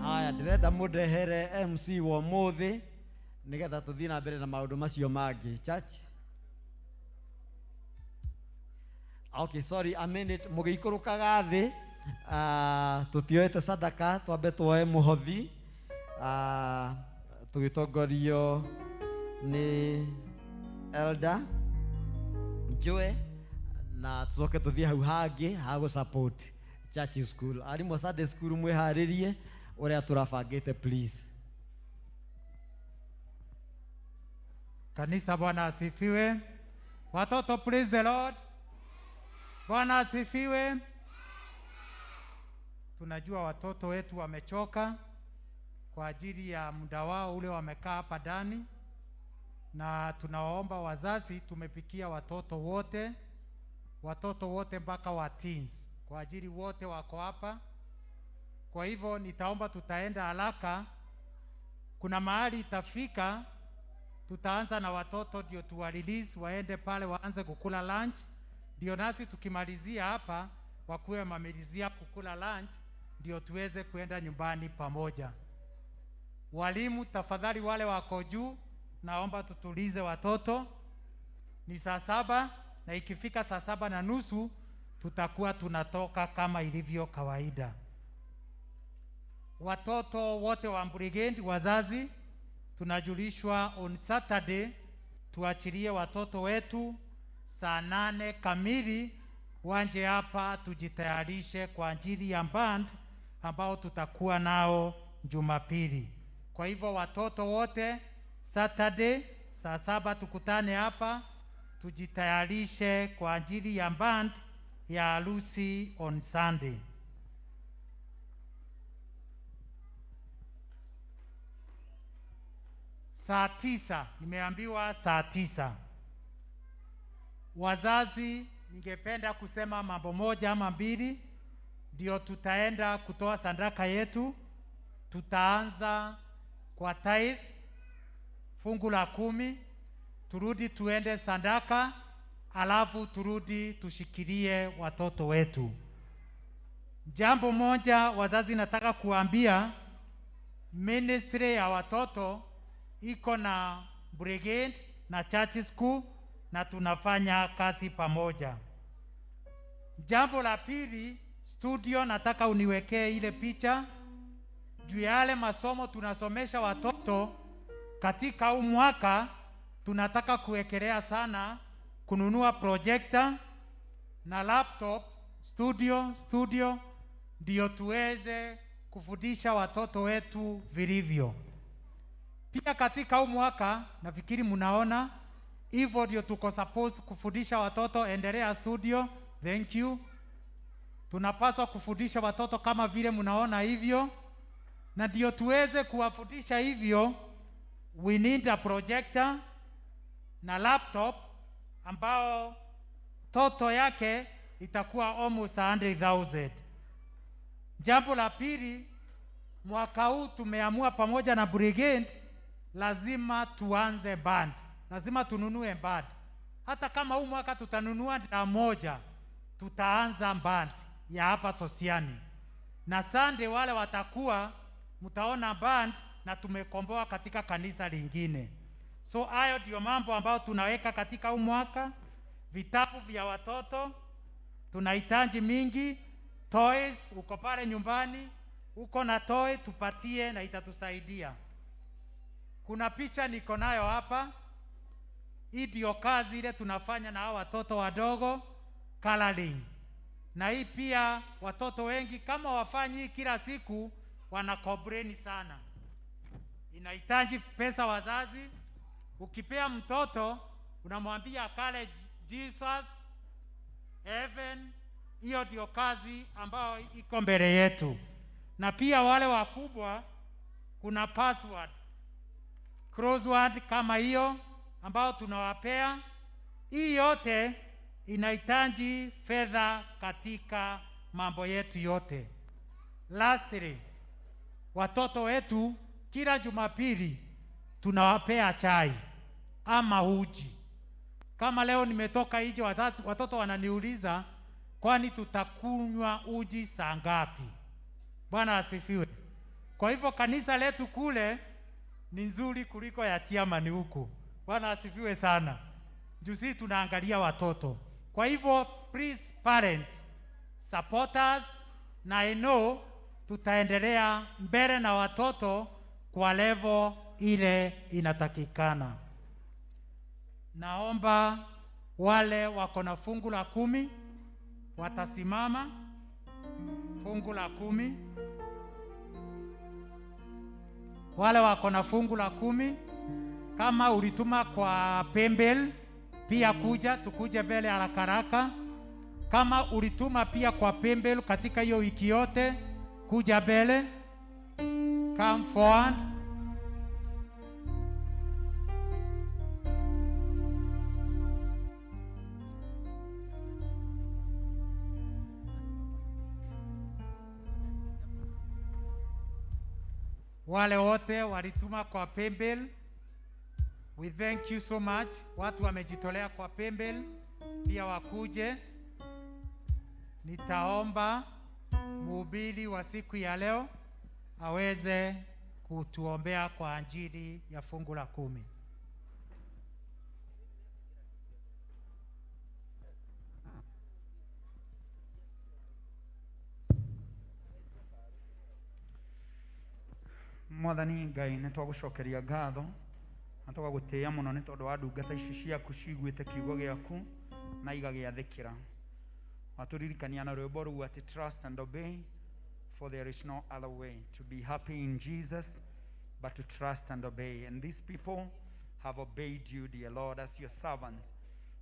A: Haya, ndirenda mundehere MC wa muthi nigetha tuthii na mbere na maundu macio mangi. Church. Okay, sorry, a minute. Mugiikurukaga thi tutioete sadaka twambe tuoe muhothi tugitongorio ni elder Joe na tucoke tuthii hau hangi ha gu support church school. Arimu Sunday school mwiharirie uria turabangite please.
T: Kanisa, Bwana asifiwe. Watoto, praise the Lord. Bwana asifiwe. Tunajua watoto wetu wamechoka kwa ajili ya muda wao ule wamekaa hapa ndani, na tunawaomba wazazi, tumepikia watoto wote mpaka wa teens kwa ajili wote wako hapa. Kwa hivyo nitaomba tutaenda haraka. Kuna mahali itafika tutaanza na watoto ndio tuwa release waende pale waanze kukula lunch, ndio nasi tukimalizia hapa wakuwe mamalizia kukula lunch ndio tuweze kuenda nyumbani pamoja. Walimu tafadhali, wale wako juu naomba tutulize watoto. Ni saa 7 na ikifika saa 7:30 tutakuwa tunatoka kama ilivyo kawaida. Watoto wote wa brigade, wazazi, tunajulishwa on Saturday tuachilie watoto wetu saa 8 kamili wanje hapa tujitayarishe kwa ajili ya band ambao tutakuwa nao Jumapili. Kwa hivyo watoto wote Saturday saa 7 tukutane hapa tujitayarishe kwa ajili ya band ya harusi on Sunday. Saa 9, nimeambiwa saa 9. Wazazi, ningependa kusema mambo moja ama mbili, ndio tutaenda kutoa sadaka yetu. Tutaanza kwa tithe fungu la 10, turudi tuende sadaka, alafu turudi tushikilie watoto wetu. Jambo moja wazazi nataka kuambia, ministry ya watoto iko na brigade na church school na tunafanya kazi pamoja. Jambo la pili, studio nataka uniwekee ile picha juu ya yale masomo tunasomesha watoto katika huu mwaka. Tunataka kuwekelea sana kununua projector na laptop studio ndio tuweze kufundisha watoto wetu vilivyo. Pia katika huu mwaka nafikiri mnaona hivyo ndio tuko supposed kufundisha watoto. Endelea studio, thank you. Tunapaswa kufundisha watoto kama vile mnaona hivyo, na ndio tuweze kuwafundisha hivyo, we need a projector na laptop ambao toto yake itakuwa almost 100,000. Jambo la pili, mwaka huu tumeamua pamoja na brigade lazima tuanze band, lazima tununue band. Hata kama huu mwaka tutanunua na moja, tutaanza band ya hapa Sosiani, na Sunday wale watakuwa mtaona band na tumekomboa katika kanisa lingine. So hayo ndio mambo ambayo tunaweka katika huu mwaka. Vitabu vya watoto tunahitaji mingi, toys uko pale nyumbani, uko na toy tupatie na itatusaidia. Kuna picha niko nayo hapa, hii ndio kazi ile tunafanya na hao watoto wadogo, coloring. Na hii pia watoto wengi kama wafanyi kila siku wanakomplain sana. Inahitaji pesa wazazi. Ukipea mtoto unamwambia kale Jesus, heaven, hiyo ndio kazi ambayo iko mbele yetu. Na pia wale wakubwa kuna password, crossword kama hiyo ambao tunawapea. Hii yote inahitaji fedha katika mambo yetu yote. Lastly, watoto wetu kila Jumapili tunawapea chai ama uji. Kama leo nimetoka nje, watoto wananiuliza kwani tutakunywa uji saa ngapi? Bwana asifiwe. Kwa hivyo kanisa letu kule ni nzuri kuliko ya chairman huku. Bwana asifiwe sana. Juzi tunaangalia watoto. Kwa hivyo please parents, support us, na I know tutaendelea mbele na watoto kwa level ile inatakikana. Naomba wale wako na fungu la 10 watasimama. Fungu la 10. Wale wako na fungu la 10, kama ulituma kwa pembel pia tukuje mbele haraka haraka. Kama ulituma pia kwa pembel katika hiyo wiki yote, kuja mbele, come forward. Wale wote walituma kwa pembel, we thank you so much. Watu wamejitolea kwa pembel pia wakuje. Nitaomba mhubiri wa siku ya leo aweze kutuombea kwa ajili ya fungu la 10.
R: Mwathani Ngai nĩ twagucokeria ngatho na tũgagũtĩĩa mũno nĩ tondũ wa ndungata ici ciaku ciguĩte kiugo gĩaku na igagĩathĩkĩra. Watũririkania na rwĩmbo rũu atĩ trust and obey, for there is no other way to be happy in Jesus but to trust and obey. And these people have obeyed you, dear Lord, as your servants.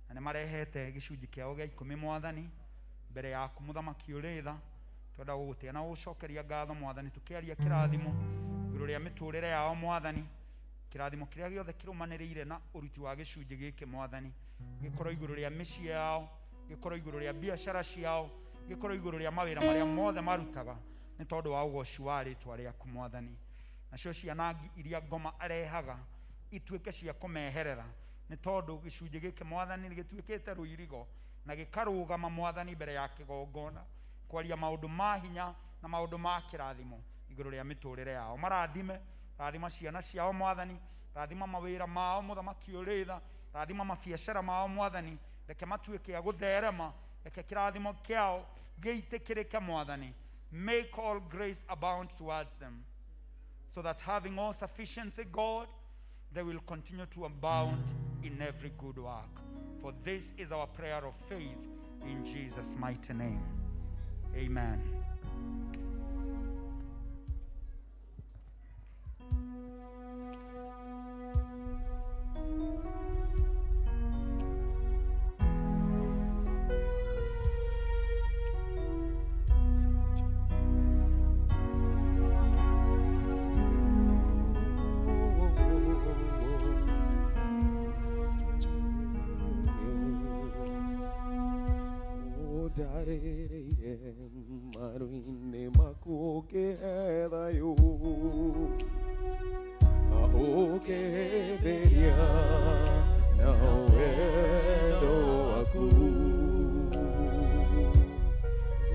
R: Na nĩ marehete gĩcunjĩ kĩao gĩa 10 Mwathani mbere yaku mũthamaki ũrĩ tha. Twenda gũgũtĩĩa na gũcokeria ngatho Mwathani, tũkĩaria kĩrathimo igũrũ rĩa mĩtũrĩre yao Mwathani. Kĩrathimo kĩrĩa gĩothe kĩrũmanĩrĩire na ũruti wa gĩcunjĩ gĩkĩ Mwathani, gĩkorwo igũrũ rĩa mĩciĩ yao, gĩkorwo igũrũ rĩa biacara ciao, gĩkorwo igũrũ rĩa mawĩra marĩa mothe marutaga nĩ tondũ wa ũgoci wa rĩtwa rĩaku Mwathani. Nacio ciana iria ngoma arehaga ituĩke cia kũmeherera nĩ tondũ gĩcunjĩ gĩkĩ mwathani gĩtuĩkĩte rũirigo na gĩkarũgama mwathani mbere ya kĩgongona kwaria maũndũ ma hinya na maũndũ ma kĩrathimo igũrũ rĩa mĩtũrĩre yao. Marathime, rathima ciana ciao mwathani, rathima mawĩra mao mũthamaki ũrĩ tha, rathima mabiacara mao mwathani, reke matuĩke a gũtherema, reke kĩrathimo kĩao gĩitĩkĩrĩke mwathani. Make all grace abound towards them, so that having all sufficiency, God, they will continue to abound in every good work. For this is our prayer of faith in Jesus' mighty name. Amen.
D: Maruine makuke hedayo ahoke beria na wendo aku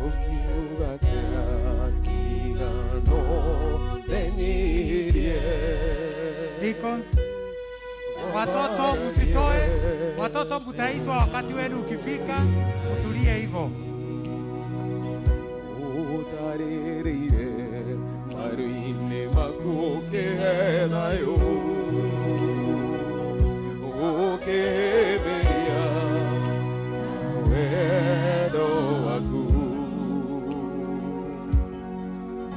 D: ukiuga katika no denirie.
T: Deacons, watoto msitoe, watoto mtaitwa wakati wenu ukifika, mtulie hivyo.
D: Utarire maruine makuke hedayo ukeberia wendo waku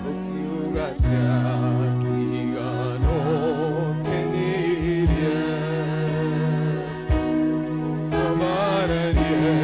D: ukiuga katika no denirie amararie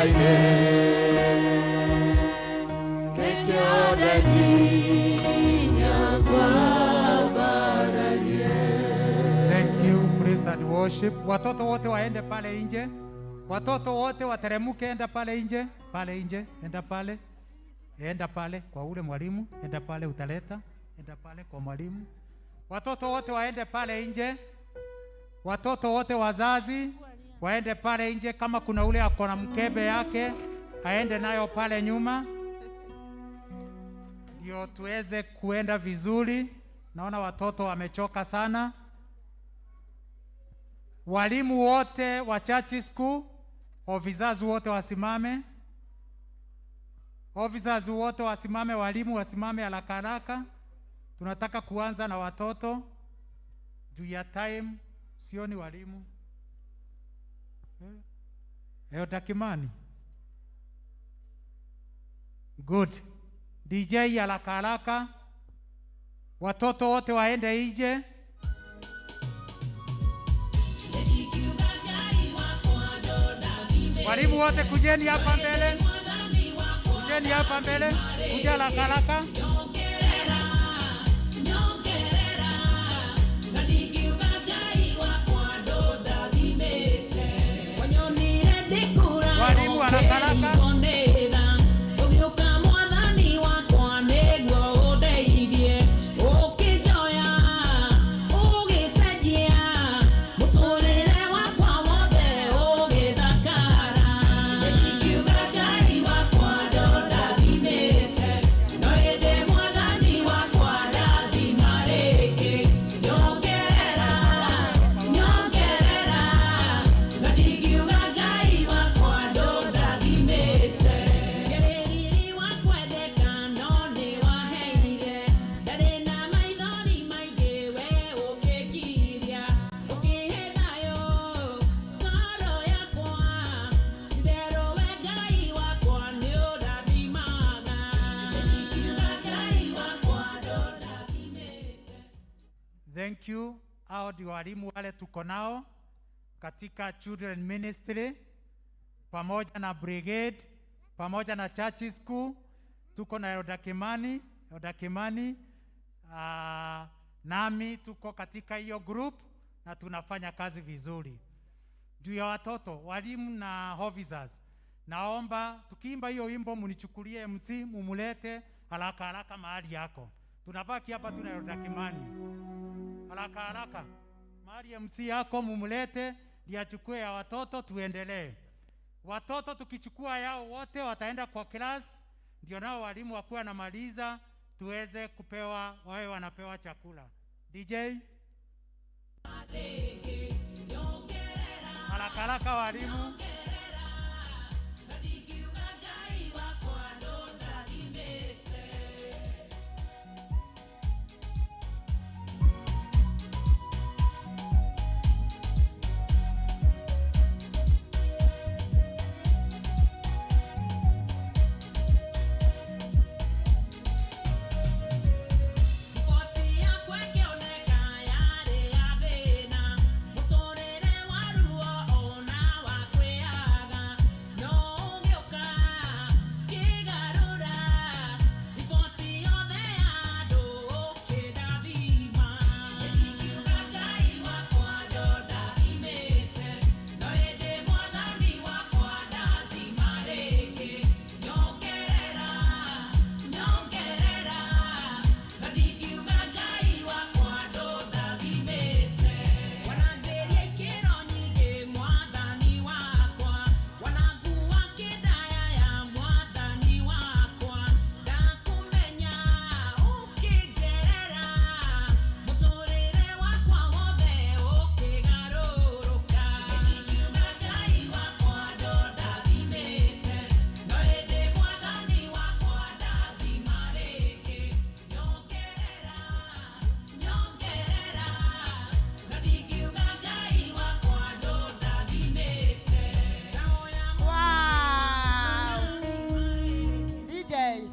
B: Ngai-inĩ
T: Thank you, praise and worship. Watoto wote waende pale nje. Watoto wote wateremke, enda pale nje, enda pale. Enda pale kwa ule mwalimu, enda pale utaleta, enda pale kwa mwalimu. Watoto wote waende pale nje. Watoto wote wazazi waende pale nje, kama kuna ule akona mkebe yake aende nayo pale nyuma, ndio tuweze kuenda vizuri. Naona watoto wamechoka sana. Walimu wote wa church school, officers wote wasimame. Officers wote wasimame, walimu wasimame haraka haraka. Tunataka kuanza na watoto juu ya time, sioni walimu. Takimani. Good. DJ haraka haraka. Watoto wote waende nje. Walimu wote kujeni hapa mbele. Kujeni hapa mbele. Kuja haraka haraka. Walimu haraka haraka. Thank you. Hao ndio walimu wale tuko nao katika children ministry, pamoja na brigade, pamoja na church school. Tuko na Elda Kimani, nami tuko katika hiyo group na tunafanya kazi vizuri. Juu ya watoto, walimu na officers, naomba tukiimba hiyo wimbo munichukulie MC, mumulete haraka haraka mahali yako. Tunabaki hapa tuna Elda Kimani. Haraka haraka. Mahali MC yako mumulete, niachukue ya watoto tuendelee. Watoto tukichukua yao wote wataenda kwa class, ndio nao walimu wakuwa na maliza tuweze kupewa, wawe wanapewa chakula. DJ haraka haraka walimu.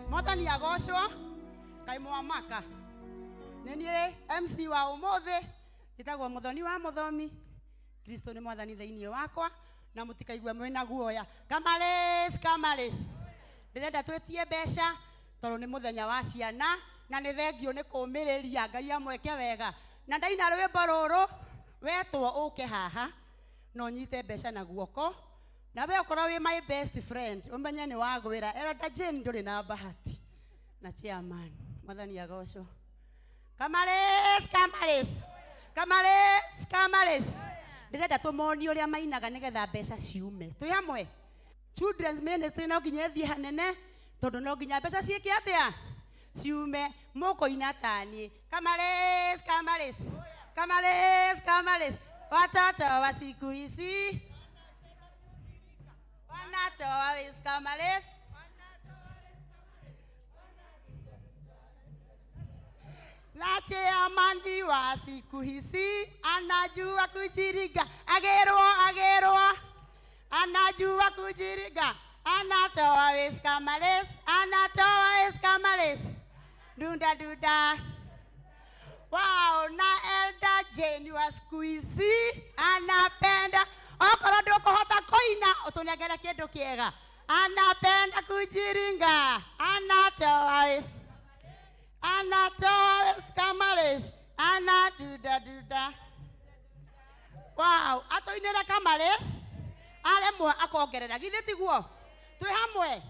U: Mwathani agocwo Ngai mwamaka. Nenie MC wa umuthi itagwo muthoni wa muthomi. Kristo ni mwathani thiini wakwa na mutikaigua mwena guoya. Kamales. Ndirenda twetie mbeca tondũ nĩ mũthenya wa ciana na nĩ thengio nĩ kũũmĩrĩria Ngai amweke wega. Na ndaina rwĩmbo rũrũ wetwo ũke haha no ũnyite mbeca na guoko. Na we ũkorwo wĩ my best friend ũmenye nĩ wagwĩra. Elder Jane ndũrĩ na bahati na chairman Mwathani agocwo. Kamales. Ndirenda tũmonio ũrĩa mainaga nĩgetha mbeca ciume. Twĩ hamwe. Children's ministry no nginya ĩthiĩ hanene tondũ no nginya mbeca ciĩke atĩa ciume. Mũkũina ta niĩ. Kamales. Watoto wa siku hizi wanatoa Kamales. Na chairman wa siku hizi anajua kujiriga. Agerwa anajua kujiriga. Anatoa Kamales. Dunda. Wow, na Elder Jane wa siku hizi anapenda okorwo ndũkũhota kũina ũtũnengere kĩndũ kĩega. Anapenda kujiringa. Anatoa Kamales. Duda. Wow, atoinĩra Kamales aremwo akongerera githĩ tiguo. Twĩ hamwe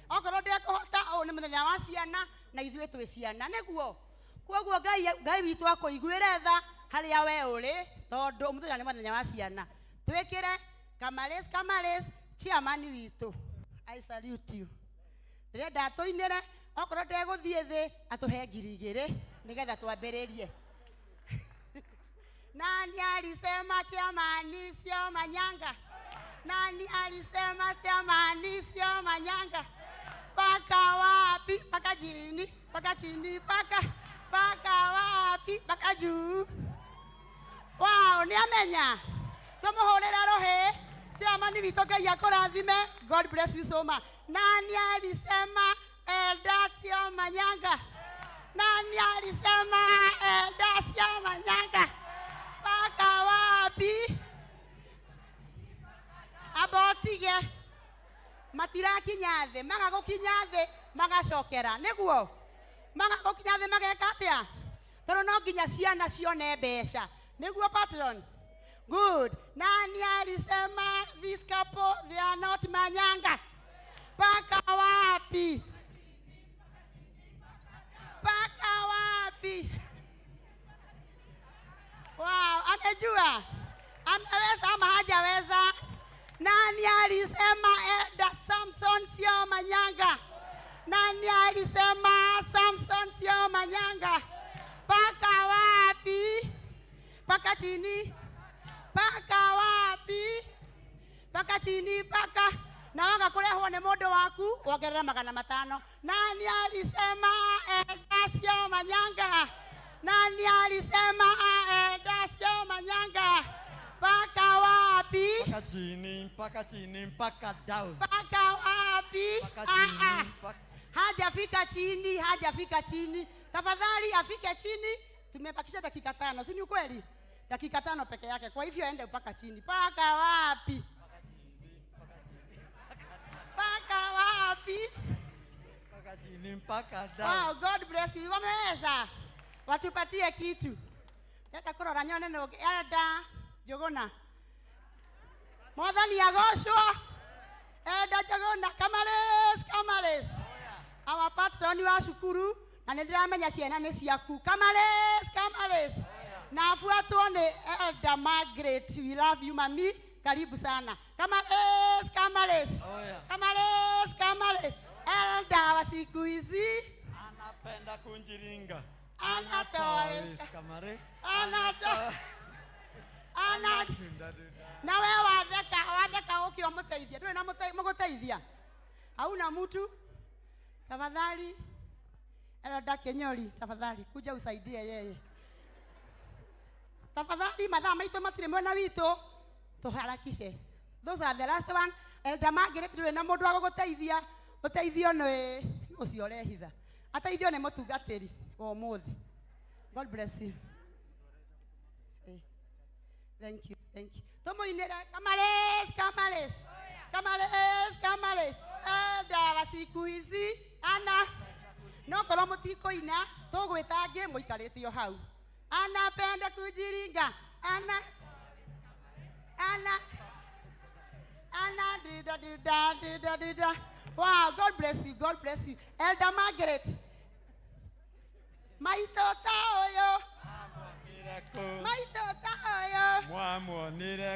U: okorwo ndekũhota nĩ mũthenya wa ciana na ithuĩ twĩ ciana nĩguo. Kwoguo Ngai witũ akũiguĩre tha harĩa we ũrĩ tondũ mũthenya nĩ mũthenya wa ciana. Twĩkĩre Kamales chairman witũ. I salute you. Ndĩrenda atũinĩre okorwo ndegũthiĩ thĩ atũhe 2,000 nĩgetha twambĩrĩrie. Nani alisema chairman sio manyanga? Nani alisema chairman sio manyanga? Paka wapi? Paka chini, paka wapi? Paka juu. Wow, ni amenya. Tumuhorera rohe. Chairman witũ Ngai akũrathime. God bless you so much. Nani alisema Elder sio manyanga? Nani alisema Elder sio manyanga? Paka wapi? Abotige. Matirakinya thĩ, magagũkinya thĩ magacokera nĩguo. Magagũkinya thĩ mageka atĩa? Tondũ no nginya ciana cione mbeca nĩguo patron. Good. Nani alisema this couple they are not manyanga? Paka wapi? Wow, amejua. Ameweza ama hajaweza? Nani alisema Elder Samson sio manyanga? Nani alisema Samson sio manyanga? Paka wapi? Paka chini. Paka wapi? Paka chini, paka. Na wanga kurehwo nĩ mũndũ waku wongerera 500. Nani alisema Elder sio manyanga? Nani alisema Elder sio manyanga? Paka wapi?
A: Paka chini, paka down.
U: Paka wapi? Hajafika chini. Tafadhali afike chini. Tumebakisha dakika 5, si ni ukweli? Dakika 5 peke yake. Kwa hivyo aende mpaka chini. Paka wapi? Paka wapi?
A: Paka chini, paka down.
U: Wow, God bless you. Wameweza. Watupatie kitu. Leta kurora nyone no Elder Jogona. Mwathani agocwo. Elder Jogona Kamales. Our patron wa cukuru na nĩndĩramenya ciana nĩ ciaku. Kamales. Na afuatwo nĩ Elder Margaret. We love you mami. Karibu sana. Kamales. Elder wa siku hizi
A: anapenda kunjiringa.
U: Anatoa na wewe watheka ukio muteithia ndũrĩ na mũgũteithia hauna mtu. Tafadhali Elder Kenyori, tafadhali kuja usaidie yeye tafadhali. Mathaa maitũ matirĩ mwena witũ tuharakishe. Those are the last one. Elder Margaret ndũrĩ na mũndũ wa gũgũteithia. Ũteithio nĩ ũcio ũrehitha. Ateithio nĩ mũtungatĩri wa ũmũthĩ. God bless you. Thank you. Thank you. Tomo inera kamales. Dara siku hizi ana no koro mutiko ina tugwitange muikarite yo hau. Anapenda kujiringa. Ana dida. Wow, God bless you. Elder Margaret. Maitota oyo.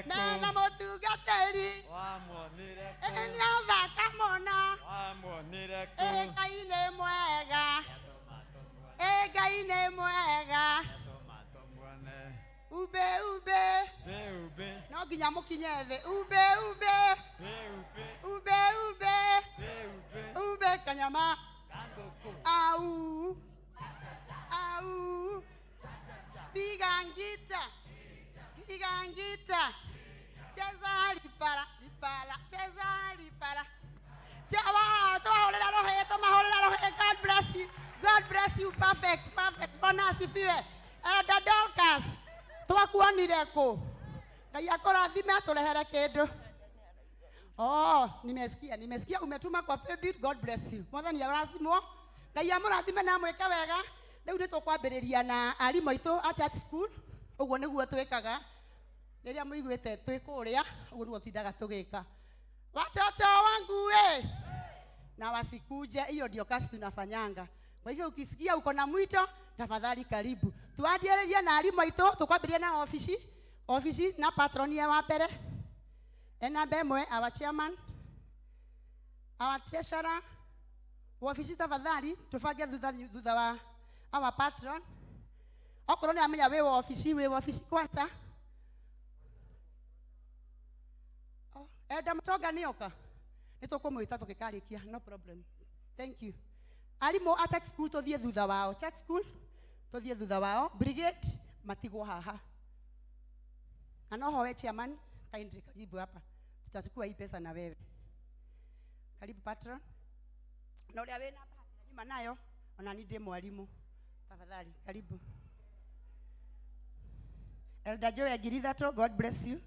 U: Nana motugateri. Enyava kamona. Egaine mwega. Ube. No ginya mukinyethe. Ube kanyama. Au. Pigangita. Cheza lipara. God bless you. Perfect. Bona asifiwe. Elder Dorcas. Twakuonire ku. Ngai akorathime aturehere kindu. Oh, nimesikia umetuma kwa paybill. God bless you. Mwathani arathimwo. Ngai amurathime na mweke wega. Riu ni tukwambiriria na arimu aitu a church school. Uguo niguo twikaga. Riria muiguite twikuria, uguo niguo tindaga tugika. Watoto wangu na wasikuje, hiyo ndio kazi tunafanyanga. Kwa hivyo ukisikia uko na mwito, tafadhali karibu. Tuandireria na arimu aitu, tukwambiria na ofisi na patronia wa mbere. Ena bemwe our chairman, our treasurer, ofisi tafadhali tufange thutha wa our patron. Okorwo ni amenya we ofisi kwanza. Elder Mtoga nioka. Nitukumwita tukikarikia, no problem. Thank you. Arimu a church school tuthie thutha wao. Brigade matigwo haha. Anoho we chairman, kindly karibu hapa. Tutachukua hii pesa na wewe. Karibu patron. Na ule awe hapa nyuma nayo, ona nide mwalimu. Tafadhali, karibu. Elder Joy Girithato, God bless you.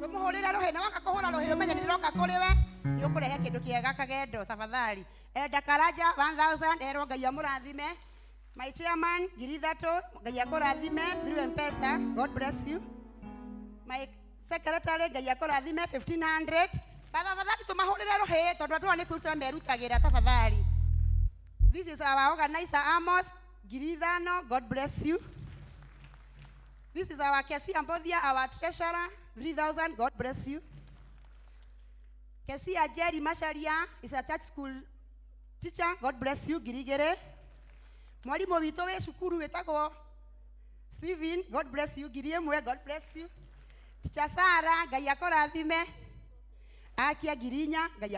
U: Tumuhurira rohe na wakakuhura rohe umenye niroka kuriwe ni ukurehe kindu kiega kagendo tafadhali. Elder Karaja 1000 ero Ngai amurathime. My chairman Girithato Ngai akurathime through M-Pesa, God bless you. My secretary Ngai akurathime 1500. Tafadhali tumahurire rohe tondu atu ni kuruta merutagira tafadhali. This is our organizer Amos Girithano, God bless you. This is our Kesi Ambodia, our treasurer, 3,000, God bless you. Kesi Ajeri Masharia is a church school teacher, God bless you, Girigere. Mwalimu witu we shukuru wetagwo Steven, God bless you, Giriemwe, God bless you. Teacher Sara, Ngai akorathime. Akia Girinya, Ngai